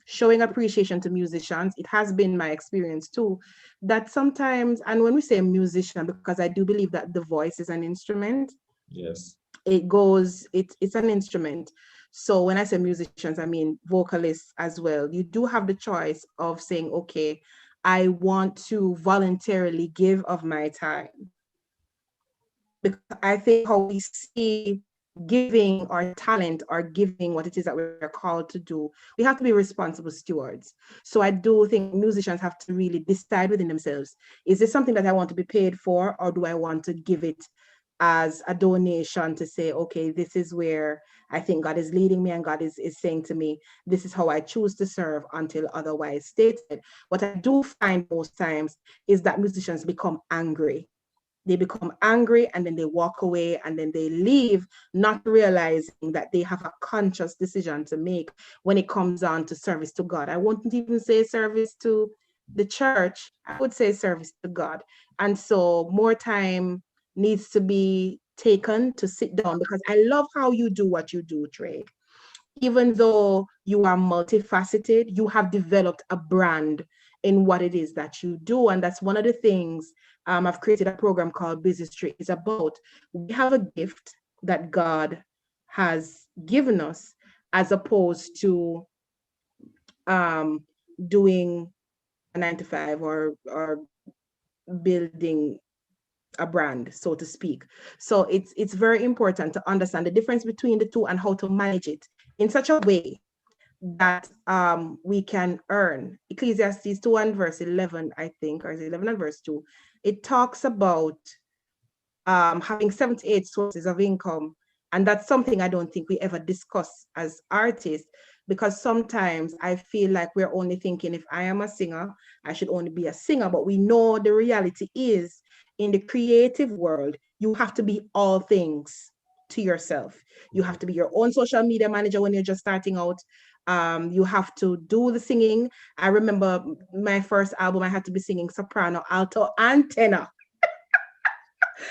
to musicians. It has been my experience too, that sometimes, and when we say musician, because I do believe that the voice is an instrument. Yes. It's an instrument. So when I say musicians, I mean vocalists as well. You do have the choice of saying, okay, I want to voluntarily give of my time. Because I think how we see giving our talent or giving what it is that we're called to do, we have to be responsible stewards. So I do think musicians have to really decide within themselves, is this something that I want to be paid for, or do I want to give it as a donation to say, okay, this is where I think God is leading me, and God is saying to me, this is how I choose to serve until otherwise stated. What I do find most times is that musicians become angry. They become angry and then they walk away and then they leave, not realizing that they have a conscious decision to make when it comes on to service to God. I wouldn't even say service to the church. I would say service to God. And so more time needs to be taken to sit down, because I love how you do what you do, Trey. Even though you are multifaceted, you have developed a brand in what it is that you do. And that's one of the things I've created a program called Busy Street. It's about, we have a gift that God has given us, as opposed to doing a 9 to 5 or building a brand, so to speak. So it's very important to understand the difference between the two and how to manage it in such a way that we can earn. Ecclesiastes 2 and verse 11, I think, or is it 11 and verse 2, it talks about having 78 sources of income. And that's something I don't think we ever discuss as artists, because sometimes I feel like we're only thinking, if I am a singer, I should only be a singer. But we know the reality is, in the creative world, you have to be all things to yourself. You have to be your own social media manager when you're just starting out. You have to do the singing. I remember my first album, I had to be singing soprano, alto, and tenor.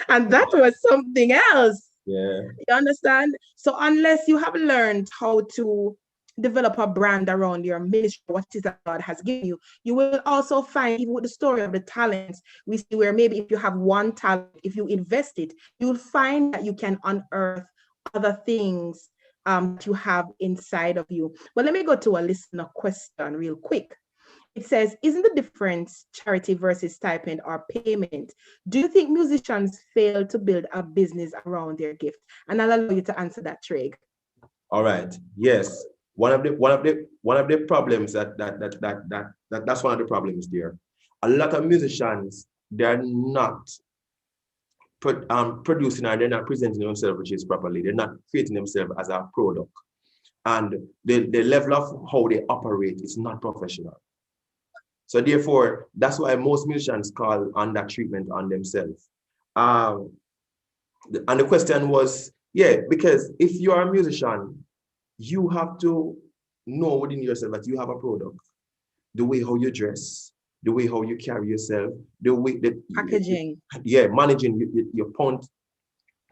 And that was something else. Yeah. You understand? So unless you have learned how to develop a brand around your ministry, what it is that God has given you, you will also find, even with the story of the talents, we see where maybe if you have one talent, if you invest it, you'll find that you can unearth other things that you have inside of you. But let me go to a listener question real quick. It says, isn't the difference charity versus stipend or payment? Do you think musicians fail to build a business around their gift? And I'll allow you to answer that, Treg. All right. Yes. One of the problems that's one of the problems there. A lot of musicians, they're not producing, or they're not presenting themselves which is properly. They're not creating themselves as a product. And the level of how they operate is not professional. So therefore, that's why most musicians call on that treatment on themselves. And the question was, yeah, because if you are a musician, you have to know within yourself that you have a product. The way how you dress, the way how you carry yourself, the way that packaging, managing your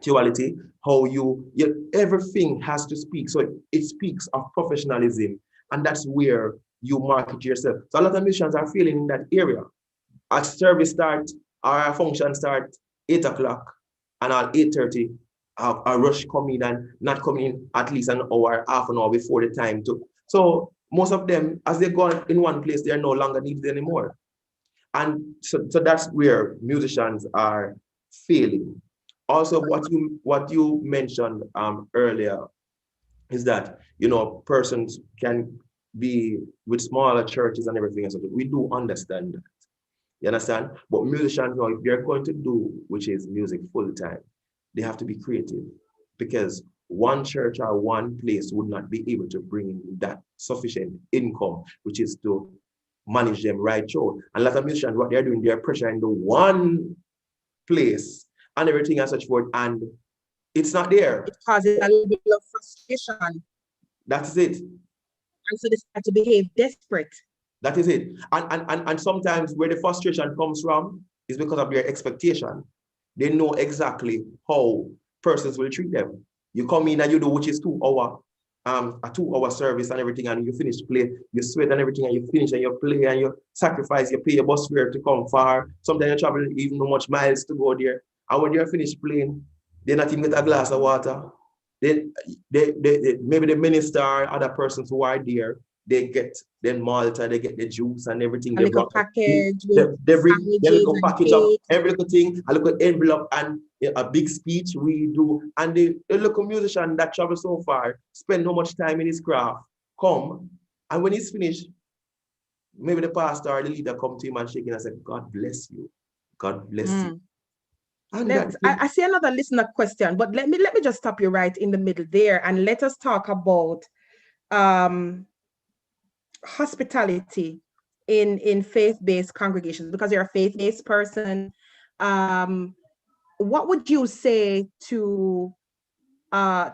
punctuality, how everything has to speak. So it speaks of professionalism, and that's where you market yourself. So a lot of musicians are feeling in that area. A service start or a function start 8 o'clock, and at 8:30, a rush come in and not come in at least an hour, half an hour before the time to. So most of them, as they go in one place, they are no longer needed anymore. And so that's where musicians are failing. Also, what you mentioned earlier is that, persons can be with smaller churches and everything else. We do understand that. You understand? But musicians, if they're going to do, which is music full time, they have to be creative, because one church or one place would not be able to bring in that sufficient income, which is to manage them right through. And a lot of musicians, what they're doing, they're pressuring the one place and everything and such forth, and it's not there. It causes a little bit of frustration. That is it. And so they start to behave desperate. That is it. And sometimes where the frustration comes from is because of their expectation. They know exactly how persons will treat them. You come in and you do, which is 2 hour, a 2 hour service and everything, and you finish play, you sweat and everything, and you finish and you play and you sacrifice, you pay your bus fare to come far. Sometimes you travel even no much miles to go there. And when you're finished playing, they're not even get a glass of water. They maybe the minister or other persons who are there, they get then Malta, they get the juice and everything. A little package. They bring their little package of every little thing, a little envelope and a big speech we do. And the local musician that travels so far, spend no much time in his craft, come, and when he's finished, maybe the pastor or the leader come to him and shake him and say, God bless you. God bless you. I see another listener question, but let me just stop you right in the middle there, and let us talk about hospitality in faith-based congregations, because you're a faith-based person. What would you say to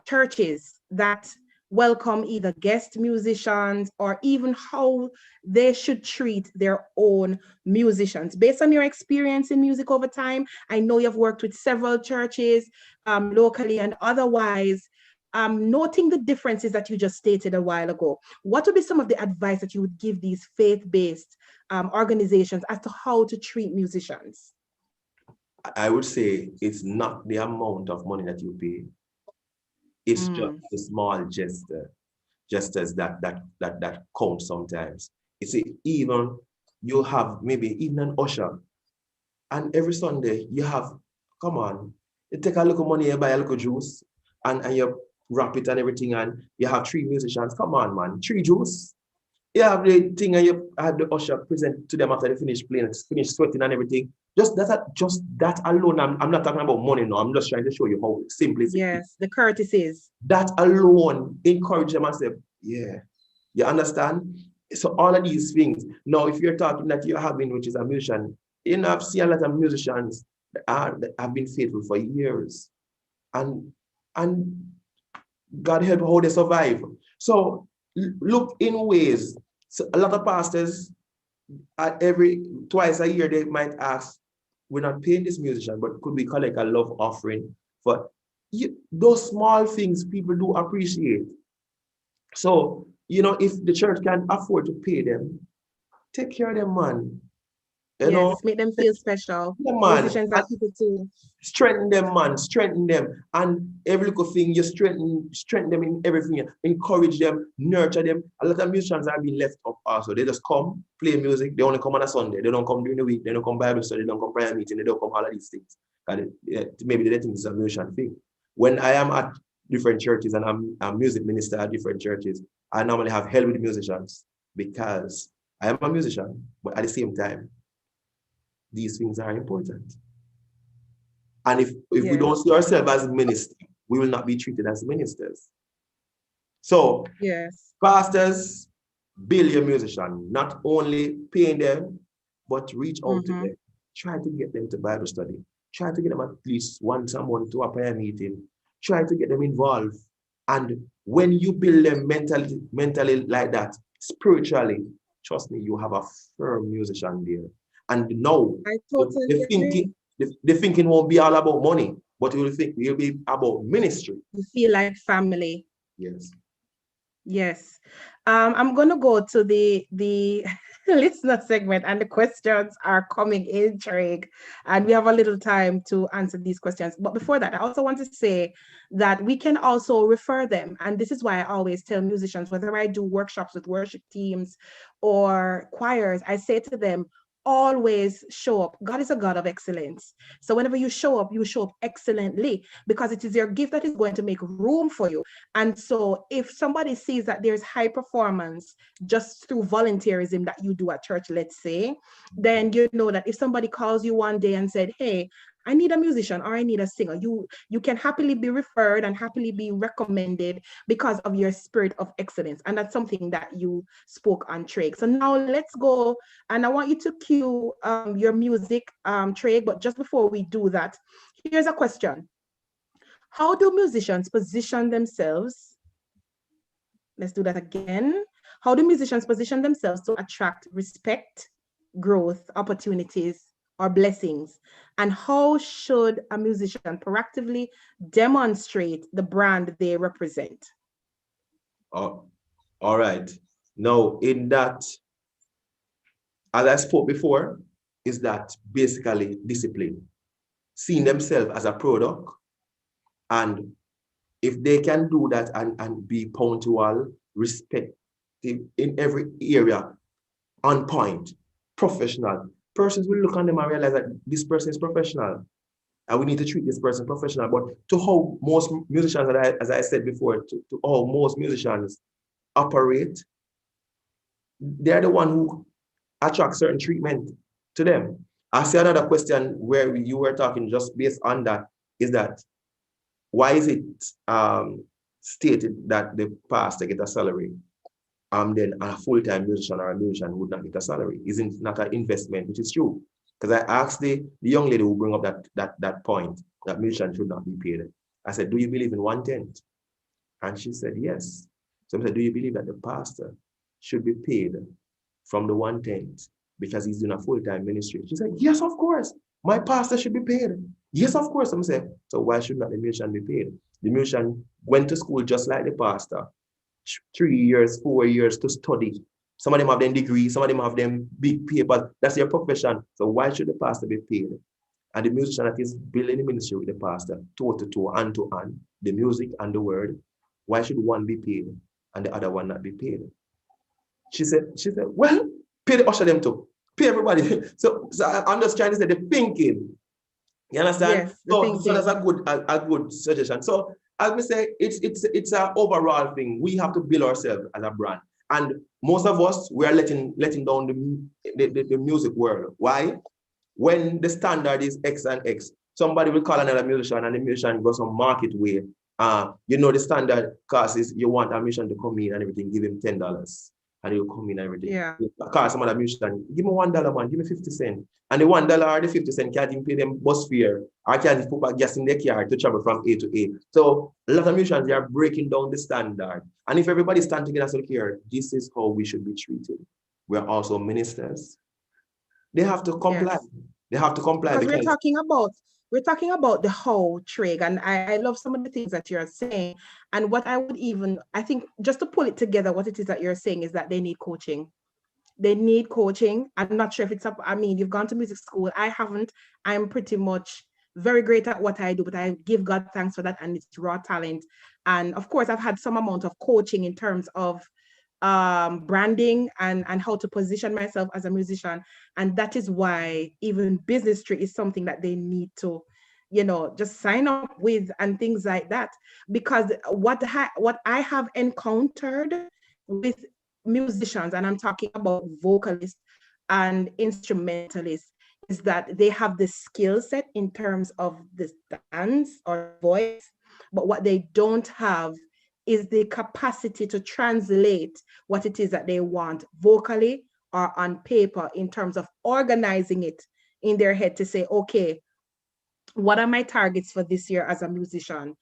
churches that welcome either guest musicians, or even how they should treat their own musicians? Based on your experience in music over time, I know you've worked with several churches locally and otherwise. Noting the differences that you just stated a while ago, what would be some of the advice that you would give these faith-based organizations as to how to treat musicians? I would say it's not the amount of money that you pay. It's just the small gestures that count sometimes. You see, even you have maybe even an usher, and every Sunday you have, come on, you take a little money, you buy a little juice, and you wrap it and everything, and you have 3 musicians. Come on, man, 3 juice. You have the thing, and you have the usher present to them after they finish playing, finish sweating and everything. Just that alone. I'm not talking about money now. I'm just trying to show you how simple it is. Yes, the courtesies. That alone encourage them and say, yeah, you understand? So all of these things. Now, if you're talking that you're having, which is a musician, you know, I've seen a lot of musicians that have been faithful for years. And God help how they survive. So look in ways. So a lot of pastors twice a year they might ask, we're not paying this musician, but could we collect a love offering? But those small things people do appreciate. So, you know, if the church can afford to pay them, take care of them, man. You know, make them feel special. Yeah, man. Musicians are people too. Strengthen them, man. Strengthen them. And every little thing, you strengthen them in everything. Encourage them, nurture them. A lot of musicians have been left up also. They just come, play music. They only come on a Sunday. They don't come during the week. They don't come Bible study. They don't come prayer meeting. They don't come all of these things. And maybe they think it's a musician thing. When I am at different churches and I'm a music minister at different churches, I normally have hell with musicians because I am a musician, but at the same time, these things are important. And if we don't see ourselves as ministers, we will not be treated as ministers. So, pastors, build your musician, not only paying them, but reach out to them. Try to get them to Bible study. Try to get them at least someone to a prayer meeting. Try to get them involved. And when you build them mentally like that, spiritually, trust me, you have a firm musician there. And no, the thinking won't be all about money, but you'll be about ministry. You feel like family. Yes. Yes. I'm going to go to the listener segment, and the questions are coming in, Craig, and we have a little time to answer these questions. But before that, I also want to say that we can also refer them. And this is why I always tell musicians, whether I do workshops with worship teams or choirs, I say to them, always show up. God is a God of excellence. So whenever you show up excellently, because it is your gift that is going to make room for you. And so if somebody sees that there's high performance just through volunteerism that you do at church, let's say, then you know that if somebody calls you one day and said, hey, I need a musician or I need a singer, you can happily be referred and happily be recommended because of your spirit of excellence. And that's something that you spoke on, Trey. So now let's go, and I want you to cue your music, Trey, but just before we do that, here's a question. How do musicians position themselves? Let's do that again. How do musicians position themselves to attract respect, growth, opportunities, or blessings? And how should a musician proactively demonstrate the brand they represent? Oh, all right. Now, in that, as I spoke before, is that basically discipline, seeing themselves as a product. And if they can do that and be punctual, respectful in every area, on point, professional, persons will look on them and realize that this person is professional and we need to treat this person professional. But to how most musicians, as I said before, to how most musicians operate, they're the one who attract certain treatment to them. I see another question where you were talking just based on that, is that why is it stated that the pastor get a salary? Then a full-time musician or a musician would not get a salary? Isn't it not an investment? Which is true. Because I asked the young lady who bring up that point, that musician should not be paid. I said, do you believe in 1/10? And she said, yes. So I said, do you believe that the pastor should be paid from the 1/10 because he's doing a full-time ministry? She said, yes, of course. My pastor should be paid. Yes, of course. I'm saying, so why should not the musician be paid? The musician went to school just like the pastor. 3 years, 4 years to study. Some of them have them degree, some of them have them big papers. That's their profession. So why should the pastor be paid? And the musician that is building the ministry with the pastor, toe to toe, hand to hand, the music and the word, why should one be paid and the other one not be paid? She said, well, pay the usher them too. Pay everybody. So I'm just trying to say the thinking You understand? Yes, the So thinking. that's a good suggestion. So as we say, it's an overall thing. We have to build ourselves as a brand. And most of us, we are letting down the music world. Why? When the standard is X and X, somebody will call another musician and the musician goes some market way. The standard cost is you want a musician to come in and everything, give him $10 and he'll come in and everything. Yeah. You call some other musician, give me $1, man, give me 50 cents. And the $1 or the 50 cents can't even pay them bus fare or can't even put back gas in their car to travel from A to A. So a lot of musicians, they are breaking down the standard. And if everybody stand together as a care, this is how we should be treated. We're also ministers. They have to comply. Yes. They have to comply Because we're talking about the whole Trig, and I love some of the things that you're saying. And what I think just to pull it together, what it is that you're saying is that they need coaching. They need coaching. I'm not sure if it's up. I mean, you've gone to music school. I haven't. I'm pretty much very great at what I do, but I give God thanks for that, and it's raw talent. And of course, I've had some amount of coaching in terms of branding and how to position myself as a musician. And that is why even Business Tree is something that they need to, just sign up with and things like that. Because what I have encountered with musicians, and I'm talking about vocalists and instrumentalists, is that they have the skill set in terms of the dance or voice, but what they don't have is the capacity to translate what it is that they want vocally or on paper in terms of organizing it in their head to say, okay, what are my targets for this year as a musician?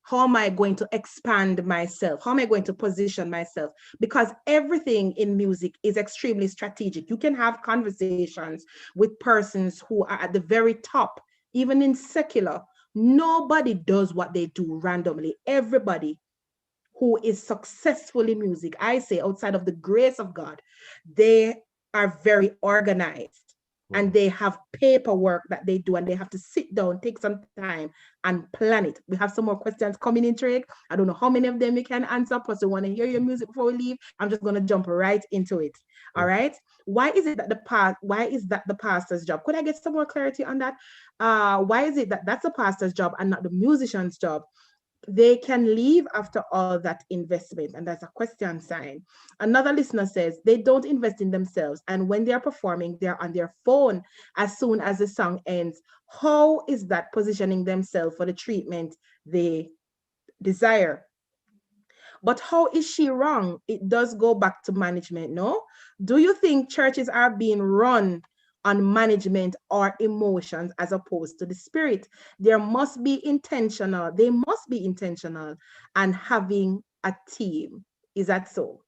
How am I going to expand myself? How am I going to position myself? Because everything in music is extremely strategic. You can have conversations with persons who are at the very top, even in secular. Nobody does what they do randomly. Everybody who is successful in music, I say outside of the grace of God, they are very organized. And they have paperwork that they do, and they have to sit down, take some time and plan it. We have some more questions coming in, Drake. I don't know how many of them you can answer, plus we want to hear your music before we leave. I'm just going to jump right into it. All right. Why is that the pastor's job? Could I get some more clarity on that? Why is it that that's the pastor's job and not the musician's job? They can leave after all that investment, and that's a question sign. Another listener says they don't invest in themselves, and when they're performing, they're on their phone as soon as the song ends. How is that positioning themselves for the treatment they desire? But how is she wrong? It does go back to management, no? Do you think churches are being run on management or emotions as opposed to the spirit? They must be intentional and having a team. Is that so?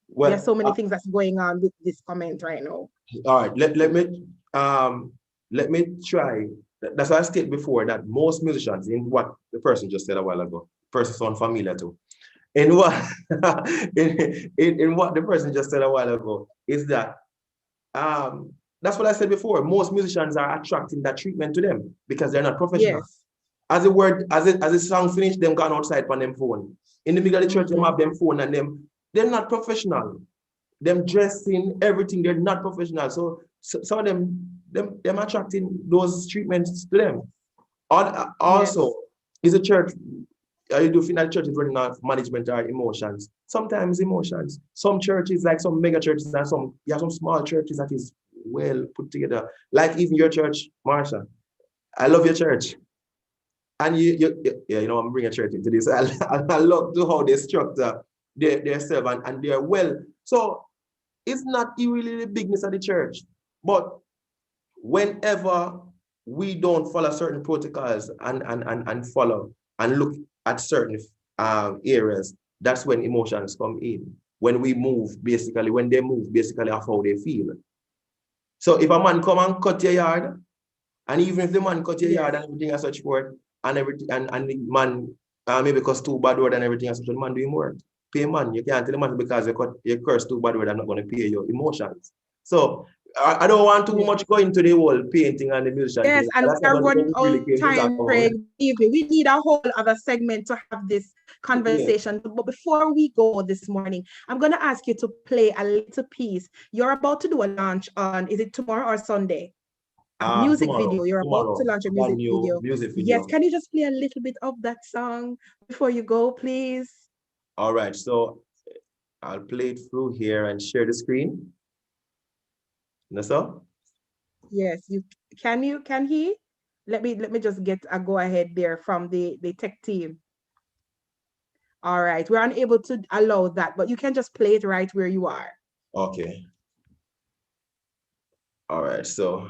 Well, there are so many things that's going on with this comment right now. All right, let me try. That's why I stated before that most musicians, in what the person just said a while ago, person sound familiar too. In what in what the person just said a while ago is that that's what I said before. Most musicians are attracting that treatment to them because they're not professional. Yes. As the song finished, them gone outside on them phone. In the middle of the church, them have them phone and they're not professional. Them dressing, everything, they're not professional. So some of them attracting those treatments to them. Also, yes. Is a church, you do feel that church is running off management or emotions. Sometimes emotions. Some churches, like some mega churches, and some small churches that is well put together. Like even your church, Marsha. I love your church. And I'm bringing a church into this. I love how they structure their self and they're well. So it's not really the bigness of the church. But whenever we don't follow certain protocols and follow and look at certain areas, that's when emotions come in. When we move, basically, when they move, basically, of how they feel. So if a man come and cut your yard, and even if the man cut your yard and everything as such for it, and everything, and the man maybe cause too bad word and everything as such, the man doing work. Pay man. You can't tell the man because you curse too bad word, I'm not going to pay your emotions. So I don't want too much go into the whole painting and the musician. Yes, and we're running out of time, Craig. We need a whole other segment to have this conversation. Yeah. But before we go this morning, I'm going to ask you to play a little piece. You're about to do a launch on, is it tomorrow or Sunday? music Tomorrow. video. You're about to Tomorrow. launch a Brand music new video. music Yes, video. can you just play a little bit of that song before you go, please? All right. So I'll play it through here and share the screen. So? Yes, can he? Let me just get a go ahead there from the tech team. All right, we're unable to allow that, but you can just play it right where you are. Okay. All right, so.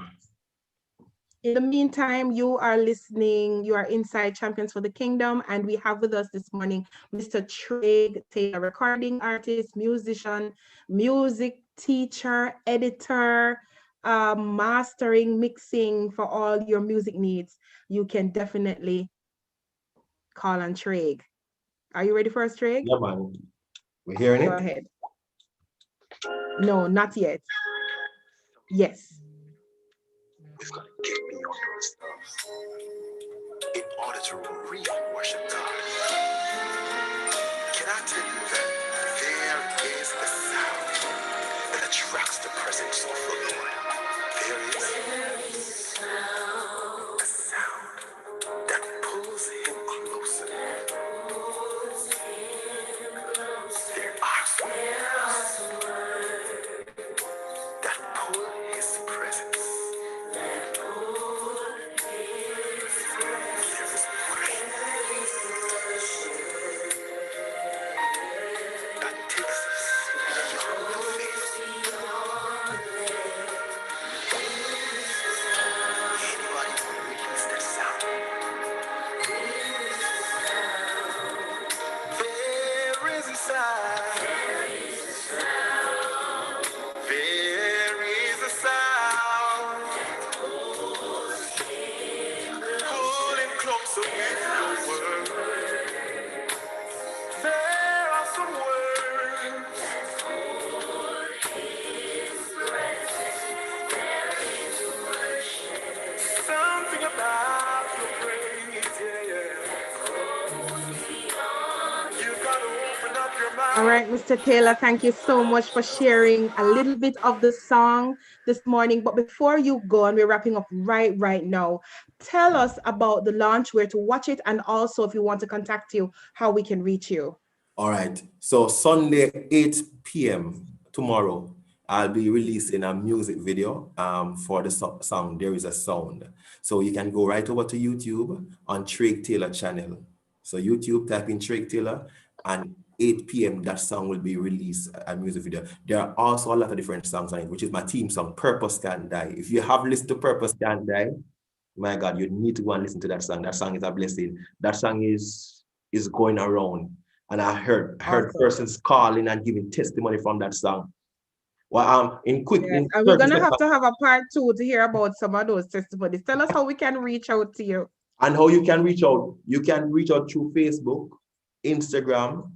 In the meantime, you are listening, you are inside Champions for the Kingdom, and we have with us this morning Mr. Craig Taylor, recording artist, musician, music teacher, editor, mastering, mixing for all your music needs. You can definitely call on Craig. Are you ready for us, Craig? Yeah, man. We're hearing it? Go ahead. No, not yet. Yes. We've got to get beyond ourselves in order to really worship God. Can I tell you that there is a sound that attracts the presence of the Lord? There is a sound that pulls him closer. There are some words that pull his presence. All right, Mr. Taylor, thank you so much for sharing a little bit of the song this morning. But before you go, and we're wrapping up right now, tell us about the launch, where to watch it, and also if we want to contact you, how we can reach you. All right. So Sunday, 8 p.m. tomorrow, I'll be releasing a music video for the song There Is a Sound. So you can go right over to YouTube on Craig Taylor channel. So YouTube, type in Craig Taylor, and 8 p.m. that song will be released, a music video. There are also a lot of different songs on it, which is my theme song, Purpose Can't Die. If you have listened to Purpose Can't Die, my God, you need to go and listen to that song. That song is a blessing. That song is going around. And I heard persons calling and giving testimony from that song. Well, in quick, yes. And we're gonna have to have a part 2 to hear about some of those testimonies. Tell us how we can reach out to you. And how you can reach out. You can reach out through Facebook, Instagram.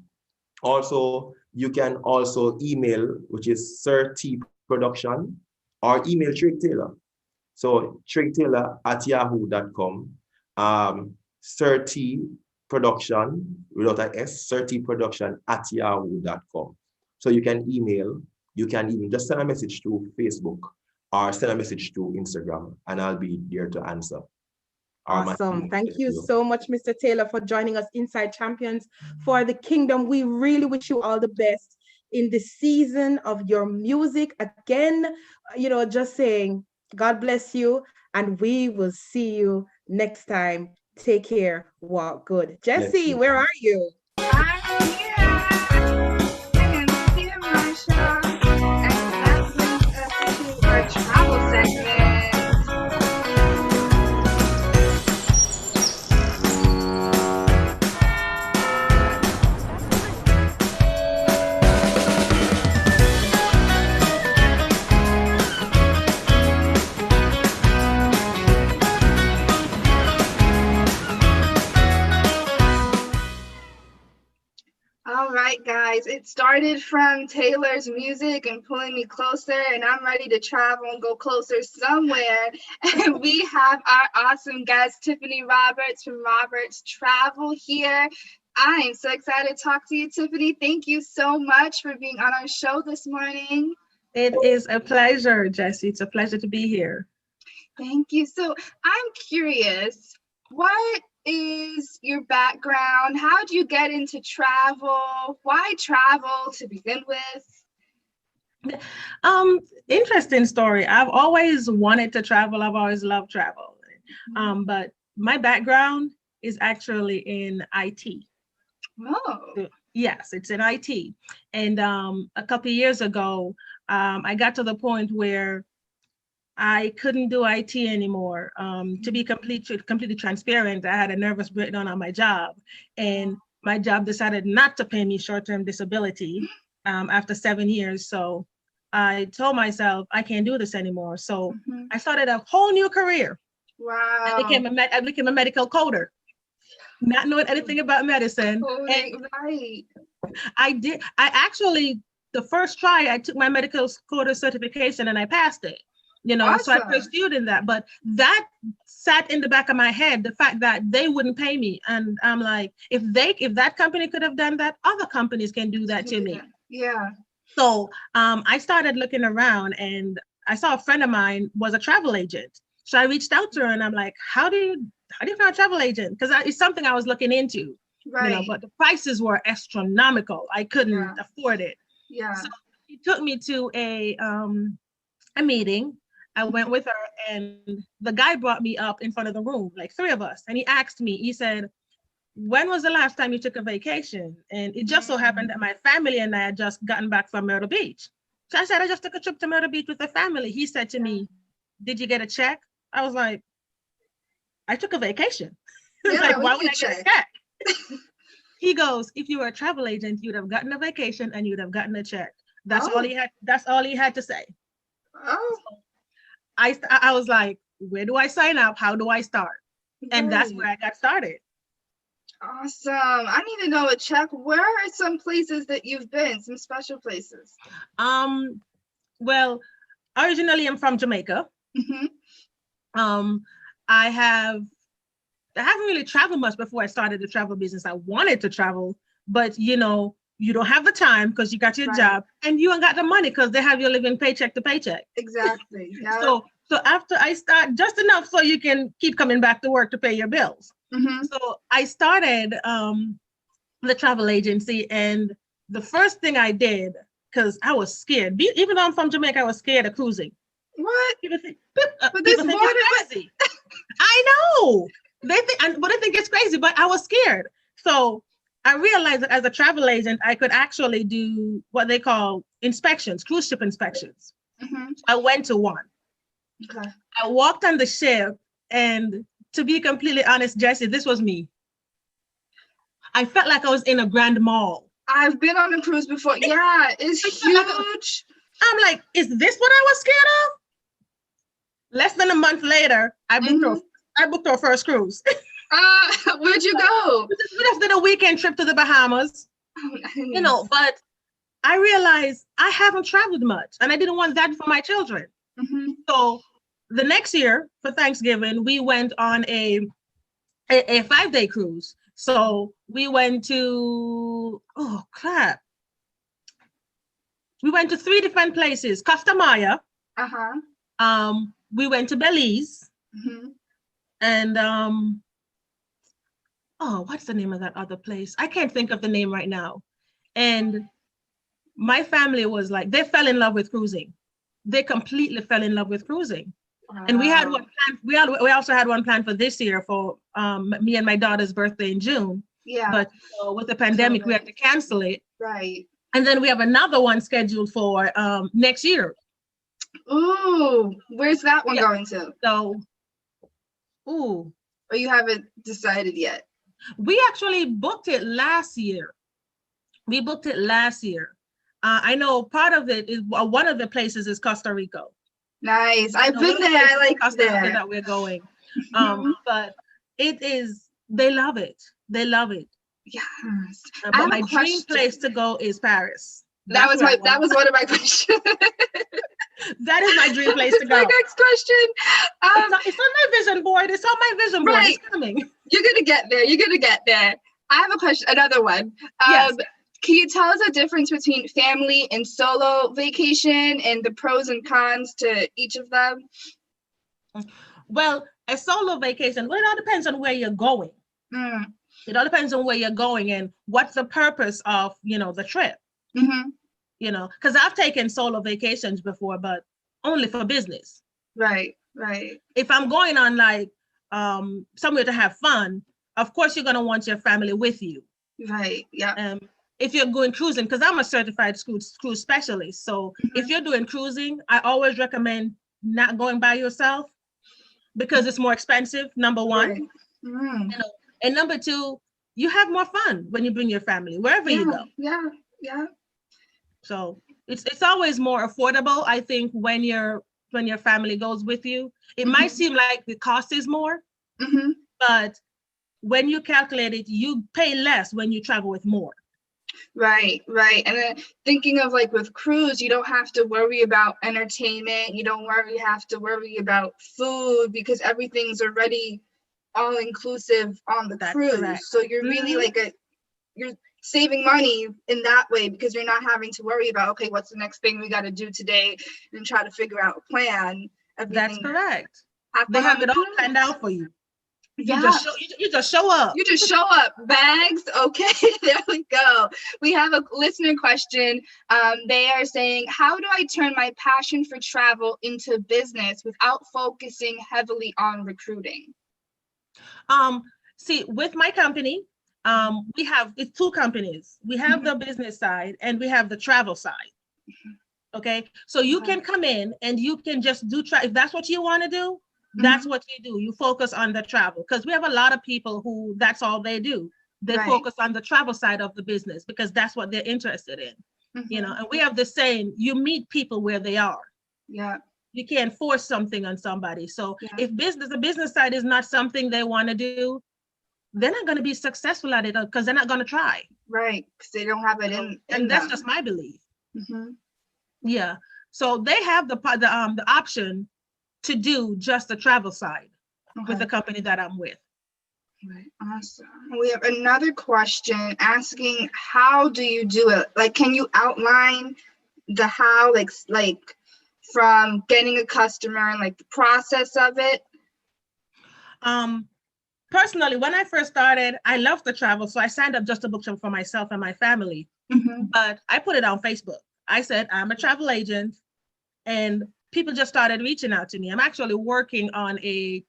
Also, you can also email, which is Sir T Production, or email Craig Taylor. So Craig Taylor at yahoo.com. Sir T Production without an S, Sir T Production at yahoo.com. So you can email, you can even just send a message to Facebook or send a message to Instagram, and I'll be there to answer. Awesome. Thank you so much, Mr. Taylor, for joining us inside Champions for the Kingdom. We really wish you all the best in the season of your music. Again, just saying, God bless you, and we will see you next time. Take care. Walk good. Jesse, where are you? I'm here. I am here, Marsha. And that brings us to our travel segment. All right, guys, it started from Taylor's music and pulling me closer, and I'm ready to travel and go closer somewhere. And we have our awesome guest, Tiffany Roberts from Roberts Travel here. I am so excited to talk to you, Tiffany. Thank you so much for being on our show this morning. It is a pleasure, Jesse. It's a pleasure to be here. Thank you. So I'm curious, what is your background? How did you get into travel? Why travel to begin with? Interesting story. I've always wanted to travel. I've always loved travel. But my background is actually in IT. Oh. Yes, it's in IT. And a couple of years ago, I got to the point where I couldn't do IT anymore. To be completely transparent, I had a nervous breakdown on my job, and my job decided not to pay me short-term disability after 7 years. So I told myself I can't do this anymore. So I started a whole new career. Wow. I became a medical coder, not knowing anything about medicine. Coding, right. I actually, the first try, I took my medical coder certification and I passed it. Awesome. So I pursued in that, but that sat in the back of my head, the fact that they wouldn't pay me. And I'm like, if that company could have done that, other companies can do that to me. Yeah. So I started looking around, and I saw a friend of mine was a travel agent. So I reached out to her and I'm like, how do you find a travel agent? Because it's something I was looking into, right. But the prices were astronomical. I couldn't afford it. Yeah. So she took me to a meeting. I went with her, and the guy brought me up in front of the room, like 3 of us. And he asked me, he said, when was the last time you took a vacation? And it just so happened that my family and I had just gotten back from Myrtle Beach. So I said, I just took a trip to Myrtle Beach with the family. He said to me, did you get a check? I was like, I took a vacation. Yeah, like, why would I get a check? He goes, if you were a travel agent, you'd have gotten a vacation and you'd have gotten a check. That's all he had. That's all he had to say. Oh. So I was like, where do I sign up? How do I start? And that's where I got started. Awesome. I need to know a check. Where are some places that you've been? Some special places? Well, originally I'm from Jamaica. I haven't really traveled much before I started the travel business. I wanted to travel, but you don't have the time because you got your job, and you ain't got the money because they have you living paycheck to paycheck. Exactly. Yeah. So after I start just enough so you can keep coming back to work to pay your bills. So I started the travel agency, and the first thing I did, because I was scared, even though I'm from Jamaica, I was scared of cruising. What? People think it's crazy. I know. But I think it's crazy, but I was scared. So I realized that as a travel agent, I could actually do what they call inspections, cruise ship inspections. I went to one. Okay. I walked on the ship, and to be completely honest, Jesse, this was me. I felt like I was in a grand mall. I've been on a cruise before. Yeah, it's huge. I'm like, is this what I was scared of? Less than a month later, I booked our first cruise. Where'd you go? We just did a weekend trip to the Bahamas. Oh, nice. But I realized I haven't traveled much, and I didn't want that for my children. So the next year for Thanksgiving, we went on a 5-day cruise. So we went to, we went to 3 different places. Costa Maya. We went to Belize. And what's the name of that other place? I can't think of the name right now. And my family was like, they fell in love with cruising. They completely fell in love with cruising. Wow. And we had one plan. We also had one plan for this year for me and my daughter's birthday in June. Yeah. But with the pandemic, we had to cancel it. Right. And then we have another one scheduled for next year. Ooh, where's that one going to? So, or you haven't decided yet? We actually booked it last year. I know part of it is one of the places is Costa Rica. Nice. I've been there. I like Costa Rica that we're going. But it is, they love it. They love it. Yes. But my dream place to go is Paris. That was one of my questions. That is my dream place to go. My next question. It's on my vision board. It's on my vision board. It's coming. You're gonna get there. I have a question. Another one. Yes. Can you tell us the difference between family and solo vacation and the pros and cons to each of them? Well, a solo vacation, well, it all depends on where you're going. It all depends on where you're going and what's the purpose of, the trip. Because I've taken solo vacations before, but only for business. Right. If I'm going on like somewhere to have fun, of course you're gonna want your family with you. Right. Yeah. If you're going cruising, because I'm a certified cruise specialist, so if you're doing cruising, I always recommend not going by yourself because it's more expensive. Number one, Right. And number two, you have more fun when you bring your family wherever you go. Yeah. So it's always more affordable, I think, when your family goes with you. It might seem like the cost is more, but when you calculate it, you pay less when you travel with more. Right. And then thinking of like with cruise, you don't have to worry about entertainment. You don't have to worry about food because everything's already all inclusive on the cruise. Correct. So you're really you're saving money in that way because you're not having to worry about, okay, what's the next thing we got to do today and try to figure out a plan. That's correct. They have it all planned out for you. Yeah. You just show up. You just show up. Bags. Okay, there we go. We have a listener question. They are saying, how do I turn my passion for travel into business without focusing heavily on recruiting? See, with my company, it's two companies. We have the business side and we have the travel side. Okay, so you can come in and you can just do if that's what you want to do. That's what you do. You focus on the travel because we have a lot of people who that's all they do. They focus on the travel side of the business because that's what they're interested in. And we have the saying, you meet people where they are. Yeah. You can't force something on somebody. So if the business side is not something they want to do, they're not going to be successful at it because they're not going to try. Right. Because they don't have it in and that's them. just my belief. Yeah. So they have the option to do just the travel side with the company that I'm with. Right. Awesome. We have another question asking, how do you do it? Like, can you outline the how, like from getting a customer and like the process of it? Personally, when I first started, I loved the travel. So I signed up just to book for myself and my family. But I put it on Facebook. I said, I'm a travel agent. And people just started reaching out to me. I'm actually working on a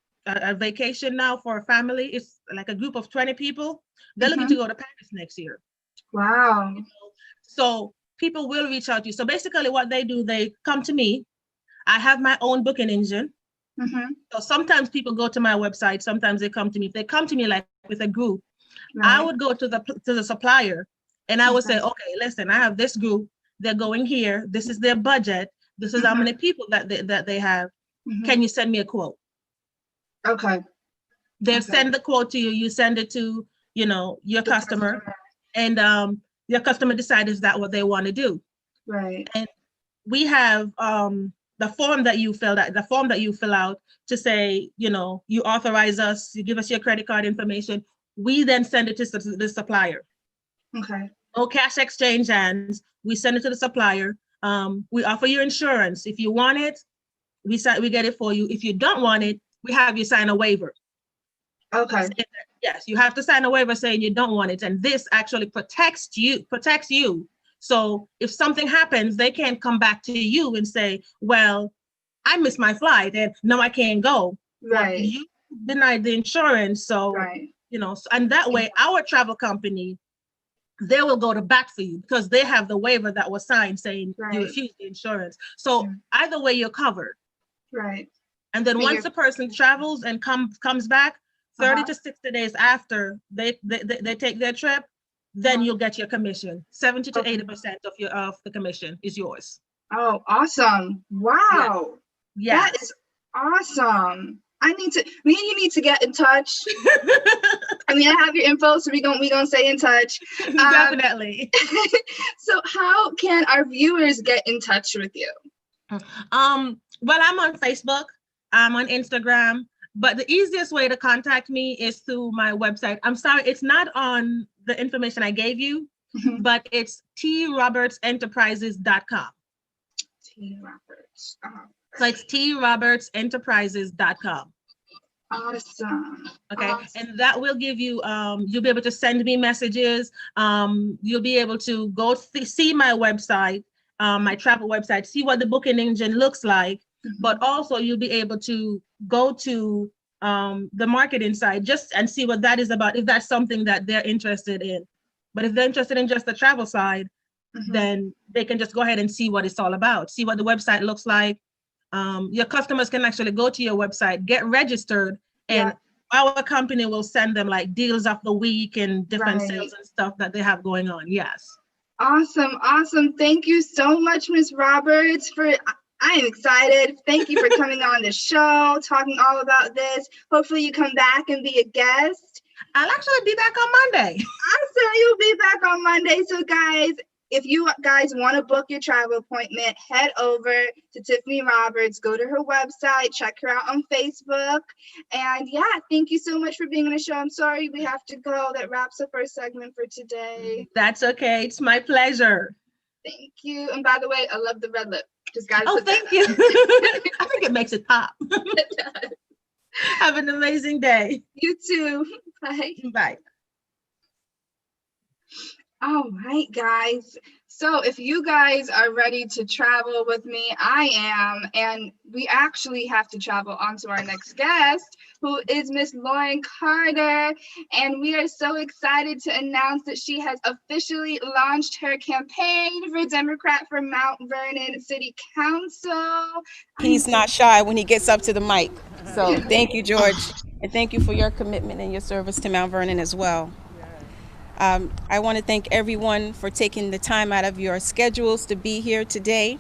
vacation now for a family. It's like a group of 20 people. They're looking to go to Paris next year. Wow. So people will reach out to you. So basically what they do, they come to me. I have my own booking engine. So sometimes people go to my website. Sometimes they come to me. If they come to me like with a group, I would go to the supplier and I would say, okay, listen, I have this group. They're going here. This is their budget. This is how many people that they have. Can you send me a quote? Okay. They'll send the quote to you. You send it to, your customer. And your customer decides is that what they want to do. Right. And we have the form that you fill out to say, you authorize us, you give us your credit card information. We then send it to the supplier. Okay. No cash exchange hands. We send it to the supplier. We offer you insurance. If you want it, we get it for you. If you don't want it, we have you sign a waiver. Okay. Yes, you have to sign a waiver saying you don't want it. And this actually protects you. So if something happens, they can't come back to you and say, well, I missed my flight and no, I can't go. Right. Well, you denied the insurance. So, and that way our travel company, they will go to bat for you because they have the waiver that was signed saying you refused the insurance. So either way, you're covered. Right. And then once the person travels and comes back, 30 to 60 days after they take their trip, then you'll get your commission. 70 to 80% of the commission is yours. Oh, awesome. Wow. Yes. That is awesome. Me and you need to get in touch. I mean, I have your info, so we gonna stay in touch. Definitely. So how can our viewers get in touch with you? Well, I'm on Facebook, I'm on Instagram, but the easiest way to contact me is through my website. I'm sorry, it's not on the information I gave you, but it's trobertsenterprises.com. T Roberts. So it's trobertsenterprises.com. Awesome. Okay, Awesome. and that will give you, you'll be able to send me messages. You'll be able to go see my website, my travel website, see what the booking engine looks like, but also you'll be able to go to the marketing side just and see what that is about, if that's something that they're interested in. But if they're interested in just the travel side, then they can just go ahead and see what it's all about, see what the website looks like. Your customers can actually go to your website, get registered, and our company will send them like deals of the week and different sales and stuff that they have going on. Yes. Awesome. Awesome. Thank you so much, Miss Roberts, I am excited. Thank you for coming on the show, talking all about this. Hopefully you come back and be a guest. I'll actually be back on Monday. Awesome. You'll be back on Monday. So guys, if you guys want to book your travel appointment, head over to Tiffany Roberts, go to her website, check her out on Facebook. And yeah, thank you so much for being on the show. I'm sorry we have to go. That wraps up our segment for today. That's okay. It's my pleasure. Thank you. And by the way, I love the red lip. Just gotta thank you. I think it makes it pop. It does. Have an amazing day. You too. Bye. Bye. All right, guys. So if you guys are ready to travel with me, I am. And we actually have to travel on to our next guest, who is Miss Lauren Carter. And we are so excited to announce that she has officially launched her campaign for Democrat for Mount Vernon City Council. He's not shy when he gets up to the mic. So thank you, George. And thank you for your commitment and your service to Mount Vernon as well. I want to thank everyone for taking the time out of your schedules to be here today.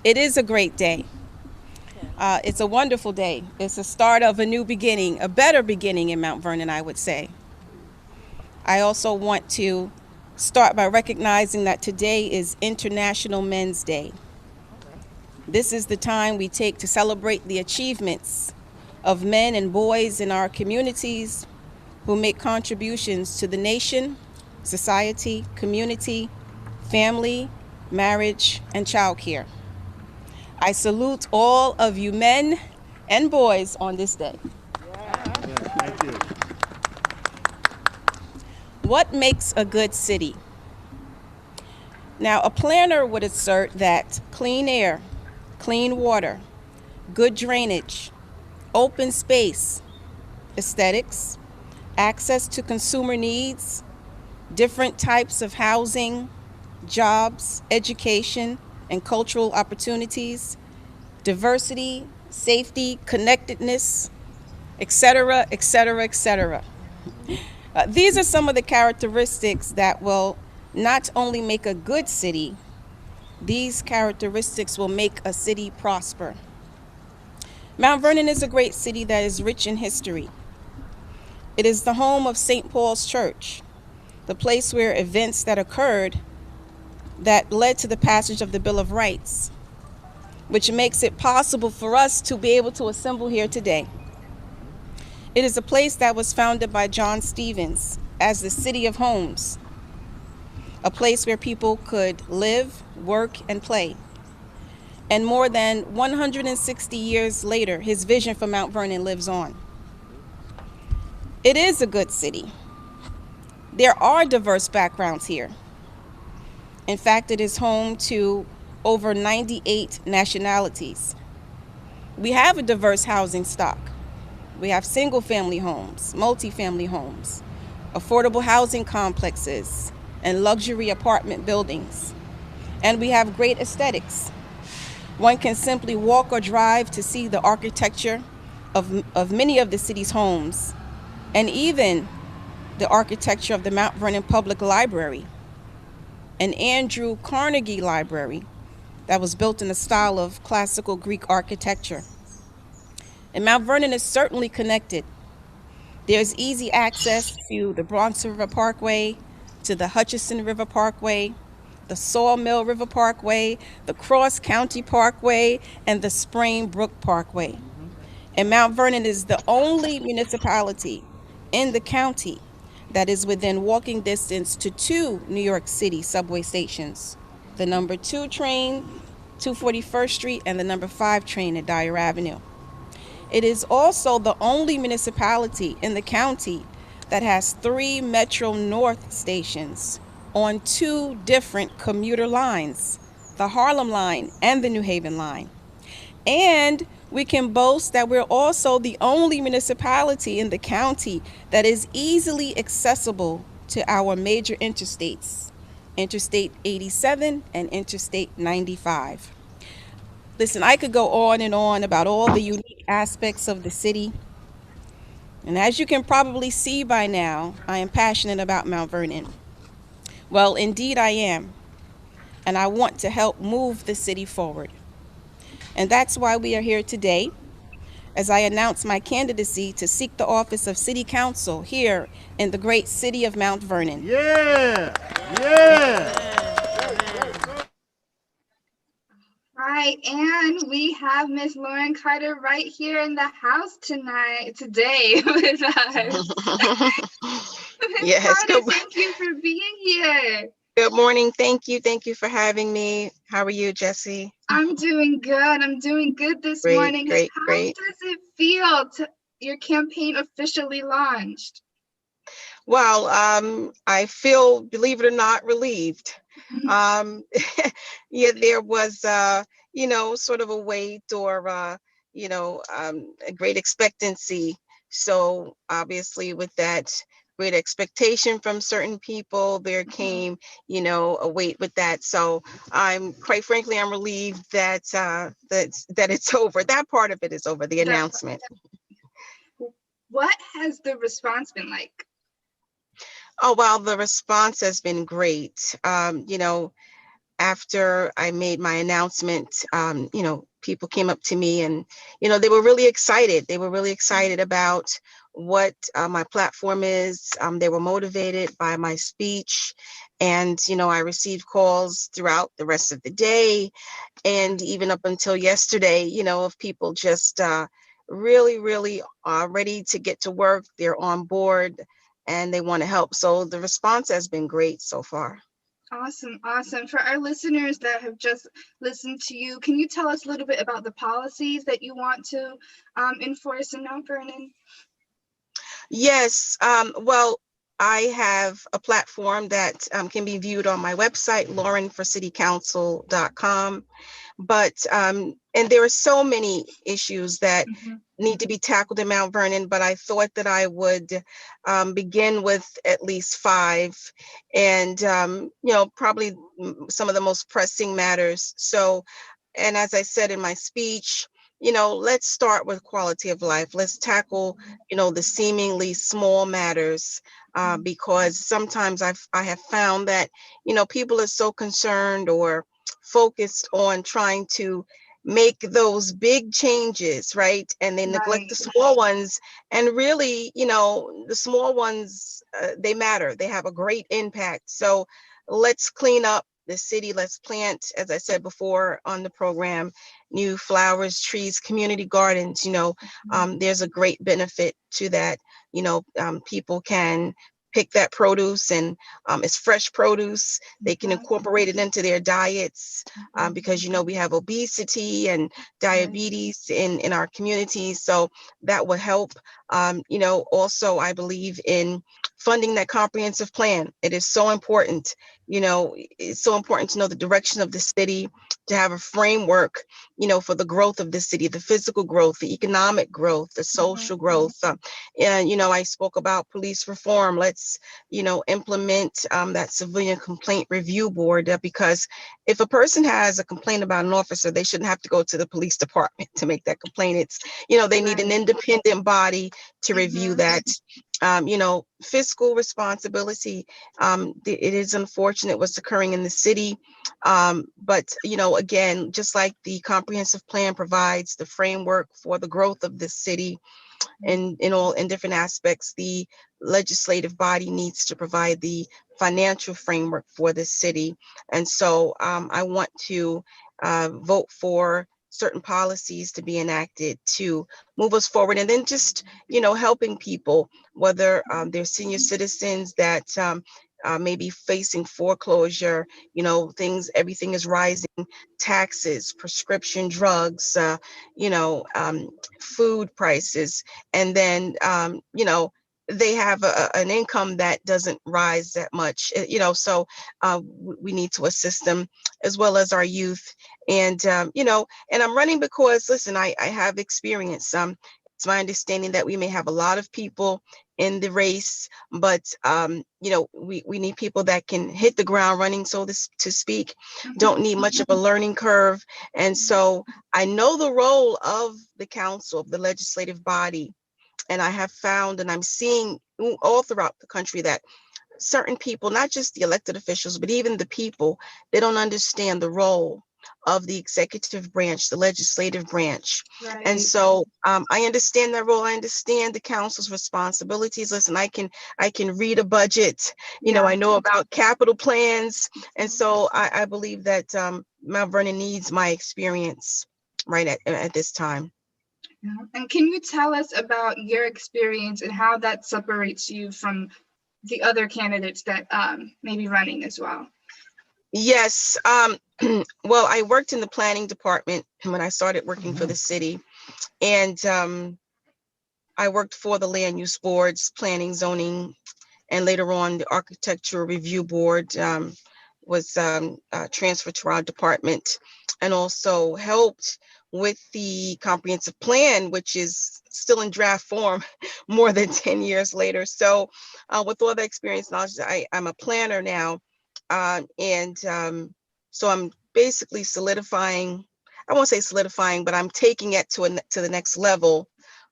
It is a great day. It's a wonderful day. It's the start of a new beginning, a better beginning in Mount Vernon, I would say. I also want to start by recognizing that today is International Men's Day. This is the time we take to celebrate the achievements of men and boys in our communities who make contributions to the nation, society, community, family, marriage, and childcare. I salute all of you men and boys on this day. Thank you. What makes a good city? Now, a planner would assert that clean air, clean water, good drainage, open space, aesthetics, access to consumer needs, different types of housing, jobs, education, and cultural opportunities, diversity, safety, connectedness, etc., etc., etc. These are some of the characteristics that will not only make a good city, these characteristics will make a city prosper. Mount Vernon is a great city that is rich in history. It is the home of St. Paul's Church, the place where events that occurred that led to the passage of the Bill of Rights, which makes it possible for us to be able to assemble here today. It is a place that was founded by John Stevens as the City of Homes, a place where people could live, work, and play. And more than 160 years later, his vision for Mount Vernon lives on. It is a good city. There are diverse backgrounds here. In fact, it is home to over 98 nationalities. We have a diverse housing stock. We have single-family homes, multi-family homes, affordable housing complexes, and luxury apartment buildings. And we have great aesthetics. One can simply walk or drive to see the architecture of many of the city's homes, and even the architecture of the Mount Vernon Public Library, an Andrew Carnegie Library that was built in the style of classical Greek architecture. And Mount Vernon is certainly connected. There's easy access to the Bronx River Parkway, to the Hutchinson River Parkway, the Sawmill River Parkway, the Cross County Parkway, and the Springbrook Parkway. And Mount Vernon is the only municipality in the county that is within walking distance to 2 New York City subway stations, the number 2 train, 241st Street, and the number 5 train at Dyer Avenue. It is also the only municipality in the county that has 3 Metro North stations on 2 different commuter lines, the Harlem Line and the New Haven Line. And we can boast that we're also the only municipality in the county that is easily accessible to our major interstates, Interstate 87 and Interstate 95. Listen, I could go on and on about all the unique aspects of the city. And as you can probably see by now, I am passionate about Mount Vernon. Well, indeed I am. And I want to help move the city forward. And that's why we are here today, as I announce my candidacy to seek the office of City Council here in the great city of Mount Vernon. Yeah! Yeah! Right, and we have Miss Lauren Carter right here in the house today with us. Yes, Carter, thank you for being here. good morning. Thank you for having me. How are you, Jesse? I'm doing good. I'm doing good this Great, morning. great, How great. does it feel to your campaign officially launched? Well, I feel, believe it or not, relieved. Yeah, there was, sort of a wait or, a great expectancy. So obviously with that great expectation from certain people, there came, a wait with that. So quite frankly, I'm relieved that, that it's over. That part of it is over, the announcement. What has the response been like? Oh, well, the response has been great. After I made my announcement, people came up to me and, they were really excited. They were really excited about what my platform is. They were motivated by my speech. And, I received calls throughout the rest of the day and even up until yesterday, of people just really, really ready to get to work. They're on board and they want to help. So the response has been great so far. Awesome, awesome. For our listeners that have just listened to you, can you tell us a little bit about the policies that you want to enforce in Mount Vernon? Yes, well, I have a platform that can be viewed on my website, laurenforcitycouncil.com. But, and there are so many issues that need to be tackled in Mount Vernon, but I thought that I would begin with at least 5 and, probably some of the most pressing matters. So, and as I said in my speech, let's start with quality of life. Let's tackle, the seemingly small matters, because sometimes I have found that, people are so concerned or focused on trying to make those big changes, right? And they neglect the small ones. And really, the small ones, they matter. They have a great impact. So let's clean up the city. Let's plant, as I said before on the program, new flowers, trees, community gardens. There's a great benefit to that. People can pick that produce and it's fresh produce. They can incorporate it into their diets because, we have obesity and diabetes in our communities. So that will help. Also, I believe in funding that comprehensive plan. It is so important. It's so important to know the direction of the city, to have a framework, for the growth of the city, the physical growth, the economic growth, the social growth. And, I spoke about police reform. Let's, implement that civilian complaint review board, because if a person has a complaint about an officer, they shouldn't have to go to the police department to make that complaint. It's, they need an independent body to review that. Fiscal responsibility. It is unfortunate what's occurring in the city. But, again, just like the comprehensive plan provides the framework for the growth of the city in different aspects, the legislative body needs to provide the financial framework for the city. And so I want to vote for certain policies to be enacted to move us forward. And then just, helping people, whether they're senior citizens that maybe facing foreclosure, everything is rising, taxes, prescription drugs, food prices, and then, they have an income that doesn't rise that much, so we need to assist them as well as our youth. And, and I'm running because, listen, I have experience. It's my understanding that we may have a lot of people in the race, but, we need people that can hit the ground running, so to speak, don't need much of a learning curve. And so I know the role of the council, of the legislative body. And I have found, and I'm seeing all throughout the country, that certain people, not just the elected officials, but even the people, they don't understand the role of the executive branch, the legislative branch. Right. And so I understand that role. I understand the council's responsibilities. Listen, I can read a budget, I know about capital plans. And so I believe that Mount Vernon needs my experience right at this time. And can you tell us about your experience and how that separates you from the other candidates that may be running as well? Yes. Well, I worked in the planning department when I started working for the city. And I worked for the land use boards, planning, zoning, and later on the architectural review board was transferred to our department, and also helped with the comprehensive plan, which is still in draft form more than 10 years later. So with all the experience knowledge, I'm a planner now. So I'm basically solidifying, I won't say solidifying, but I'm taking it to the next level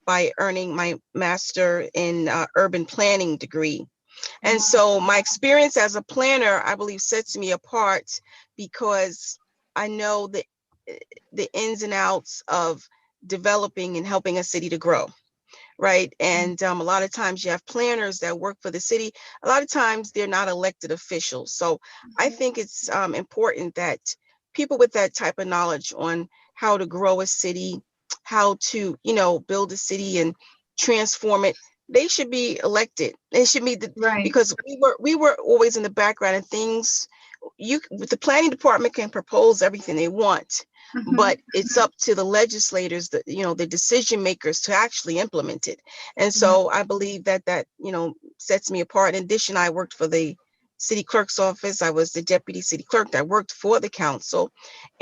by earning my master in urban planning degree. And so my experience as a planner, I believe, sets me apart because I know the ins and outs of developing and helping a city to grow, right? And a lot of times you have planners that work for the city. A lot of times they're not elected officials. So I think it's important that people with that type of knowledge on how to grow a city, how to, build a city and transform it, they should be elected. They should be because we were always in the background, and things, the planning department can propose everything they want, but it's up to the legislators, the decision makers, to actually implement it. And so I believe that sets me apart. In addition, I worked for the city clerk's office. I was the deputy city clerk. I worked for the council,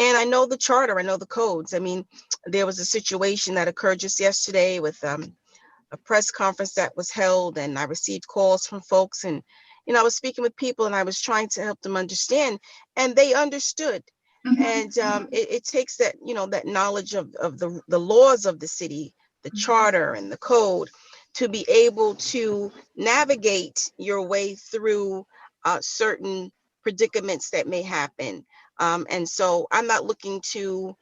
and I know the charter. I know the codes. I mean, there was a situation that occurred just yesterday with a press conference that was held, and I received calls from folks, and I was speaking with people, and I was trying to help them understand, and they understood. And it takes that that knowledge of the laws of the city, the charter and the code, to be able to navigate your way through certain predicaments that may happen. And so I'm not looking to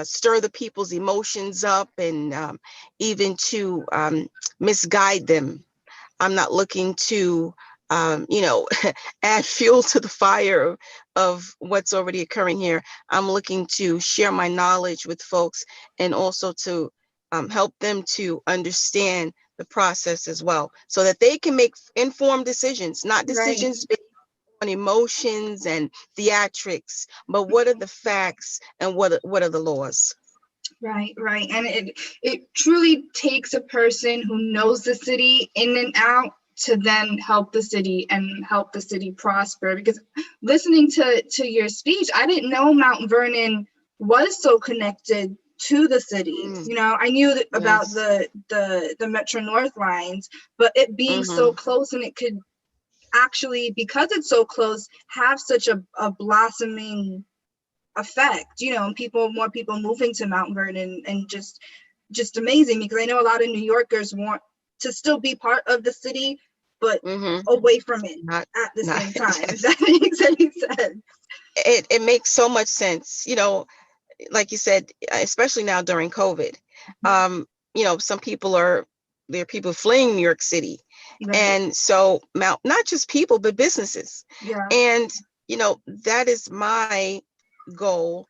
stir the people's emotions up and even to misguide them. I'm not looking to, add fuel to the fire of what's already occurring here. I'm looking to share my knowledge with folks, and also to help them to understand the process as well, so that they can make informed decisions, not decisions based on emotions and theatrics, but what are the facts and what are the laws? Right. And it truly takes a person who knows the city in and out to then help the city and help the city prosper. Because listening to your speech, I didn't know Mount Vernon was so connected to the city. I knew about the Metro North lines, but it being so close, and it could actually, because it's so close, have such a blossoming effect, and more people moving to Mount Vernon, and just amazing, because I know a lot of New Yorkers want to still be part of the city, but away from it at the same time. If that makes any sense. It makes so much sense. Like you said, especially now during COVID, some people there are people fleeing New York City. And so not just people, but businesses. And, that is my goal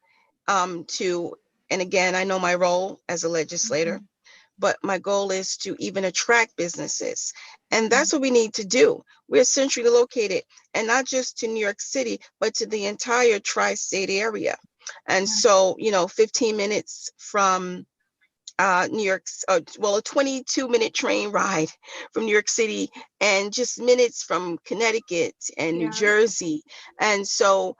and again, I know my role as a legislator, but my goal is to even attract businesses. And that's what we need to do. We're centrally located, and not just to New York City, but to the entire tri-state area. And so, 15 minutes from New York's, well, a 22-minute train ride from New York City, and just minutes from Connecticut and New Jersey. And so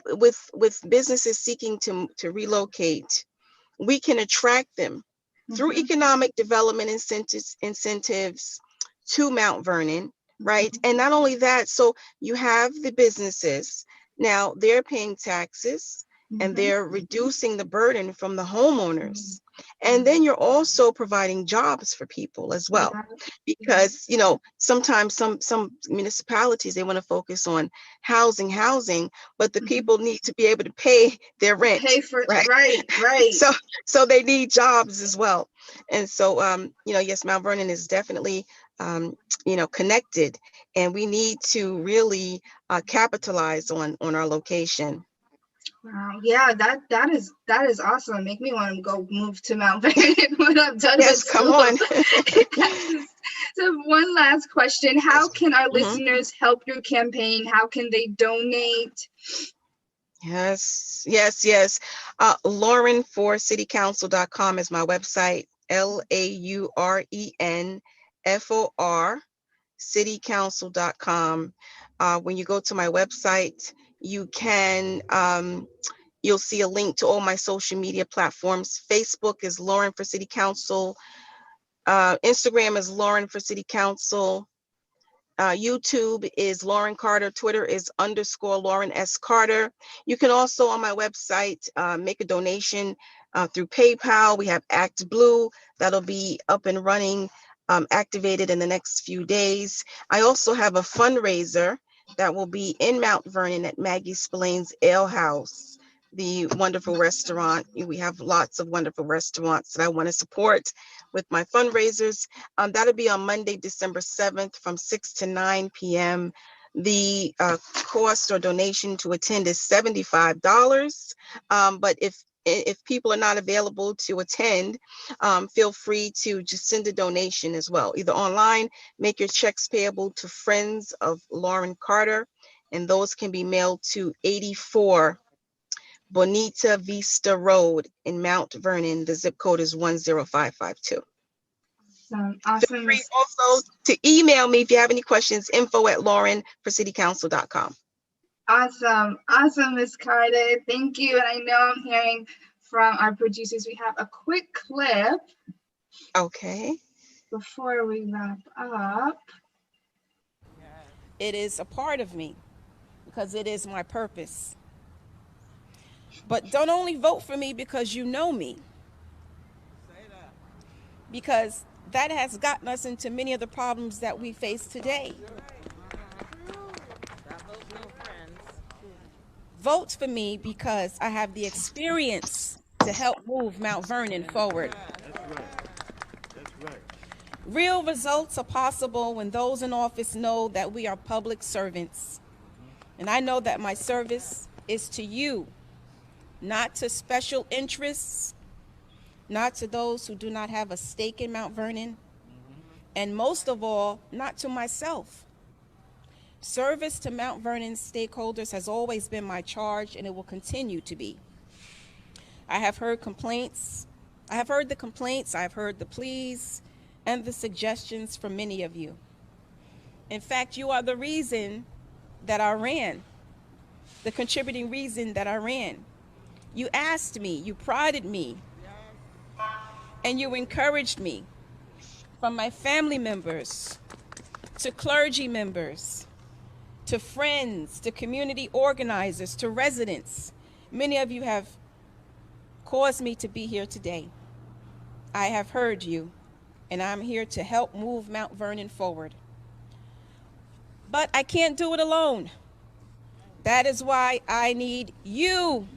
with businesses seeking to relocate, we can attract them through economic development incentives to Mount Vernon, right? And not only that, so you have the businesses, now they're paying taxes and they're reducing the burden from the homeowners. And then you're also providing jobs for people as well, because sometimes some municipalities, they want to focus on housing, but the people need to be able to pay their rent. Pay for right. So they need jobs as well. And so yes, Mount Vernon is definitely connected, and we need to really capitalize on our location. Wow, yeah, that is awesome. Make me want to go move to Mount Vernon when I'm done with school. Come on. So one last question: how can our listeners help your campaign? How can they donate? Yes. LaurenForCityCouncil.com is my website. LaurenFor citycouncil.com. When you go to my website, you can you'll see a link to all my social media platforms. Facebook is Lauren for City Council. Instagram is Lauren for City Council. YouTube is Lauren Carter. Twitter is _Lauren S. Carter. You can also on my website make a donation through PayPal. We have ActBlue that'll be up and running, activated in the next few days. I also have a fundraiser that will be in Mount Vernon at Maggie Spillane's Ale House, the wonderful restaurant. We have lots of wonderful restaurants that I want to support with my fundraisers. That'll be on Monday, December 7th from 6 to 9 p.m. The cost or donation to attend is $75. But if people are not available to attend, feel free to just send a donation as well. Either online, make your checks payable to Friends of Lauren Carter, and those can be mailed to 84 Bonita Vista Road in Mount Vernon. The zip code is 10552. Awesome. Feel free also to email me if you have any questions, info@laurenforcitycouncil.com. Awesome, Ms. Carter. Thank you. And I know I'm hearing from our producers, we have a quick clip. Okay. Before we wrap up. It is a part of me because it is my purpose. But don't only vote for me because you know me. Because that has gotten us into many of the problems that we face today. Vote for me because I have the experience to help move Mount Vernon forward. That's right. Real results are possible when those in office know that we are public servants. And I know that my service is to you, not to special interests, not to those who do not have a stake in Mount Vernon, and most of all, not to myself. Service to Mount Vernon stakeholders has always been my charge, and it will continue to be. I have heard complaints. I have heard the complaints. I've heard the pleas and the suggestions from many of you. In fact, you are the reason that I ran, the contributing reason that I ran. You asked me, you prodded me, and you encouraged me, from my family members to clergy members, to friends, to community organizers, to residents. Many of you have caused me to be here today. I have heard you, and I'm here to help move Mount Vernon forward. But I can't do it alone. That is why I need you.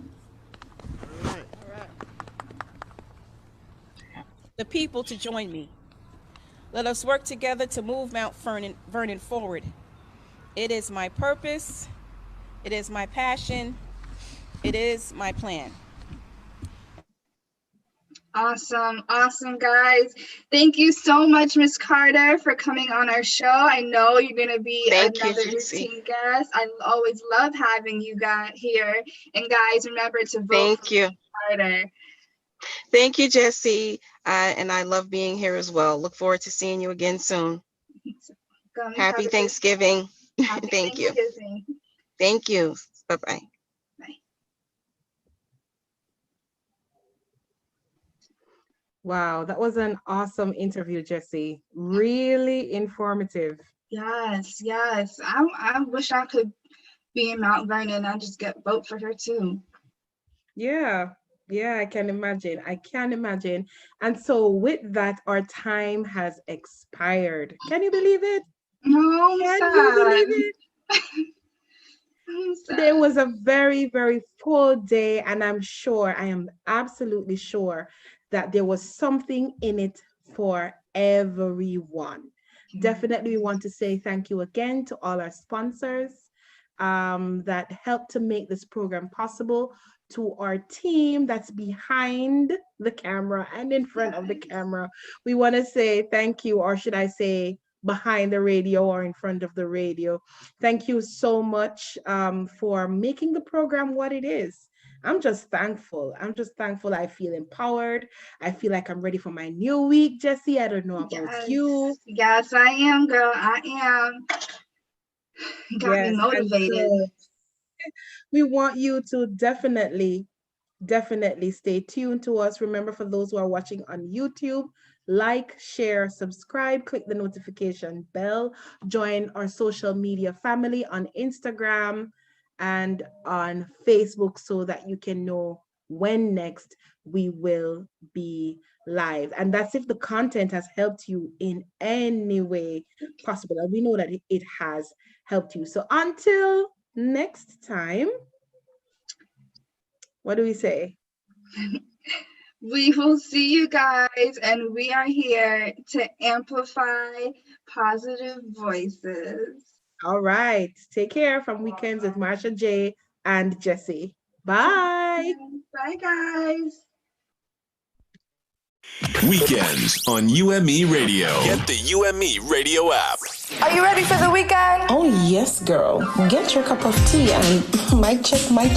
The people to join me. Let us work together to move Mount Vernon forward. It is my purpose, it is my passion, it is my plan. Awesome, awesome, guys. Thank you so much, Miss Carter, for coming on our show. I know you're going to be another routine guest. I always love having you guys here. And guys, remember to vote for Miss Carter. Thank you, Jesse. And I love being here as well. Look forward to seeing you again soon. Happy Thanksgiving. Thank you. Thank you. Bye-bye. Wow, that was an awesome interview, Jesse. Really informative. Yes, yes. I wish I could be in Mount Vernon and just vote for her too. Yeah, I can imagine. I can imagine. And so with that, our time has expired. Can you believe it? No, Can you believe it? Today was a very, very full day, and I am absolutely sure that there was something in it for everyone. Definitely want to say thank you again to all our sponsors that helped to make this program possible, to our team that's behind the camera and in front of the camera. We want to say thank you, or should I say behind the radio or in front of the radio. Thank you so much for making the program what it is. I'm just thankful. I feel empowered. I feel like I'm ready for my new week, Jesse. I don't know about you. Yes, I am, girl. I am. Got me motivated. We want you to definitely stay tuned to us. Remember, for those who are watching on YouTube, like, share, subscribe, click the notification bell, join our social media family on Instagram and on Facebook so that you can know when next we will be live. And that's if the content has helped you in any way possible. And we know that it has helped you. So until next time, what do we say? We will see you guys, and we are here to amplify positive voices. All right. Take care. From Weekends with Marsha J and Jesse. Bye. Bye, guys. Weekends on UME Radio. Get the UME Radio app. Are you ready for the weekend? Oh, yes, girl. Get your cup of tea and mic check, 1,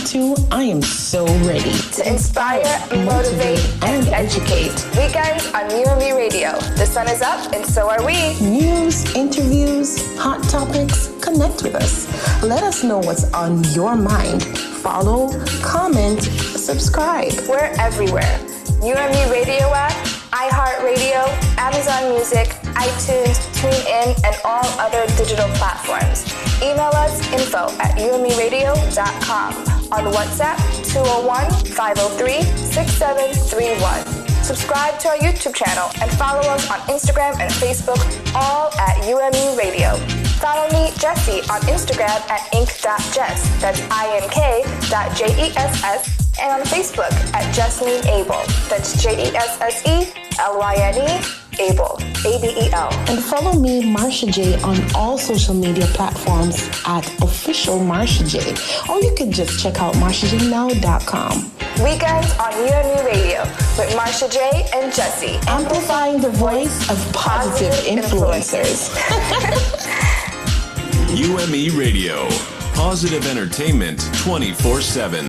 2. I am so ready to inspire, motivate, and educate. Weekends on UME Radio. The sun is up, and so are we. News, interviews, hot topics. Connect with us. Let us know what's on your mind. Follow, comment, subscribe. We're everywhere. UME Radio app, iHeartRadio, Amazon Music, iTunes, TuneIn, and all other digital platforms. Email us info@umeradio.com. On WhatsApp, 201-503-6731. Subscribe to our YouTube channel and follow us on Instagram and Facebook, all at UME Radio. Follow me, Jesse, on Instagram at ink.jess, that's ink.jess, and on Facebook at Jesselyn Abel, that's JESSELYNE, Abel, ABEL. And follow me, Marsha J, on all social media platforms at official Marsha J. Or you can just check out marshajnow.com. Weekends on UME Radio with Marsha J and Jesse. Amplifying the voice of positive influencers. UME Radio. Positive entertainment 24/7.